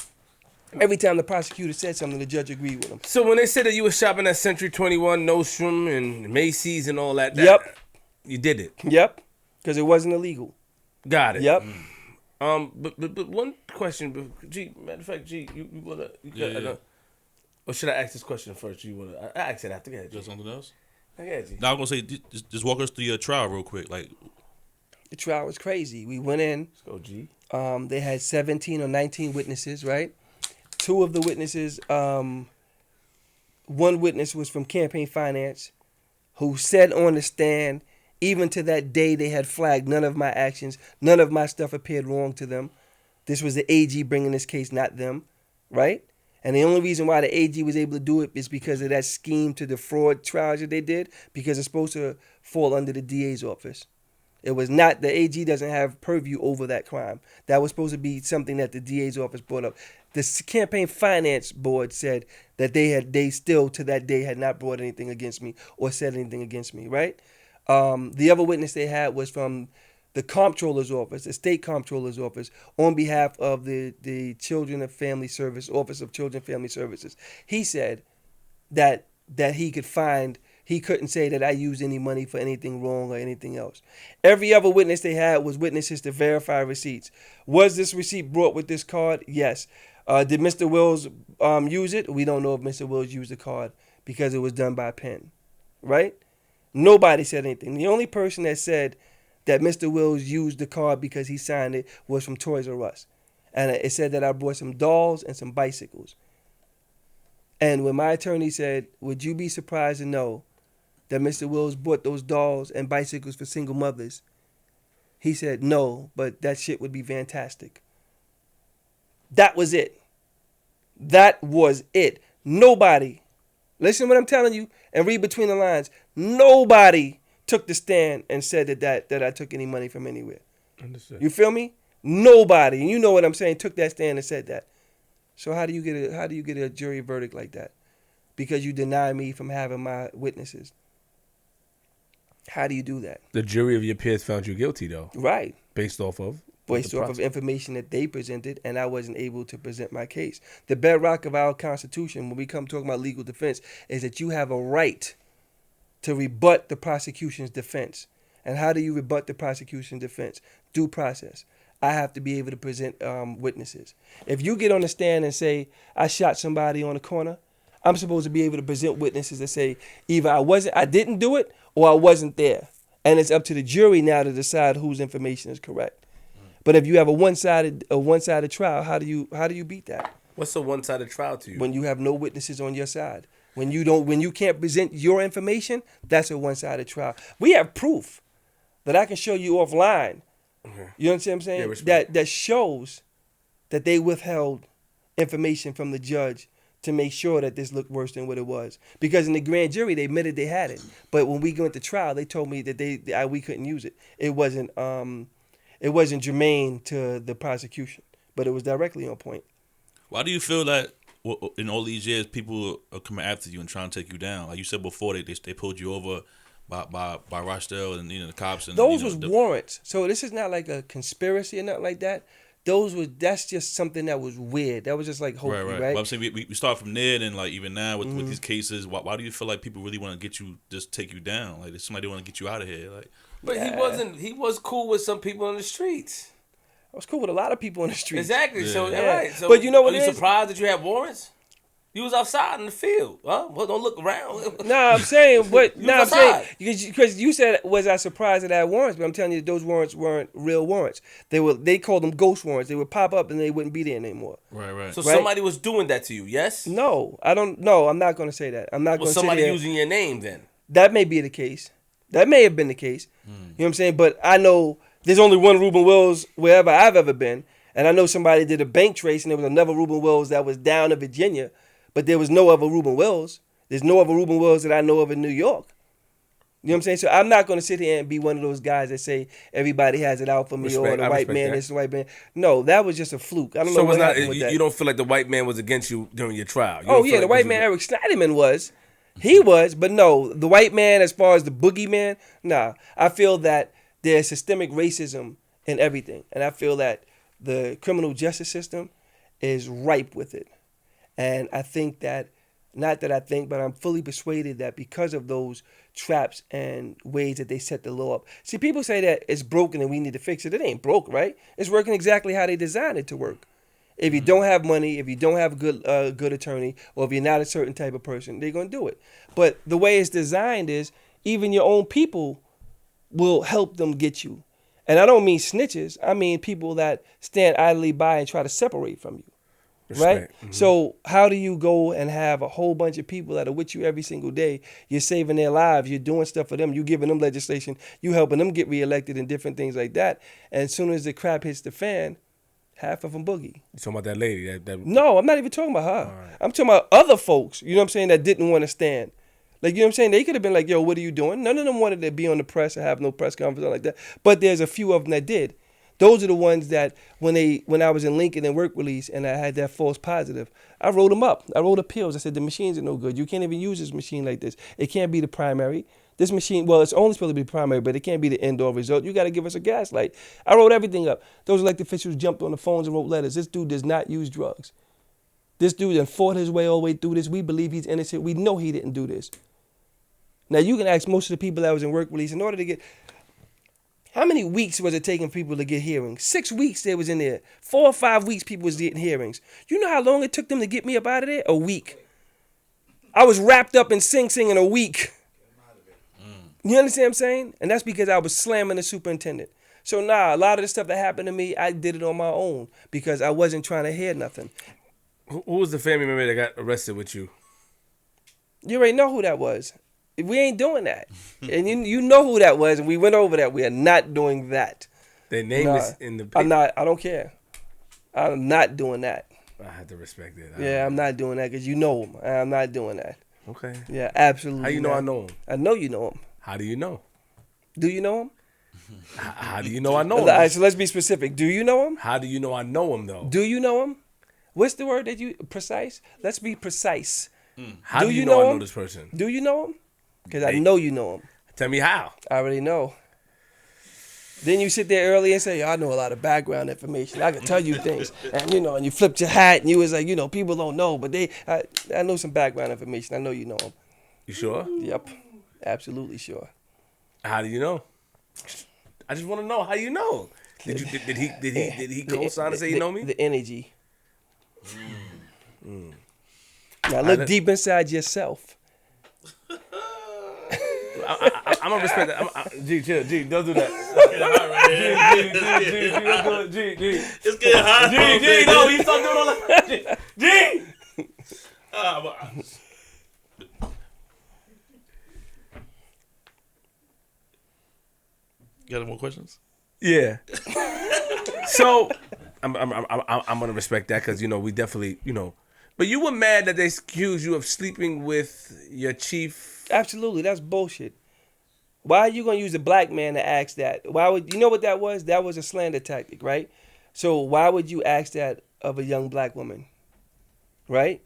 Every time the prosecutor said something, the judge agreed with him. So when they said that you were shopping at Century 21, Nordstrom, and Macy's and all that, yep, you did it. Yep, because it wasn't illegal. Got it. Yep. But one question, G. Matter of fact, G, you wanna? Or should I ask this question first? You wanna? I ask it after. Just something else. Okay, G. Now I'm gonna say, just walk us through your trial real quick, like. The trial was crazy. We went in. Let's go, G. They had 17 or 19 witnesses, right? 2 of the witnesses, one witness was from campaign finance, who said on the stand, even to that day, they had flagged none of my actions. None of my stuff appeared wrong to them. This was the AG bringing this case, not them, right? And the only reason why the AG was able to do it is because of that scheme to defraud trials that they did, because it's supposed to fall under the DA's office. It was not, the AG doesn't have purview over that crime. That was supposed to be something that the DA's office brought up. The campaign finance board said that they still to that day had not brought anything against me or said anything against me, right? The other witness they had was from the comptroller's office, the state comptroller's office, on behalf of the Children and Family Service, Office of Children and Family Services. He said that he could find, he couldn't say that I used any money for anything wrong or anything else. Every other witness they had was witnesses to verify receipts. Was this receipt brought with this card? Yes. Did Mr. Wills use it? We don't know if Mr. Wills used the card because it was done by pen, right? Nobody said anything. The only person that said that Mr. Wills used the card because he signed it was from Toys R Us. And it said that I brought some dolls and some bicycles. And when my attorney said, would you be surprised to know that Mr. Wills bought those dolls and bicycles for single mothers? He said, no, but that shit would be fantastic. That was it. That was it. Nobody, listen to what I'm telling you and read between the lines. Nobody took the stand and said that I took any money from anywhere. Understood. You feel me? Nobody, and you know what I'm saying, took that stand and said that. So how do you get a jury verdict like that? Because you deny me from having my witnesses. How do you do that? The jury of your peers found you guilty, though. Right. Based off of information that they presented, and I wasn't able to present my case. The bedrock of our Constitution, when we come talking about legal defense, is that you have a right to rebut the prosecution's defense. And how do you rebut the prosecution's defense? Due process. I have to be able to present witnesses. If you get on the stand and say, I shot somebody on the corner, I'm supposed to be able to present witnesses that say either I didn't do it or I wasn't there. And it's up to the jury now to decide whose information is correct. But if you have a one-sided trial, how do you beat that? What's a one-sided trial to you? When you have no witnesses on your side. When you can't present your information, that's a one-sided trial. We have proof that I can show you offline. Okay. You understand what I'm saying? Yeah, that shows that they withheld information from the judge to make sure that this looked worse than what it was. Because in the grand jury, they admitted they had it. But when we went to trial, they told me that we couldn't use it. It wasn't germane to the prosecution, but it was directly on point. Why do you feel that in all these years people are coming after you and trying to take you down? Like you said before, they pulled you over by Rochdale and the cops. And those was warrants. So this is not like a conspiracy or nothing like that. That's just something that was weird. That was just like hokey, right? But I'm saying we start from there, and like even now with these cases, why do you feel like people really want to get you, just take you down? Like somebody want to get you out of here, like. But yeah. He was cool with some people on the streets. I was cool with a lot of people on the streets. Exactly. Yeah. So right. So but you know what? Are you surprised that you had warrants? You was outside in the field. Huh? Well, don't look around. I'm saying, because you said, was I surprised that I had warrants? But I'm telling you, those warrants weren't real warrants. They called them ghost warrants. They would pop up and they wouldn't be there anymore. Right. So somebody was doing that to you, yes? No, I don't. No, I'm not going to say that. I'm not going to say that. Somebody using your name then? That may be the case. That may have been the case. You know what I'm saying? But I know there's only one Reuben Wills wherever I've ever been. And I know somebody did a bank trace and there was another Reuben Wills that was down in Virginia. But there was no other Reuben Wills. There's no other Reuben Wills that I know of in New York. You know what I'm saying? So I'm not going to sit here and be one of those guys that say everybody has it out for me or the white man, this white man. No, that was just a fluke. I don't know what happened with that. You don't feel like the white man was against you during your trial? The white man, Eric Schneiderman was. He was, but no, the white man as far as the boogeyman, nah. I feel that there's systemic racism in everything. And I feel that the criminal justice system is ripe with it. And I think that, not that I think, but I'm fully persuaded that because of those traps and ways that they set the law up. See, people say that it's broken and we need to fix it. It ain't broke, right? It's working exactly how they designed it to work. If you don't have money, if you don't have a good attorney, or if you're not a certain type of person, they're going to do it. But the way it's designed is even your own people will help them get you. And I don't mean snitches. I mean people that stand idly by and try to separate from you. Respect. Right? Mm-hmm. So how do you go and have a whole bunch of people that are with you every single day? You're saving their lives. You're doing stuff for them. You're giving them legislation. You helping them get reelected and different things like that. And as soon as the crap hits the fan, half of them boogie. You talking about that lady? No, I'm not even talking about her. Right. I'm talking about other folks, you know what I'm saying, that didn't want to stand. Like, you know what I'm saying? They could have been like, yo, what are you doing? None of them wanted to be on the press or have no press conference or like that. But there's a few of them that did. Those are the ones that when I was in Lincoln and work release and I had that false positive, I wrote them up. I wrote appeals. I said, the machines are no good. You can't even use this machine like this. It can't be the primary. This machine, well, it's only supposed to be primary, but it can't be the end-all result. You got to give us a gaslight. I wrote everything up. Those elected officials jumped on the phones and wrote letters. This dude does not use drugs. This dude done fought his way all the way through this. We believe he's innocent. We know he didn't do this. Now, you can ask most of the people that was in work release in order to get... How many weeks was it taking people to get hearings? 6 weeks they was in there. 4 or 5 weeks people was getting hearings. You know how long it took them to get me up out of there? A week. I was wrapped up in Sing Sing in a week. You understand what I'm saying? And that's because I was slamming the superintendent. So a lot of the stuff that happened to me, I did it on my own because I wasn't trying to hear nothing. Who was the family member that got arrested with you? You already know who that was. We ain't doing that. And you know who that was, and we went over that. We are not doing that. Their name is in the paper. I don't care. I'm not doing that. I have to respect it. Yeah, I'm not doing that because you know him. I'm not doing that. Okay. Yeah, absolutely. How you know not. I know him? I know you know him. How do you know? Do you know him? How do you know I know him? All right, so let's be specific. Do you know him? How do you know I know him, though? Do you know him? What's the word that you... Precise? Let's be precise. How do you know I him? know this person? Do you know him? Because I know you know him. Tell me how. I already know. Then you sit there early and say, I know a lot of background information. I can tell you things. And, and you flipped your hat and you was like, people don't know. But I know some background information. I know you know him. You sure? Yep. Absolutely sure. How do you know? I just want to know how you know. Did he co-sign and say you know me? The energy. Now look deep inside yourself. I'm gonna respect that. G, chill. G, don't do that. G, don't do it. G. It's getting hot. G, no, you stop doing all that. G. Got any more questions? Yeah. So I'm gonna respect that because we definitely But you were mad that they accused you of sleeping with your chief. Absolutely, that's bullshit. Why are you gonna use a black man to ask that? Why would you know what that was? That was a slander tactic, right? So why would you ask that of a young black woman, right?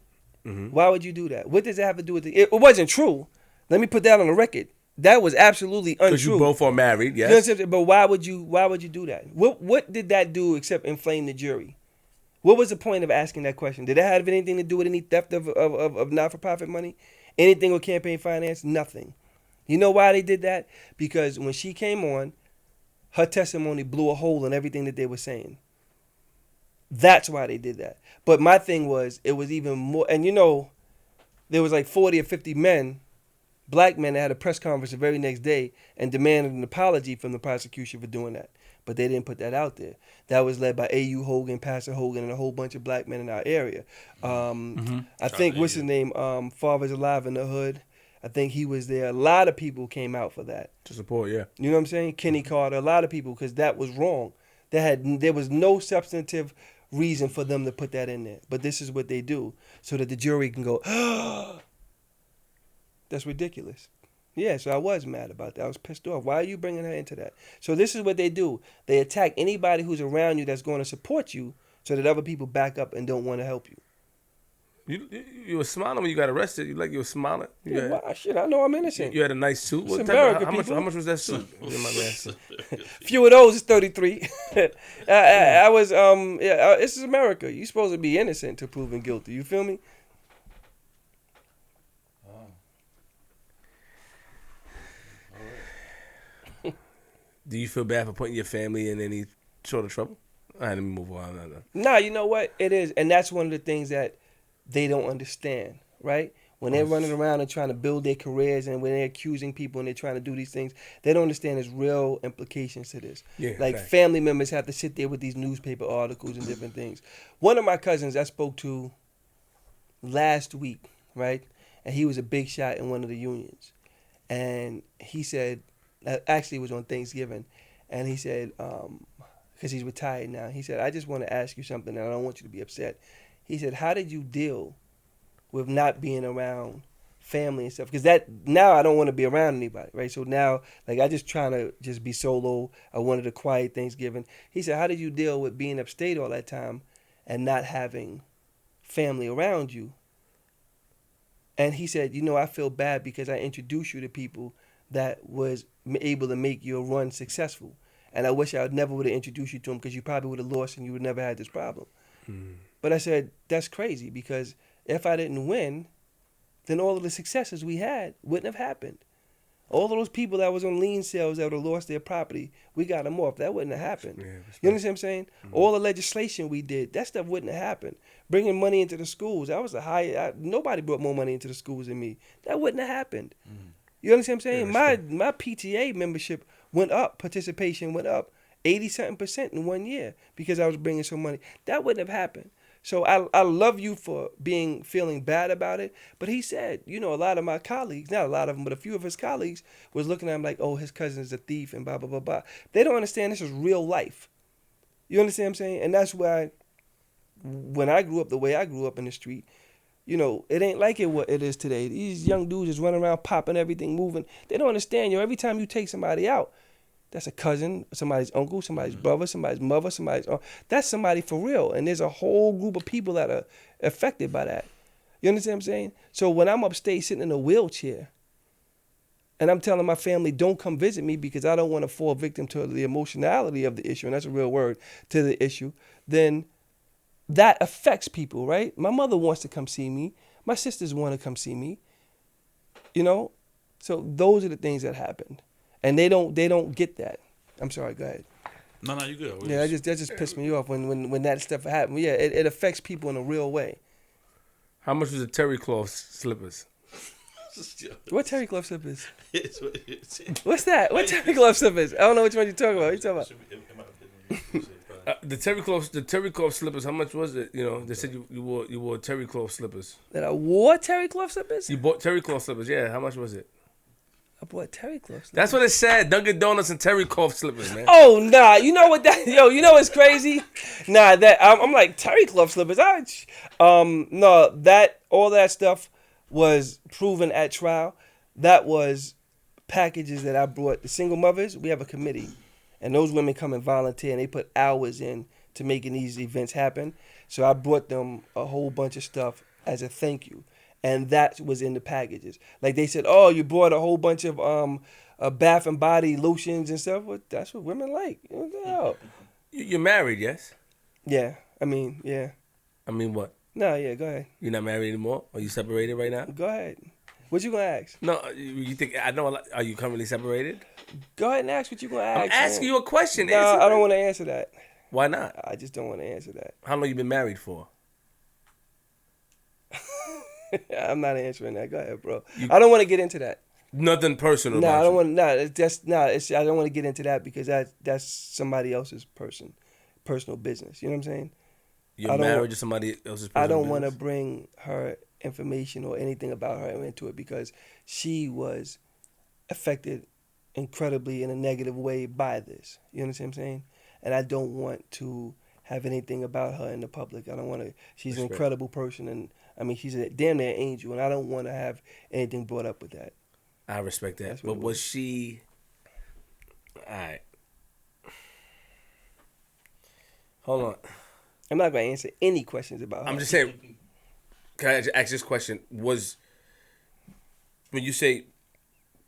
Mm-hmm. Why would you do that? What does that have to do with it? It wasn't true. Let me put that on the record. That was absolutely untrue. Because you both are married, yes. But why would you do that? What did that do except inflame the jury? What was the point of asking that question? Did that have anything to do with any theft of not-for-profit money? Anything with campaign finance? Nothing. You know why they did that? Because when she came on, her testimony blew a hole in everything that they were saying. That's why they did that. But my thing was, it was even more, and there was like 40 or 50 men, black men, that had a press conference the very next day and demanded an apology from the prosecution for doing that. But they didn't put that out there. That was led by A.U. Hogan, Pastor Hogan, and a whole bunch of black men in our area. I think, what's his name? Father's Alive in the Hood. I think he was there. A lot of people came out for that. To support, yeah. You know what I'm saying? Kenny Carter, a lot of people, because that was wrong. There was no substantive reason for them to put that in there. But this is what they do, so that the jury can go, that's ridiculous. Yeah, so I was mad about that. I was pissed off. Why are you bringing her into that? So this is what they do. They attack anybody who's around you that's going to support you so that other people back up and don't want to help you. You were smiling when you got arrested. You were smiling. Shit, I know I'm innocent. You had a nice suit. It's America, how much was that suit? Few of those is 33. I was this is America. You're supposed to be innocent to proven guilty. You feel me? Do you feel bad for putting your family in any sort of trouble? All right, let me move on. Nah, you know what? It is. And that's one of the things that they don't understand, right? When they're running around and trying to build their careers and when they're accusing people and they're trying to do these things, they don't understand there's real implications to this. Yeah, like right. Family members have to sit there with these newspaper articles and different things. One of my cousins I spoke to last week, right? And he was a big shot in one of the unions. And he said, actually it was on Thanksgiving, and he said, because he's retired now, he said, I just want to ask you something and I don't want you to be upset. He said, how did you deal with not being around family and stuff? Because now I don't want to be around anybody, right? So now, I just trying to just be solo. I wanted a quiet Thanksgiving. He said, how did you deal with being upstate all that time and not having family around you? And he said, I feel bad because I introduced you to people that was able to make your run successful. And I wish I never would have introduced you to them because you probably would have lost and you would never had this problem. But I said, that's crazy because if I didn't win, then all of the successes we had wouldn't have happened. All of those people that was on lien sales that would have lost their property, we got them off. That wouldn't have happened. Yeah, You understand what I'm saying? Mm-hmm. All the legislation we did, that stuff wouldn't have happened. Bringing money into the schools, that was nobody brought more money into the schools than me. That wouldn't have happened. Mm-hmm. You understand what I'm saying? Yeah, my PTA membership went up, participation went up 80-something% in 1 year because I was bringing some money. That wouldn't have happened. So I love you for feeling bad about it. But he said, a lot of my colleagues, not a lot of them, but a few of his colleagues was looking at him like, oh, his cousin is a thief and blah, blah, blah, blah. They don't understand this is real life. You understand what I'm saying? And that's why when I grew up the way I grew up in the street, it ain't like what it is today. These young dudes just running around popping everything, moving. They don't understand, every time you take somebody out, that's a cousin, somebody's uncle, somebody's brother, somebody's mother, that's somebody for real. And there's a whole group of people that are affected by that. You understand what I'm saying? So when I'm upstate sitting in a wheelchair and I'm telling my family, don't come visit me because I don't want to fall victim to the emotionality of the issue, and that's a real word, to the issue, then that affects people, right? My mother wants to come see me. My sisters want to come see me. So those are the things that happened. And they don't get that. I'm sorry, go ahead. No, you good. That just pissed me off when that stuff happened. Yeah, it affects people in a real way. How much was the terry cloth slippers? What terry cloth slippers? What's that? What terry cloth slippers? I don't know which one you're talking about. What are you talking about? The terry cloth slippers. How much was it? They said you wore terry cloth slippers. That I wore terry cloth slippers? You bought terry cloth slippers. Yeah. How much was it? I bought terry cloth slippers. That's what it said. Dunkin' Donuts and terry cloth slippers, man. Oh nah, you know what that? Yo, you know what's crazy? Nah, that I'm like terry cloth slippers. No, that all that stuff was proven at trial. That was packages that I brought. The single mothers, we have a committee, and those women come and volunteer, and they put hours in to making these events happen. So I brought them a whole bunch of stuff as a thank you. And that was in the packages. Like they said, oh, you brought a whole bunch of bath and body lotions and stuff. Well, that's what women like. You're married, yes? Yeah. Yeah. I mean what? No, yeah, go ahead. You're not married anymore? Are you separated right now? Go ahead. What you gonna ask? No, you think I know a lot. Are you currently separated? Go ahead and ask what you gonna ask. I'm asking you a question. No, I don't want to answer that. Why not? I just don't want to answer that. How long you been married for? I'm not answering that. Go ahead, bro. I don't want to get into that. Nothing personal. No, I don't want. No, I don't want to get into that because that's somebody else's personal business. You know what I'm saying? You're married to somebody else's personal business? I don't want to bring her information or anything about her into it because she was affected incredibly in a negative way by this. You understand what I'm saying? And I don't want to have anything about her in the public. I don't want to. She's an incredible person, and she's a damn near angel, and I don't want to have anything brought up with that. I respect that. But was she... All right. Hold on. I'm not going to answer any questions about her. I'm just saying, can I ask this question? Was... When you say...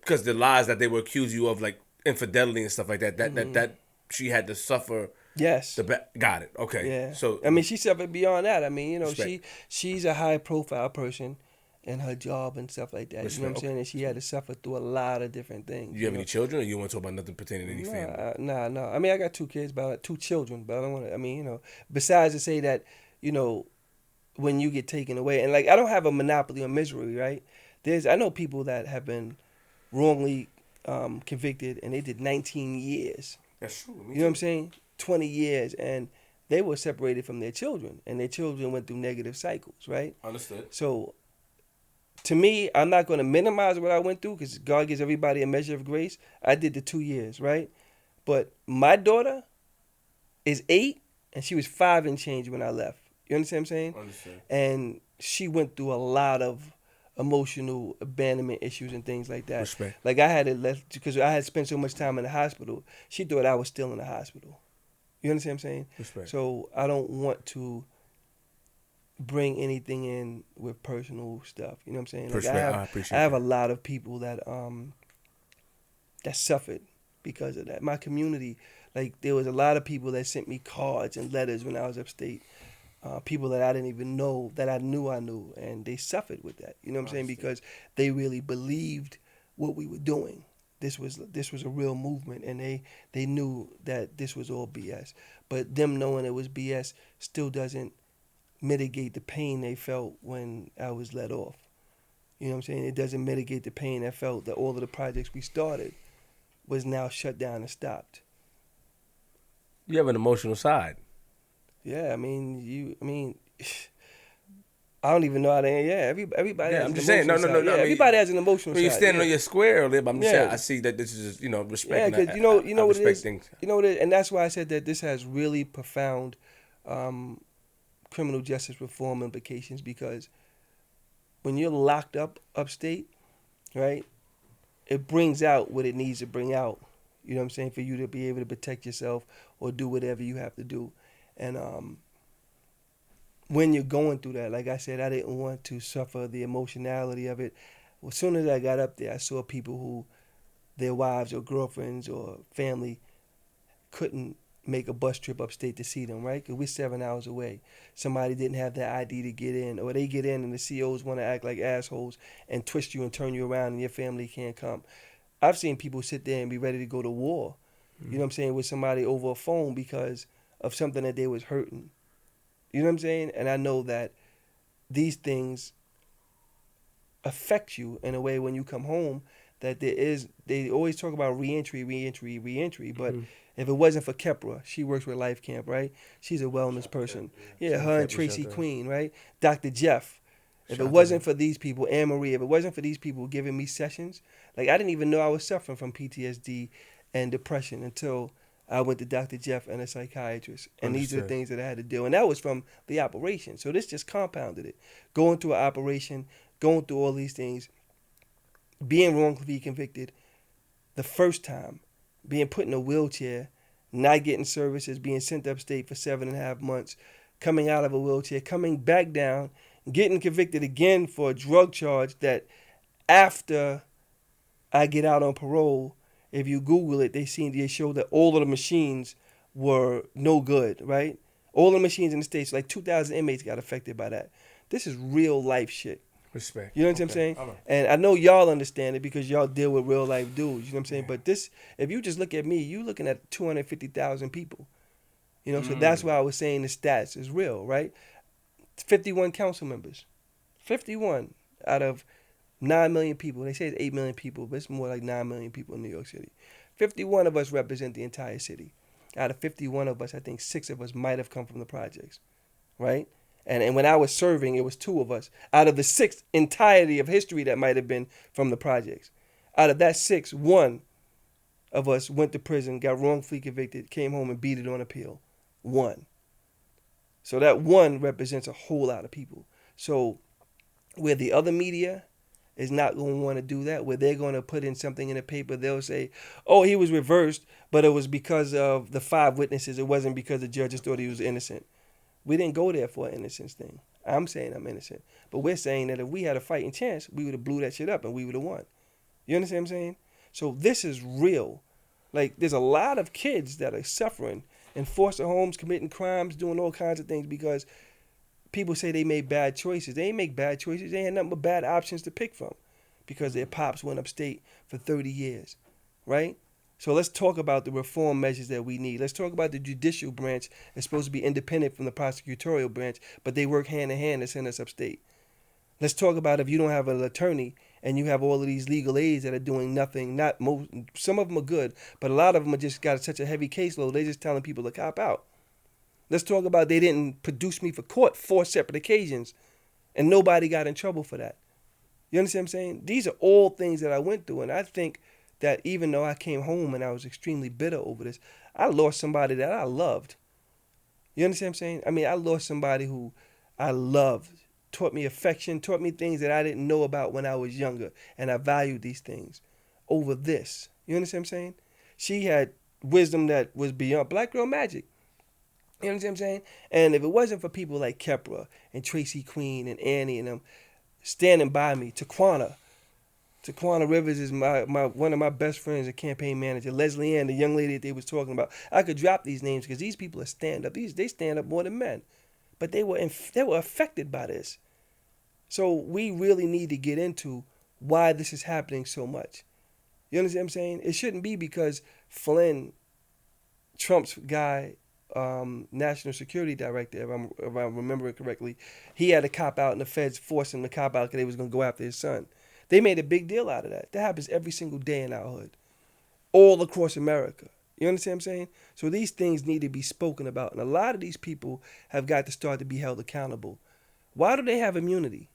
Because the lies that they were accusing you of, like infidelity and stuff like that, that she had to suffer... Yes. Got it. Okay. Yeah. So she suffered beyond that. She's a high profile person in her job and stuff like that. Respect. You know what I'm saying? And she had to suffer through a lot of different things. Do you have any children, or you want to talk about nothing pertaining to any family? No. I got 2 kids, but 2 children. But I don't want to. Besides to say that, when you get taken away, and like I don't have a monopoly on misery, right? I know people that have been wrongly convicted, and they did 19 years. That's true. You know what I'm saying? 20 years, and they were separated from their children, and their children went through negative cycles, right? Understood. So, to me, I'm not going to minimize what I went through because God gives everybody a measure of grace. I did the 2 years, right? But my daughter is 8, and she was 5 and change when I left. You understand what I'm saying? Understood. And she went through a lot of emotional abandonment issues and things like that. Respect. Like I had it left because I had spent so much time in the hospital. She thought I was still in the hospital. You understand what I'm saying? Respect. So I don't want to bring anything in with personal stuff. You know what I'm saying? Like I have a lot of people that that suffered because of that. My community, like there was a lot of people that sent me cards and letters when I was upstate. People that I didn't even know that I knew, and they suffered with that. You know what I'm saying? Because they really believed what we were doing. this was a real movement, and they knew that this was all BS. But them knowing it was BS still doesn't mitigate the pain they felt when I was let off. You know what I'm saying? It doesn't mitigate the pain I felt that all of the projects we started was now shut down and stopped. You have an emotional side. Yeah, I mean, I don't even know how to. Yeah, everybody. Has I'm an just saying. No. emotional side. Yeah, I mean, everybody has an emotional when side. you're standing on your square, but I'm just saying. Yeah. I see that this is just, respect. Yeah, because you know what it is. Things. You know what it is, and that's why I said that this has really profound criminal justice reform implications, because when you're locked up upstate, right, it brings out what it needs to bring out. You know what I'm saying? For you to be able to protect yourself or do whatever you have to do. And when you're going through that, like I said, I didn't want to suffer the emotionality of it. Well, as soon as I got up there, I saw people who their wives or girlfriends or family couldn't make a bus trip upstate to see them, right? Because we're 7 hours away. Somebody didn't have their ID to get in, or they get in and the COs want to act like assholes and twist you and turn you around and your family can't come. I've seen people sit there and be ready to go to war, you know what I'm saying, with somebody over a phone because of something that they was hurting. You know what I'm saying? And I know that these things affect you in a way when you come home, that they always talk about reentry, but if it wasn't for Kepra, she works with Life Camp, right? She's a wellness person. Yeah, her and Tracy Queen, right? Dr. Jeff. If it wasn't for these people, Anne Marie, if it wasn't for these people giving me sessions, like I didn't even know I was suffering from PTSD and depression until I went to Dr. Jeff and a psychiatrist. And these are the things that I had to do. And that was from the operation. So this just compounded it. Going through an operation, going through all these things, being wrongfully convicted the first time, being put in a wheelchair, not getting services, being sent upstate for 7.5 months, coming out of a wheelchair, coming back down, getting convicted again for a drug charge that after I get out on parole, if you Google it, they show that all of the machines were no good, right? All the machines in the States, like 2,000 inmates got affected by that. This is real life shit. Respect. You know what I'm saying? And I know y'all understand it because y'all deal with real life dudes. You know what I'm saying? But this, if you just look at me, you looking at 250,000 people. You know, so that's why I was saying the stats is real, right? 51 council members. 51 out of 9 million people. They say it's 8 million people, but it's more like 9 million people in New York City. 51 of us represent the entire city. Out of 51 of us, I think 6 of us might have come from the projects, right? And when I was serving, it was 2 of us. Out of the 6 entirety of history that might have been from the projects. Out of that 6, 1 of us went to prison, got wrongfully convicted, came home and beat it on appeal. 1. So that 1 represents a whole lot of people. So where the other media is not going to want to do that, where they're going to put in something in the paper, they'll say, oh, he was reversed, but it was because of the 5 witnesses. It wasn't because the judges thought he was innocent. We didn't go there for an innocence thing. I'm saying I'm innocent. But we're saying that if we had a fighting chance, we would have blew that shit up and we would have won. You understand what I'm saying? So this is real. Like, there's a lot of kids that are suffering in foster homes, committing crimes, doing all kinds of things because people say they made bad choices. They ain't make bad choices. They had nothing but bad options to pick from because their pops went upstate for 30 years, right? So let's talk about the reform measures that we need. Let's talk about the judicial branch. It's supposed to be independent from the prosecutorial branch, but they work hand in hand to send us upstate. Let's talk about if you don't have an attorney and you have all of these legal aides that are doing nothing. Some of them are good, but a lot of them are just got such a heavy caseload. They're just telling people to cop out. Let's talk about they didn't produce me for court 4 separate occasions, and nobody got in trouble for that. You understand what I'm saying? These are all things that I went through, and I think that even though I came home and I was extremely bitter over this, I lost somebody that I loved. You understand what I'm saying? I mean, I lost somebody who I loved, taught me affection, taught me things that I didn't know about when I was younger, and I valued these things over this. You understand what I'm saying? She had wisdom that was beyond black girl magic. You understand what I'm saying? And if it wasn't for people like Kepra and Tracy Queen and Annie and them standing by me, Taquana Rivers is one of my best friends, a campaign manager. Leslie Ann, the young lady that they was talking about. I could drop these names because these people are stand up. They stand up more than men, but they were affected by this. So we really need to get into why this is happening so much. You understand what I'm saying? It shouldn't be because Flynn, Trump's guy, national security director, if I remember it correctly, he had to cop out and the feds forced him to cop out because they was going to go after his son. They made a big deal out of that. That happens every single day in our hood, all across America. You understand what I'm saying? So these things need to be spoken about. And a lot of these people have got to start to be held accountable. Why do they have immunity?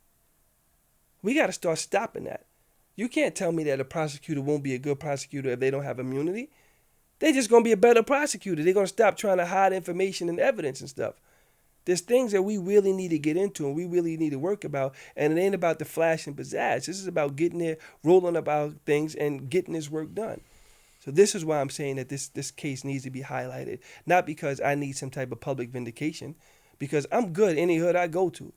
We got to start stopping that. You can't tell me that a prosecutor won't be a good prosecutor if they don't have immunity. They're just going to be a better prosecutor. They're going to stop trying to hide information and evidence and stuff. There's things that we really need to get into and we really need to work about. And it ain't about the flash and pizzazz. This is about getting there, rolling about things, and getting this work done. So this is why I'm saying that this case needs to be highlighted. Not because I need some type of public vindication, because I'm good any hood I go to.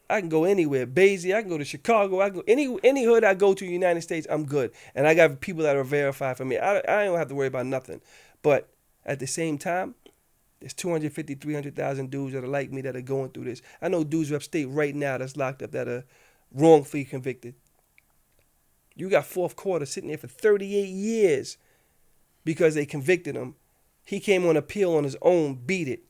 I can go anywhere. Boise, I can go to Chicago. I can go any hood I go to in the United States, I'm good. And I got people that are verified for me. I don't have to worry about nothing. But at the same time, there's 250, 300,000 dudes that are like me that are going through this. I know dudes upstate right now that's locked up that are wrongfully convicted. You got Fourth Quarter sitting there for 38 years because they convicted him. He came on appeal on his own, beat it.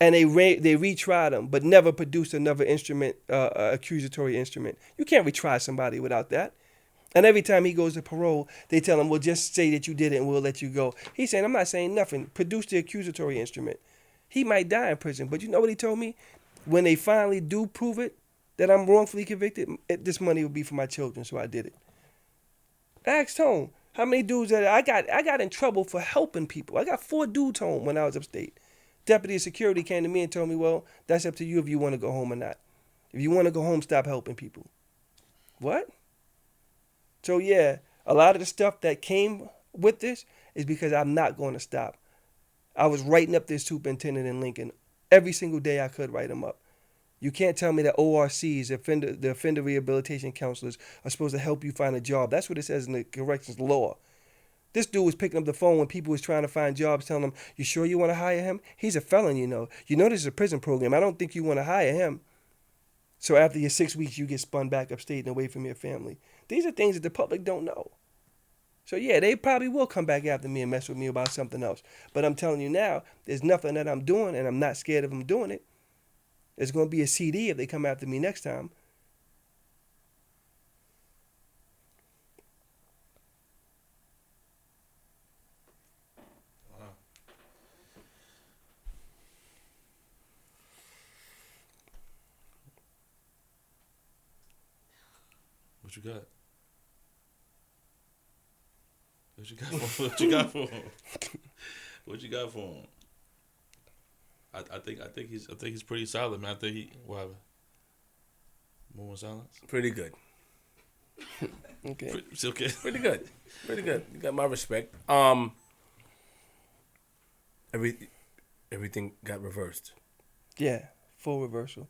And they retried him, but never produced another instrument, accusatory instrument. You can't retry somebody without that. And every time he goes to parole, they tell him, well, just say that you did it and we'll let you go. He's saying, I'm not saying nothing. Produce the accusatory instrument. He might die in prison, but you know what he told me? When they finally do prove it, that I'm wrongfully convicted, this money will be for my children, so I did it. Ask Tone, how many dudes that I got in trouble for helping people. I got 4 dudes home when I was upstate. Deputy of security came to me and told me, well, that's up to you if you want to go home or not. If you want to go home, stop helping people. What? So yeah, a lot of the stuff that came with this is because I'm not going to stop. I was writing up this superintendent in Lincoln. Every single day I could write him up. You can't tell me that ORCs, the offender rehabilitation counselors, are supposed to help you find a job. That's what it says in the corrections law. This dude was picking up the phone when people was trying to find jobs, telling them, you sure you want to hire him? He's a felon, you know. You know this is a prison program. I don't think you want to hire him. So after your 6 weeks, you get spun back upstate and away from your family. These are things that the public don't know. So yeah, they probably will come back after me and mess with me about something else. But I'm telling you now, there's nothing that I'm doing, and I'm not scared of them doing it. There's going to be a CD if they come after me next time. What you got? What you got for? What you got for him? What you got for him? I think he's pretty solid, man. I think he more silence. Pretty good. Okay. It's okay. Pretty good. Pretty good. You got my respect. Everything got reversed. Yeah, full reversal.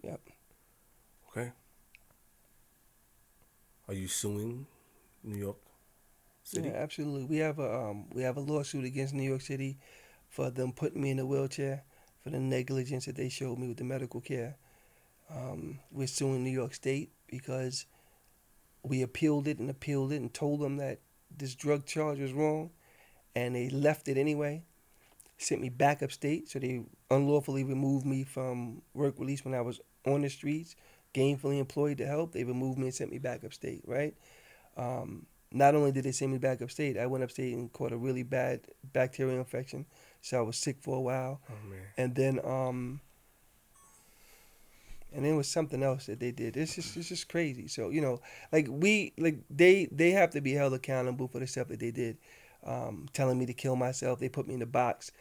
Yep. Okay. Are you suing New York City? Yeah, absolutely. We have a lawsuit against New York City for them putting me in a wheelchair for the negligence that they showed me with the medical care. We're suing New York State because we appealed it and told them that this drug charge was wrong, and they left it anyway. Sent me back upstate, so they unlawfully removed me from work release when I was on the streets, gainfully employed to help. They removed me and sent me back upstate, right? Not only did they send me back upstate, I went upstate and caught a really bad bacterial infection, so I was sick for a while. Oh, man. And then it was something else that they did. It's just crazy. So, you know, they have to be held accountable for the stuff that they did. Telling me to kill myself. They put me in the box.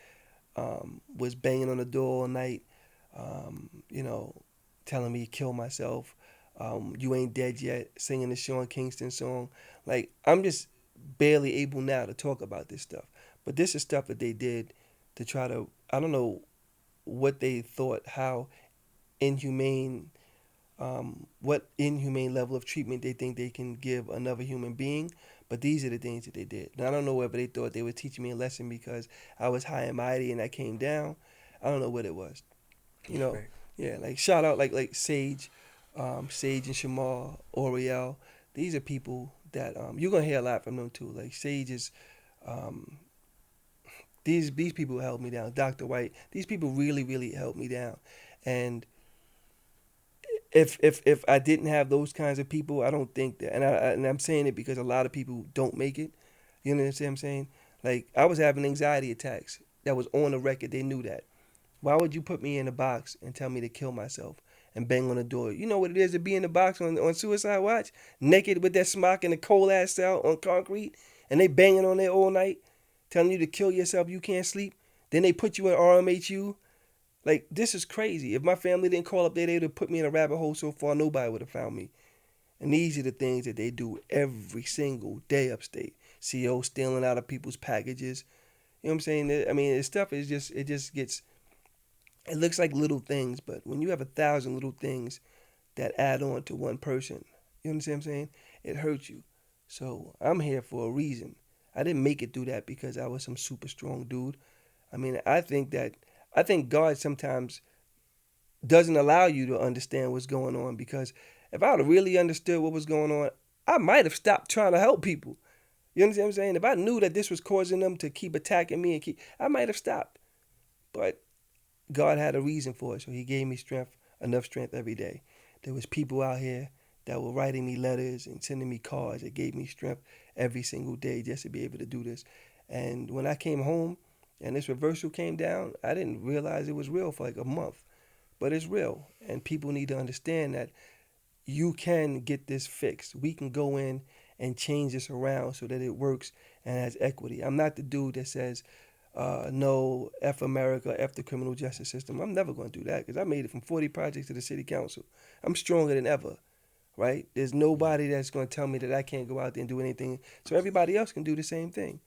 Was banging on the door all night. You know, telling me to kill myself. You ain't dead yet. Singing the Sean Kingston song. Like, I'm just barely able now to talk about this stuff. But this is stuff that they did to try to, I don't know what they thought, how inhumane, what inhumane level of treatment they think they can give another human being. But these are the things that they did. Now, I don't know whether they thought they were teaching me a lesson because I was high and mighty and I came down. I don't know what it was. You know, yeah, like shout out like Sage and Shamar, Oriel. these are people that you're gonna hear a lot from them too. Like Sage's, these people helped me down. Dr. White, these people really helped me down. And if I didn't have those kinds of people, I don't think that. And I'm saying it because a lot of people don't make it. You know what I'm saying? Like I was having anxiety attacks. That was on the record. They knew that. Why would you put me in a box and tell me to kill myself and bang on the door? You know what it is to be in the box on suicide watch, naked with that smock in a cold ass cell on concrete, and they banging on there all night, telling you to kill yourself. You can't sleep. Then they put you in RMHU. Like this is crazy. If my family didn't call up there, they would have put me in a rabbit hole so far nobody would have found me. And these are the things that they do every single day upstate. CO stealing out of people's packages. You know what I'm saying? I mean, this stuff is just gets. It looks like little things, but when you have 1,000 little things that add on to one person, you understand what I'm saying? It hurts you. So I'm here for a reason. I didn't make it through that because I was some super strong dude. I mean, I think God sometimes doesn't allow you to understand what's going on, because if I would have really understood what was going on, I might have stopped trying to help people. You understand what I'm saying? If I knew that this was causing them to keep attacking me I might have stopped. But God had a reason for it, so he gave me enough strength every day. There was people out here that were writing me letters and sending me cards that gave me strength every single day just to be able to do this. And when I came home and this reversal came down, I didn't realize it was real for like a month. But it's real, and people need to understand that you can get this fixed. We can go in and change this around so that it works and has equity. I'm not the dude that says, no, F America, F the criminal justice system. I'm never going to do that because I made it from 40 projects to the city council. I'm stronger than ever, right? There's nobody that's going to tell me that I can't go out there and do anything. So everybody else can do the same thing.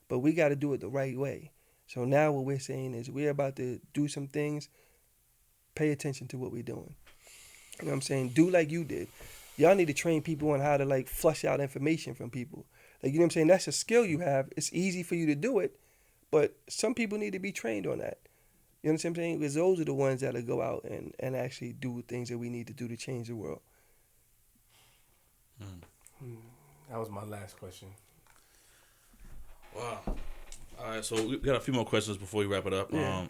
But we got to do it the right way. So now what we're saying is we're about to do some things. Pay attention to what we're doing. You know what I'm saying? Do like you did. Y'all need to train people on how to like flush out information from people. Like, you know what I'm saying? That's a skill you have. It's easy for you to do it. But some people need to be trained on that. You know what I'm saying? Because those are the ones that will go out and actually do things that we need to do to change the world. That was my last question. Wow. All right, so we got a few more questions before we wrap it up. Yeah.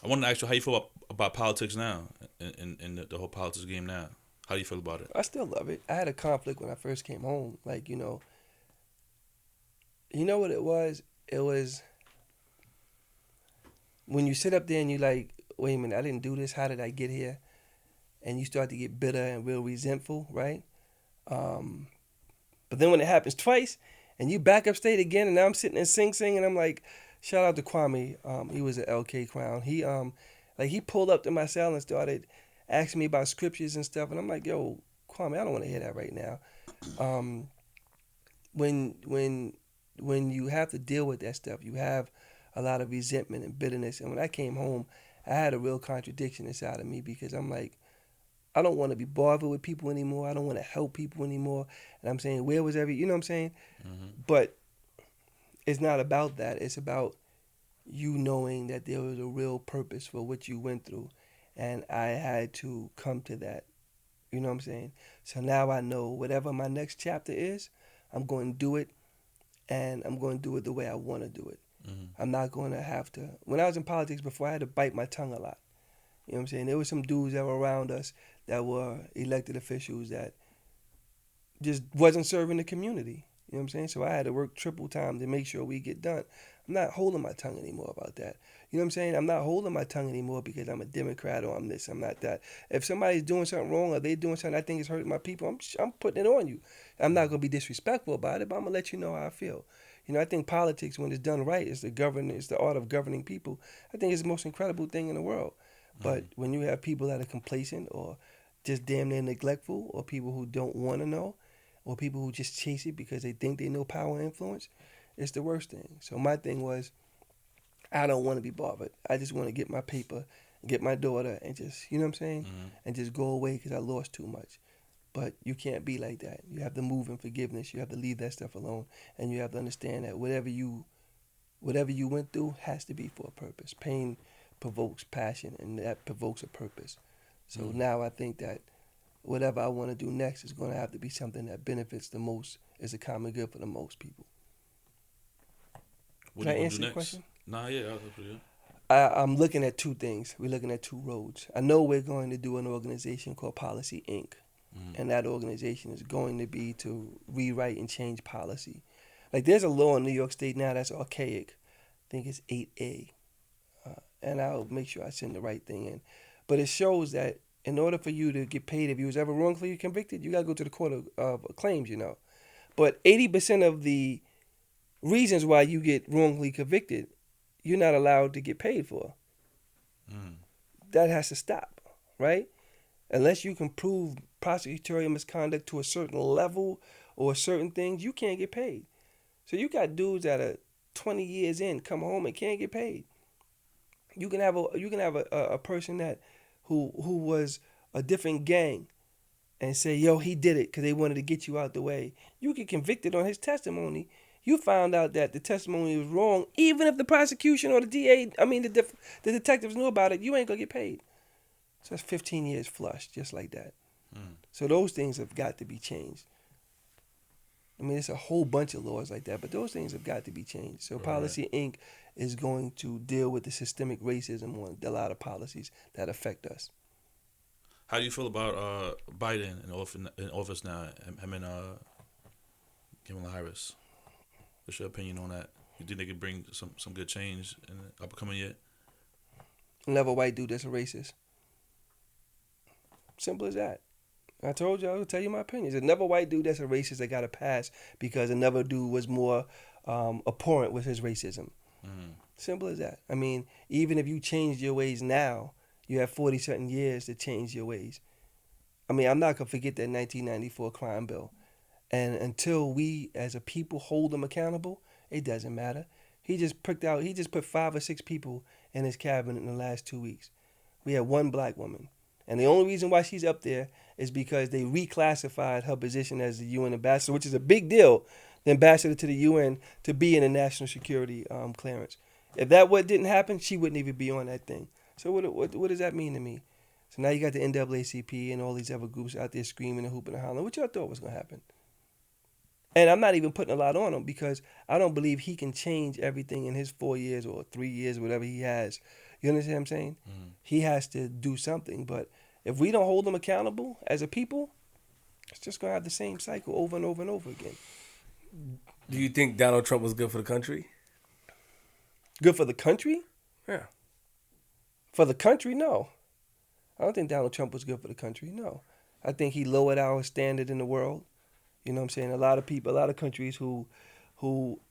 I wanted to ask you how you feel about politics now, in the whole politics game now. How do you feel about it? I still love it. I had a conflict when I first came home. Like, you know what it was? It was when you sit up there and you like, wait a minute, I didn't do this. How did I get here? And you start to get bitter and real resentful, right? But then when it happens twice and you back upstate again, and now I'm sitting in Sing Sing and I'm like, shout out to Kwame. He was an LK Crown. He pulled up to my cell and started asking me about scriptures and stuff. And I'm like, yo, Kwame, I don't want to hear that right now. When you have to deal with that stuff, you have a lot of resentment and bitterness. And when I came home, I had a real contradiction inside of me because I'm like, I don't want to be bothered with people anymore. I don't want to help people anymore. And I'm saying, where was you know what I'm saying? Mm-hmm. But it's not about that. It's about you knowing that there was a real purpose for what you went through. And I had to come to that. You know what I'm saying? So now I know whatever my next chapter is, I'm going to do it. And I'm going to do it the way I want to do it. Mm-hmm. I'm not going to have to. When I was in politics before, I had to bite my tongue a lot. You know what I'm saying? There were some dudes that were around us that were elected officials that just wasn't serving the community. You know what I'm saying? So I had to work triple time to make sure we get done. I'm not holding my tongue anymore about that. You know what I'm saying? I'm not holding my tongue anymore because I'm a Democrat or I'm this, I'm not that. If somebody's doing something wrong or they're doing something I think is hurting my people, I'm putting it on you. I'm not going to be disrespectful about it, but I'm going to let you know how I feel. You know, I think politics, when it's done right, it's the art of governing people. I think it's the most incredible thing in the world. But when you have people that are complacent or just damn near neglectful, or people who don't want to know, or people who just chase it because they think they know power and influence, it's the worst thing. So my thing was, I don't want to be bothered. I just want to get my paper, get my daughter, and just, you know what I'm saying? Mm-hmm. And just go away because I lost too much. But you can't be like that. You have to move in forgiveness. You have to leave that stuff alone. And you have to understand that whatever you went through has to be for a purpose. Pain provokes passion, and that provokes a purpose. So now I think that whatever I want to do next is going to have to be something that benefits the most, is a common good for the most people. What Can I you gonna answer do your next? question? Nah, yeah. Yeah. I'm looking at two things. We're looking at two roads. I know we're going to do an organization called Policy Inc. And that organization is going to be to rewrite and change policy. Like there's a law in New York State now that's archaic. I think it's 8A. And I'll make sure I send the right thing in. But it shows that in order for you to get paid if you was ever wrongfully convicted, you got to go to the court of claims, you know. But 80% of the reasons why you get wrongfully convicted, you're not allowed to get paid for. That has to stop, right? Unless you can prove prosecutorial misconduct to a certain level or certain things, you can't get paid. So you got dudes that are 20 years in, come home and can't get paid. You can have a person that who was a different gang and say, yo, he did it because they wanted to get you out the way. You get convicted on his testimony. You found out that the testimony was wrong, even if the prosecution or the DA, the detectives knew about it, you ain't gonna get paid. So that's 15 years flush, just like that. So those things have got to be changed. I mean, it's a whole bunch of laws like that, but those things have got to be changed. So Policy Inc. is going to deal with the systemic racism on a lot of policies that affect us. How do you feel about Biden in office now? Him and Kamala Harris. What's your opinion on that? You think they could bring some good change in the upcoming year? Another white dude that's a racist. Simple as that. I told you I would tell you my opinion. There's another white dude that's a racist that got a pass because another dude was more abhorrent with his racism. Simple as that. I mean, even if you changed your ways now, you have 40-something years to change your ways. I mean, I'm not going to forget that 1994 crime bill. And until we as a people hold them accountable, it doesn't matter. He just put 5 or 6 people in his cabinet in the last 2 weeks. We had one black woman. And the only reason why she's up there is because they reclassified her position as the UN ambassador, which is a big deal, the ambassador to the UN, to be in a national security clearance. If that didn't happen, she wouldn't even be on that thing. So what does that mean to me? So now you got the NAACP and all these other groups out there screaming and hooping and hollering. What y'all thought was going to happen? And I'm not even putting a lot on him because I don't believe he can change everything in his 4 years or 3 years, whatever he has. You understand what I'm saying? He has to do something. But if we don't hold him accountable as a people, it's just going to have the same cycle over and over and over again. Do you think Donald Trump was good for the country? Good for the country? Yeah. For the country, no. I don't think Donald Trump was good for the country, no. I think he lowered our standard in the world. You know what I'm saying? A lot of countries who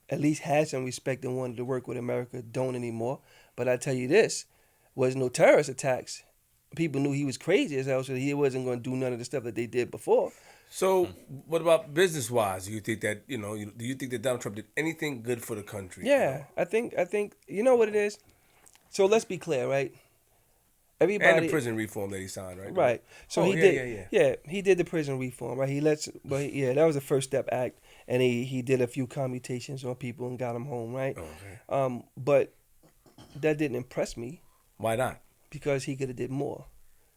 at least had some respect and wanted to work with America don't anymore. But I tell you this, was no terrorist attacks. People knew he was crazy as hell, so he wasn't going to do none of the stuff that they did before. So, what about business-wise? Do you think that do you think that Donald Trump did anything good for the country? Yeah, I think you know what it is. So let's be clear, right? Everybody, and the prison reform that he signed, right? Right. So he did. Yeah, he did the prison reform, right? That was the First Step Act, and he did a few commutations on people and got them home, right? Okay. But that didn't impress me. Why not? Because he could have did more.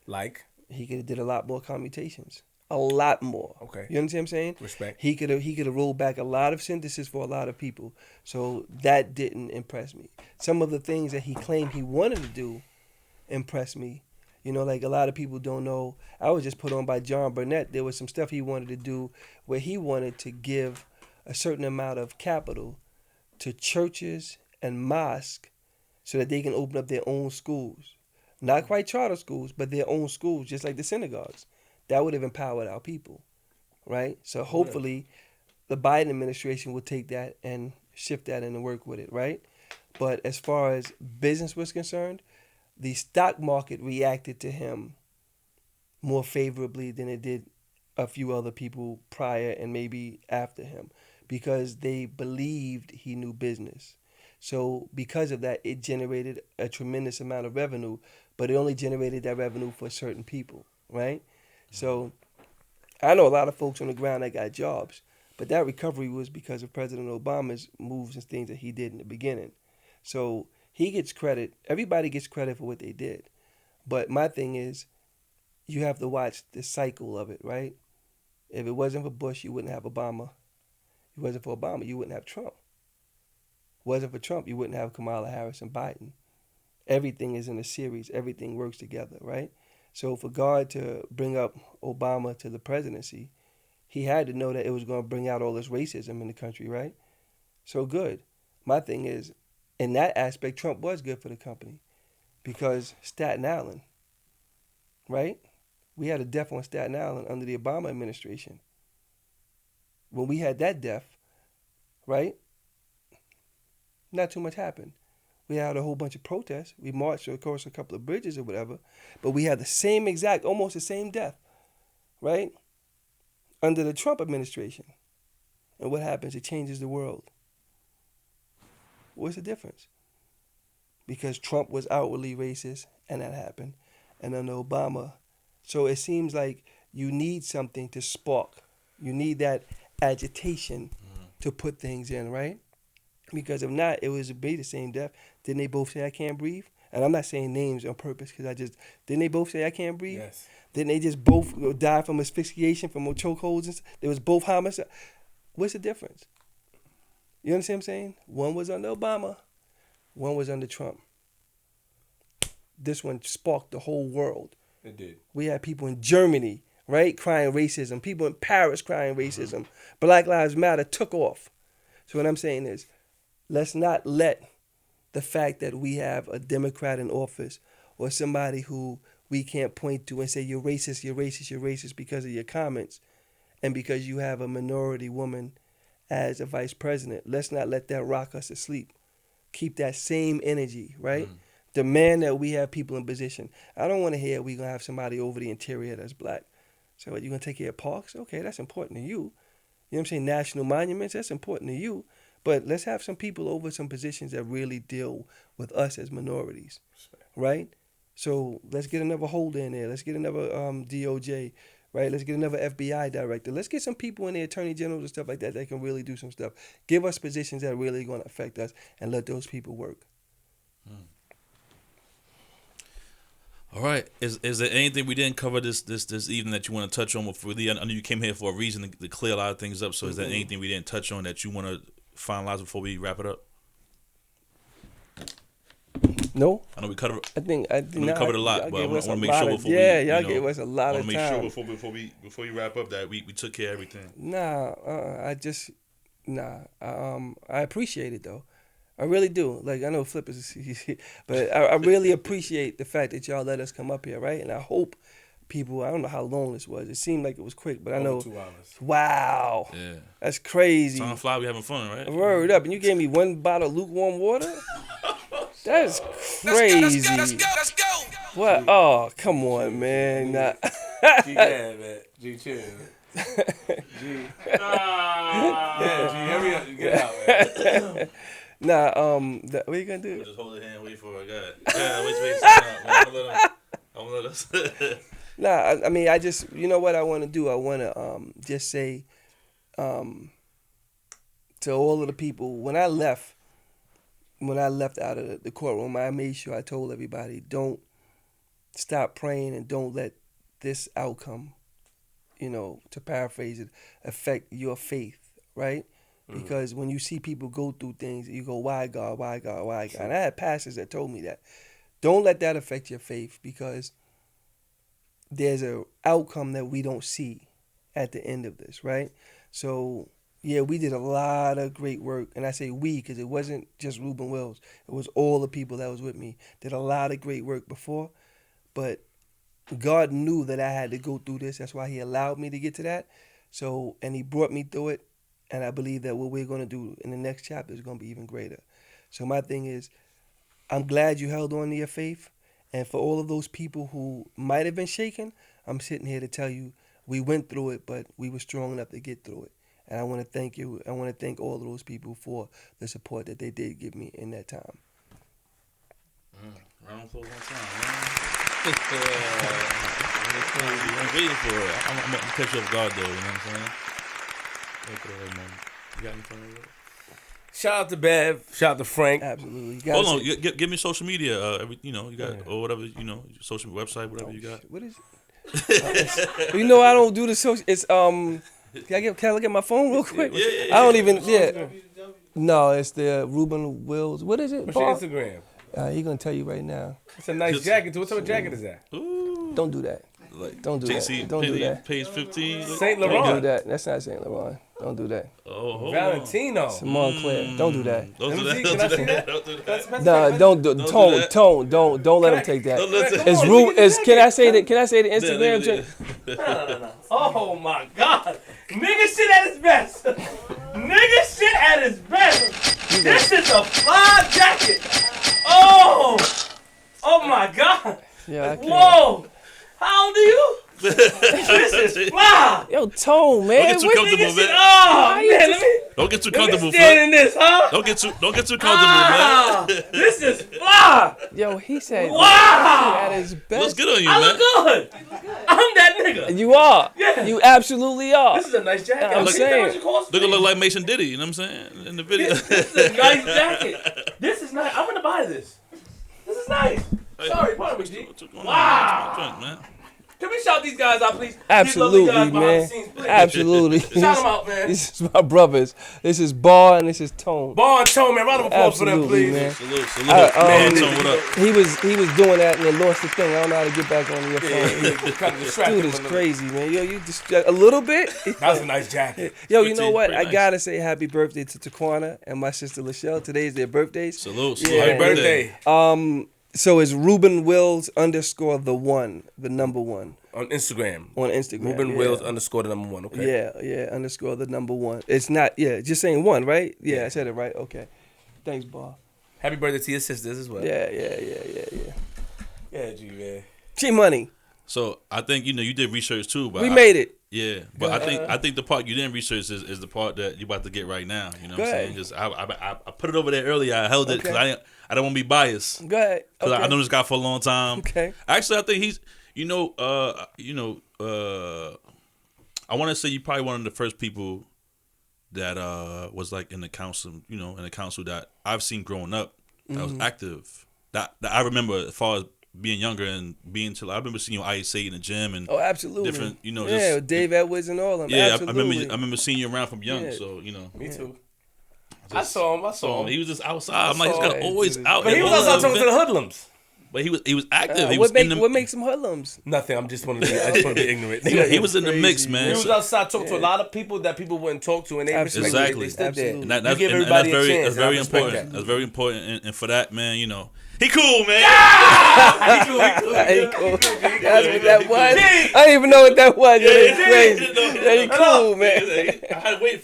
Like? He could have did a lot more commutations. A lot more. Okay. You understand what I'm saying? Respect. He could have rolled back a lot of sentences for a lot of people. So that didn't impress me. Some of the things that he claimed he wanted to do impressed me. You know, like a lot of people don't know. I was just put on by John Burnett. There was some stuff he wanted to do where he wanted to give a certain amount of capital to churches and mosques so that they can open up their own schools. Not quite charter schools, but their own schools, just like the synagogues. That would have empowered our people, right? So hopefully the Biden administration will take that and shift that and work with it, right? But as far as business was concerned, the stock market reacted to him more favorably than it did a few other people prior and maybe after him because they believed he knew business. So because of that, it generated a tremendous amount of revenue, but it only generated that revenue for certain people, right? So I know a lot of folks on the ground that got jobs, but that recovery was because of President Obama's moves and things that he did in the beginning. So he gets credit. Everybody gets credit for what they did. But my thing is, you have to watch the cycle of it, right? If it wasn't for Bush, you wouldn't have Obama. If it wasn't for Obama, you wouldn't have Trump. If it wasn't for Trump, you wouldn't have Kamala Harris and Biden. Everything is in a series. Everything works together, right? So for God to bring up Obama to the presidency, he had to know that it was going to bring out all this racism in the country, right? So good. My thing is, in that aspect, Trump was good for the company because Staten Island, right? We had a death on Staten Island under the Obama administration. When we had that death, right, not too much happened. We had a whole bunch of protests. We marched across a couple of bridges or whatever, but we had the same exact, almost the same death, right, under the Trump administration. And what happens? It changes the world. What's the difference? Because Trump was outwardly racist, and that happened. And under Obama, so it seems like you need something to spark. You need that agitation to put things in, right? Because if not, it would be the same death. Didn't they both say, I can't breathe? And I'm not saying names on purpose because didn't they both say, I can't breathe? Yes. Didn't they just both die from asphyxiation, from chokeholds? And they was both homicide. What's the difference? You understand what I'm saying? One was under Obama, one was under Trump. This one sparked the whole world. It did. We had people in Germany, right, crying racism. People in Paris crying racism. Black Lives Matter took off. So what I'm saying is, let's not let the fact that we have a Democrat in office or somebody who we can't point to and say, you're racist, you're racist, you're racist because of your comments and because you have a minority woman as a vice president. Let's not let that rock us to sleep. Keep that same energy, right? Demand that we have people in position. I don't want to hear we're going to have somebody over the interior that's black. So what, you're going to take care of parks? Okay, that's important to you. You know what I'm saying? National monuments, that's important to you. But let's have some people over some positions that really deal with us as minorities, right? So let's get another holder in there. Let's get another DOJ, right? Let's get another FBI director. Let's get some people in the attorney generals and stuff like that that can really do some stuff. Give us positions that are really going to affect us and let those people work. All right. Is there anything we didn't cover this evening that you want to touch on? I know you came here for a reason to clear a lot of things up. So is there anything we didn't touch on that you want to finalize before we wrap it up? No. I know we covered. I think we covered a lot, but I want to make sure before y'all gave us a lot of time. I want to make sure before you wrap up that we took care of everything. I appreciate it though. I really do. Like, I know Flip is, but I really appreciate the fact that y'all let us come up here, right? And I hope people, I don't know how long this was. It seemed like it was quick, but I know. 2 hours. Wow. Yeah. That's crazy. Time fly, we having fun, right? Word up. And you gave me 1 bottle of lukewarm water? That's crazy. Let's go. What? Oh, come on, man. Nah. G, yeah, man. G, chill. G. Yeah, G, hurry up. Get out, man. Nah, what are you gonna do? Just hold the hand, wait for it. Go ahead. Wait. I'm gonna let us. Nah, I mean, I just, you know what I want to do? I want to just say to all of the people, when I left out of the courtroom, I made sure I told everybody, don't stop praying and don't let this outcome, to paraphrase it, affect your faith, right? Because when you see people go through things, you go, why God, why God, why God? And I had pastors that told me that. Don't let that affect your faith because there's an outcome that we don't see at the end of this, right? So, yeah, we did a lot of great work. And I say we because it wasn't just Reuben Wills. It was all the people that was with me. Did a lot of great work before. But God knew that I had to go through this. That's why he allowed me to get to that. So, and he brought me through it. And I believe that what we're going to do in the next chapter is going to be even greater. So my thing is, I'm glad you held on to your faith. And for all of those people who might have been shaken, I'm sitting here to tell you we went through it, but we were strong enough to get through it. And I want to thank you. I want to thank all of those people for the support that they did give me in that time. Round of applause on time, man. I'm waiting for it. I'm going to catch you off guard, though. You know what I'm saying? You got anything like that? Shout out to Bev. Shout out to Frank. Absolutely. Hold on. Give me social media. You got or whatever. Social website, whatever you got. What is You know I don't do the social. It's Can I look at my phone real quick? Yeah. I don't even. Yeah. No, it's the Reuben Wills. What is it? What's your Instagram? He gonna tell you right now. It's a nice jacket. What type of jacket is that? Ooh. Don't do that. Like Don't do JC that. Don't do that. Page 15. Saint Don't Laurent. do that. That's not Saint Laurent. Don't do that. Oh, hold on. Valentino. Montclair. Don't do that. Don't do Let me that. see. Can I see that? Don't do that. Nah, don't do. do Tone. that. Tone. Don't let him take that. Don't let Come that. It's on, Reuben. nigga, Is Can I say the Instagram? Yeah. Oh my God. Nigga shit at his best. Nigga shit at his best. This is a fly jacket. Oh. Oh my God. Yeah, I can't. Whoa. How old are you? This is fly. Yo, Tone, man. Don't get too What- comfortable, Nigga shit. man. Oh man. Don't get too Let me comfortable, stand man. in this, huh? Don't get too comfortable, Ah, man. this is fly. Yo, he said Wow. at his best. Looks good on you, I man. look good. I'm that nigga. You are. Yeah. You absolutely are. This is a nice jacket. I'm See saying. how much it costs They're me? gonna look like Mason Diddy, you know what I'm saying? In the video. This is a nice jacket. This is nice. I'm gonna buy this. This is nice. Sorry, pardon me, G. Wow. Man. Can we shout these guys out, please? Absolutely, These lovely guys behind the man. scenes, please. Absolutely. Shout them out, man. This is my brothers. This is Bar and this is Tone. Bar and Tone, man. Round of applause for them, Absolutely, please. man. Salute. Man, Tone, what up? He was doing that and then lost the thing. I don't know how to get back on your phone. Kind of distracted. Dude is crazy, man. Yo, you just a little bit. That's a nice jacket. Yo, you know what? Pretty I nice. gotta say happy birthday to Taquana and my sister Lachelle. Today's their birthdays. Salute. Yeah. Happy birthday. So it's Reuben Wills _ the number one On Instagram. on Instagram. Reuben yeah. Wills _ the number one. Okay. Yeah, _ the number one. It's not, just saying one, right? Yeah, I said it right. Okay. Thanks, Bar. Happy birthday to your sisters as well. Yeah. Yeah, G, man. G Money. So I think you did research too, but We made it. Yeah, but I think the part you didn't research is the part that you're about to get right now. You know what I'm saying? Just I put it over there earlier. I held it because Okay. I don't want to be biased. Go ahead. Cause Okay. I know this guy for a long time. Okay. Actually, I think he's I want to say you probably one of the first people that was like in the council, that I've seen growing up that was active. That I remember as far as being younger and being I remember seeing you ISA in the gym and Oh, absolutely. different, Yeah, just Dave Edwards and all of them. yeah. Absolutely. I remember seeing you around from young, Yeah. so Me too. I saw him. he was just outside. I'm like, he's saw got him. always out. But he at was all outside the talking to the events. hoodlums. But he was active. He was what makes them hoodlums? Nothing. I just want to be ignorant. he was in the Crazy, mix, He man. was So- outside talking to a lot of people that people wouldn't talk to, and they respected it. Exactly. They stood there. Absolutely. And that's, give and everybody that's a very, chance, that's and I very respect important. that. That's very important, and for that, man, he cool, man. That's what that was. I didn't even know what that was. That's crazy. Yeah, he cool, man. I had to wait.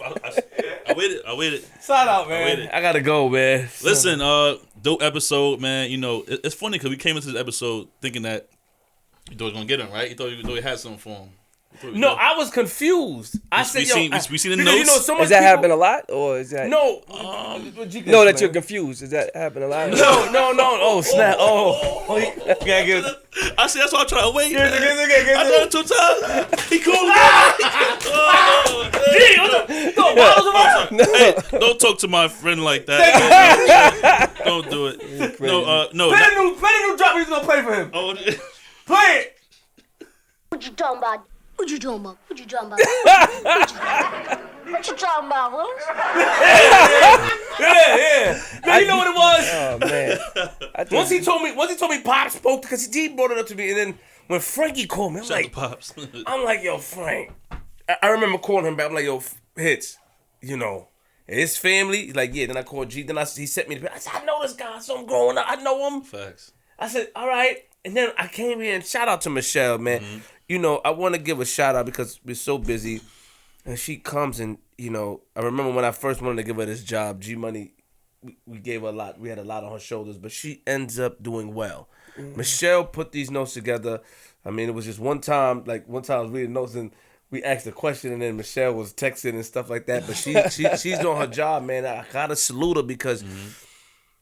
I waited. Shout out, waited. man. I gotta go, man. Listen, dope episode, man. It's funny because we came into this episode thinking that you thought you was gonna get him, right? You thought you had something for him. No, I was confused. I said, yo, we seen the because, notes. so much Does that people- happen a lot, or is that No. no? That you're confused. Does that happen a lot? No. Oh, snap. Oh. Okay, give it. I see. That's why I'm trying to wait. Give it. I done it 2 times. He cool. Hey, don't talk to my friend like that. Don't do it. No. Play the new drop. He's gonna play for him. Oh, Play it. What you talking about? What you talking about? What you talking about? What you talking about, Wills? Yeah. No, you know what it was? Oh man. Once he told me Pop spoke, because he brought it up to me, and then when Frankie called me, shout out to Pops. I'm like, yo, Frank. I remember calling him back. I'm like, yo, Hits, his family. He's like, yeah. Then I called G. Then he sent me I said, I know this guy. So I'm growing up. I know him. Facts. I said, all right. And then I came here and shout out to Michelle, man. I want to give a shout out because we're so busy. And she comes and, I remember when I first wanted to give her this job, G Money, we gave her a lot. We had a lot on her shoulders, but she ends up doing well. Michelle put these notes together. I mean, it was just one time I was reading notes and we asked a question and then Michelle was texting and stuff like that. But she's doing her job, man. I gotta salute her because,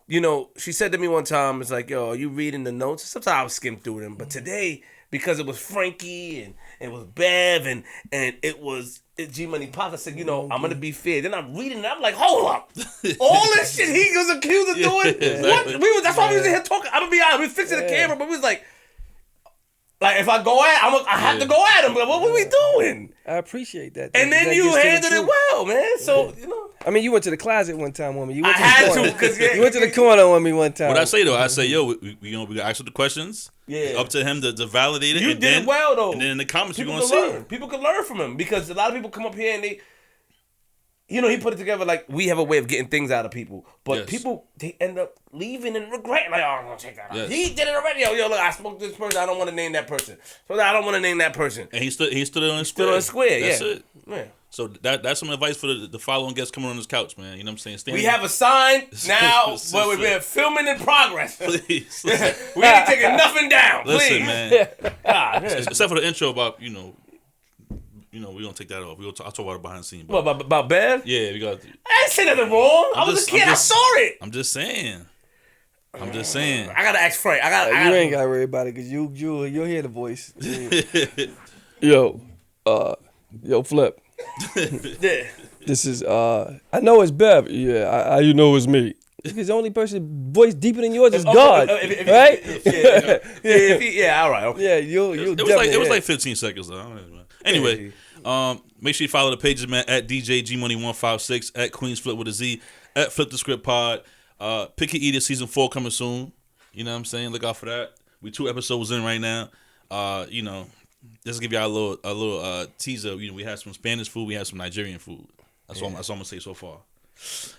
she said to me one time, it's like, yo, are you reading the notes? Sometimes I would skim through them. But today, because it was Frankie and it was Bev and it was G Money Pop, I said, I'm going to be fair. Then I'm reading it. I'm like, hold up. All this shit he was accused of doing? Exactly. What? That's why we was in here talking. I'm going to be honest. We was fixing the camera, but we was like, Like if I go at, I have to go at him. But what were we doing? I appreciate that. And then That you gets to the handled it truth. well, man. So you know, I mean, you went to the closet one time on me. You went I to the had corner. to because You went to the corner on me one time. What I say though, I say, yo, we gotta ask him the questions. Yeah. It's up to him to validate it. you and did then, it well though. And then in the comments, you're People gonna can see. learn. People can learn from him because a lot of people come up here and they. You know, he put it together like we have a way of getting things out of people. But Yes. people, they end up leaving and regretting. Like, oh, I'm going to check that out. Yes. He did it already. Yo, look, I spoke to this person. I don't want to name that person. So I don't want to name that person. And he stood on the square. Still on the square, That's yeah. it. Yeah. So that's some advice for the following guests coming on this couch, man. You know what I'm saying? Stand We have a sign now Listen, where we've been filming in progress. Please. We ain't taking nothing down, Listen, please. man. God, yeah. Except for the intro about, we're gonna take that off. I'll talk about it behind the scene. But What, about Bev? yeah, we got. I ain't say nothing wrong. I was a kid. I saw it. I'm just saying. I gotta ask Frank. I You gotta ain't got to worry about it because you'll hear the voice. Yo, Flip. Yeah. This is I know it's Bev. Yeah, how you know it's me? Because the only person voice deeper than yours is God, right? Yeah, all right. Okay. Yeah, you'll It was like 15 seconds though. Anyway, make sure you follow the pages, man, at DJ GMoney156, at Queenzflip with a Z, at Flip the Script Pod. Pick Your Eater season 4 coming soon. You know what I'm saying? Look out for that. We 2 episodes in right now. Just to give y'all a little teaser. We have some Spanish food, we have some Nigerian food. That's all I'm gonna say so far.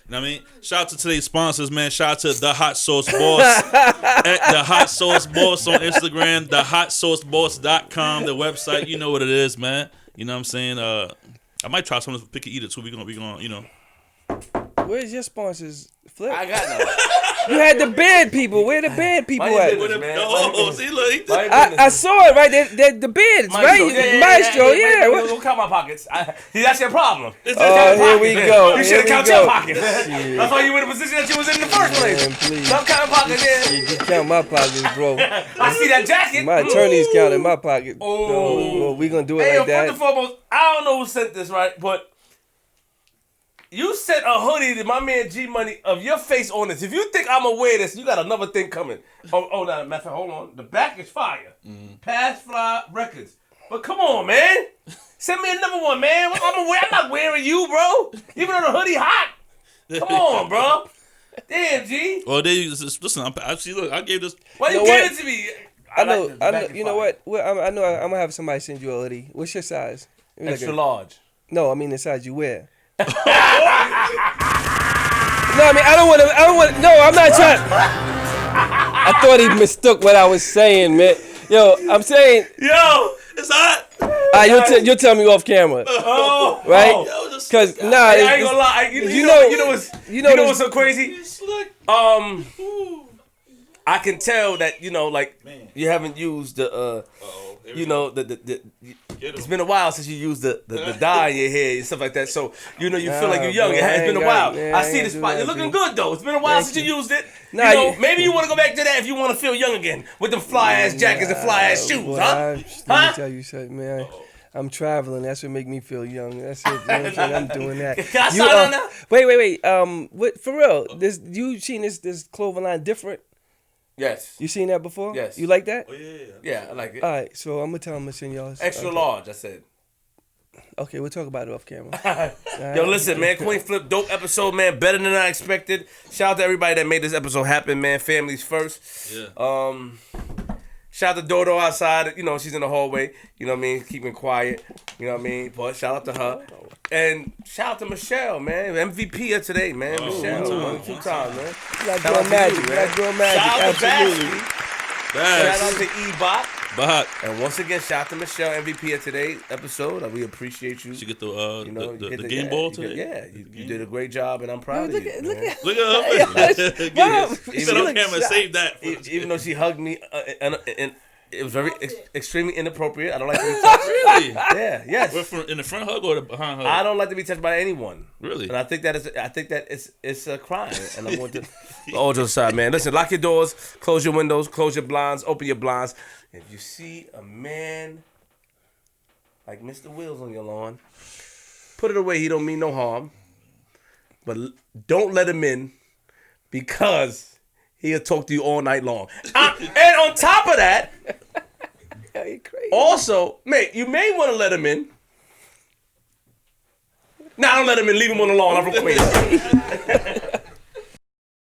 You know what I mean? Shout out to today's sponsors, man. Shout out to The Hot Sauce Boss at The Hot Sauce Boss on Instagram, TheHotSauceBoss.com, the website. You know what it is, man. You know what I'm saying? I might try something for Pick Your Eater too. We gonna. Where's your sponsors, Flip? I got no. You had the band people. Where the band people Mind at? your business, man. Oh, see, look, he did. I saw it right there. The bands, right? Maestro, yeah. Don't count my pockets. See, that's your problem. Oh, here we go. You should have counted your pockets. That's why you were in the position that you was in the first place. Man, please. Stop counting pockets, yeah. You count my pockets, bro. I see that jacket. My attorney's counting my pocket. Oh. No, we gonna do it Hey, like yo, first that. and foremost, I don't know who sent this, right? But you sent a hoodie to my man G Money of your face on this. If you think I'm aware of this, you got another thing coming. Oh, no, matter of fact, hold on. The back is fire. Pass Fly Records. But come on, man. Send me another one, man. I'm not wearing you, bro. Even though the hoodie hot. Come on, bro. Damn, G. Well, listen. Look, I gave this. Why you gave it to me? I know. like the back is You know fire. what? Well, I know. I'm gonna have somebody send you a hoodie. What's your size? Extra large. No, I mean the size you wear. No, I mean I don't want. No, I'm not trying. I thought he mistook what I was saying, man. Yo, I'm saying. Yo, it's hot. You'll tell me off camera, Oh, right? oh. Cause I ain't gonna lie. You know this- what's so crazy? I can tell that you haven't used the it's been a while since you used the dye in your hair and stuff like that. So you feel like you're young. bro, It's been a while. man, I I see ain't the do spot. that, You're looking dude. good though. It's been a while Thank since you used it. Nah, Maybe you want to go back to that if you want to feel young again with them fly ass jackets and fly ass shoes, Boy, huh? let me tell you something, man. I'm traveling. That's what make me feel young. That's it. You know what I'm saying? I'm doing that. Can I sign on now? Wait. What for real? You seen this clothing line different? Yes. You seen that before? Yes. You like that? Oh yeah. Yeah, I like it. All right. So I'm gonna tell him to send y'all Extra large, I said. Okay, we'll talk about it off camera. Yo, listen, man. Queenzflip, dope episode, man. Better than I expected. Shout out to everybody that made this episode happen, man. Families first. Yeah. Shout out to Dodo outside. She's in the hallway. You know what I mean? Keeping quiet. You know what I mean? But shout out to her. And shout out to Michelle, man. MVP of today, man. Michelle. Two times, man. Like Shout out doing to magic. you, man. Like doing magic. Shout out to Absolutely. Batsky. Bags. Shout out to E-Bot. But And once again, shout out to Michelle, MVP of today's episode. We appreciate you. she get the You know, you get the game ball you today. you did a great job, and I'm proud of you. Look man. at Look at her. Mom, He she said on looks camera, shocked. save that. Even though she hugged me, and it was very extremely inappropriate. I don't like to be touched. Really? Yeah, yes. In the front hug or the behind hug? I don't like to be touched by anyone. Really? And I think that it's a crime. And I want to all jokes aside, man. Listen, lock your doors, close your windows, close your blinds, open your blinds. If you see a man like Mr. Wills on your lawn, put it away. He don't mean no harm. But don't let him in because he'll talk to you all night long. And on top of that, you crazy. Also, mate, you may want to let him in. Nah, don't let him in. Leave him on the lawn. I'm from Queens.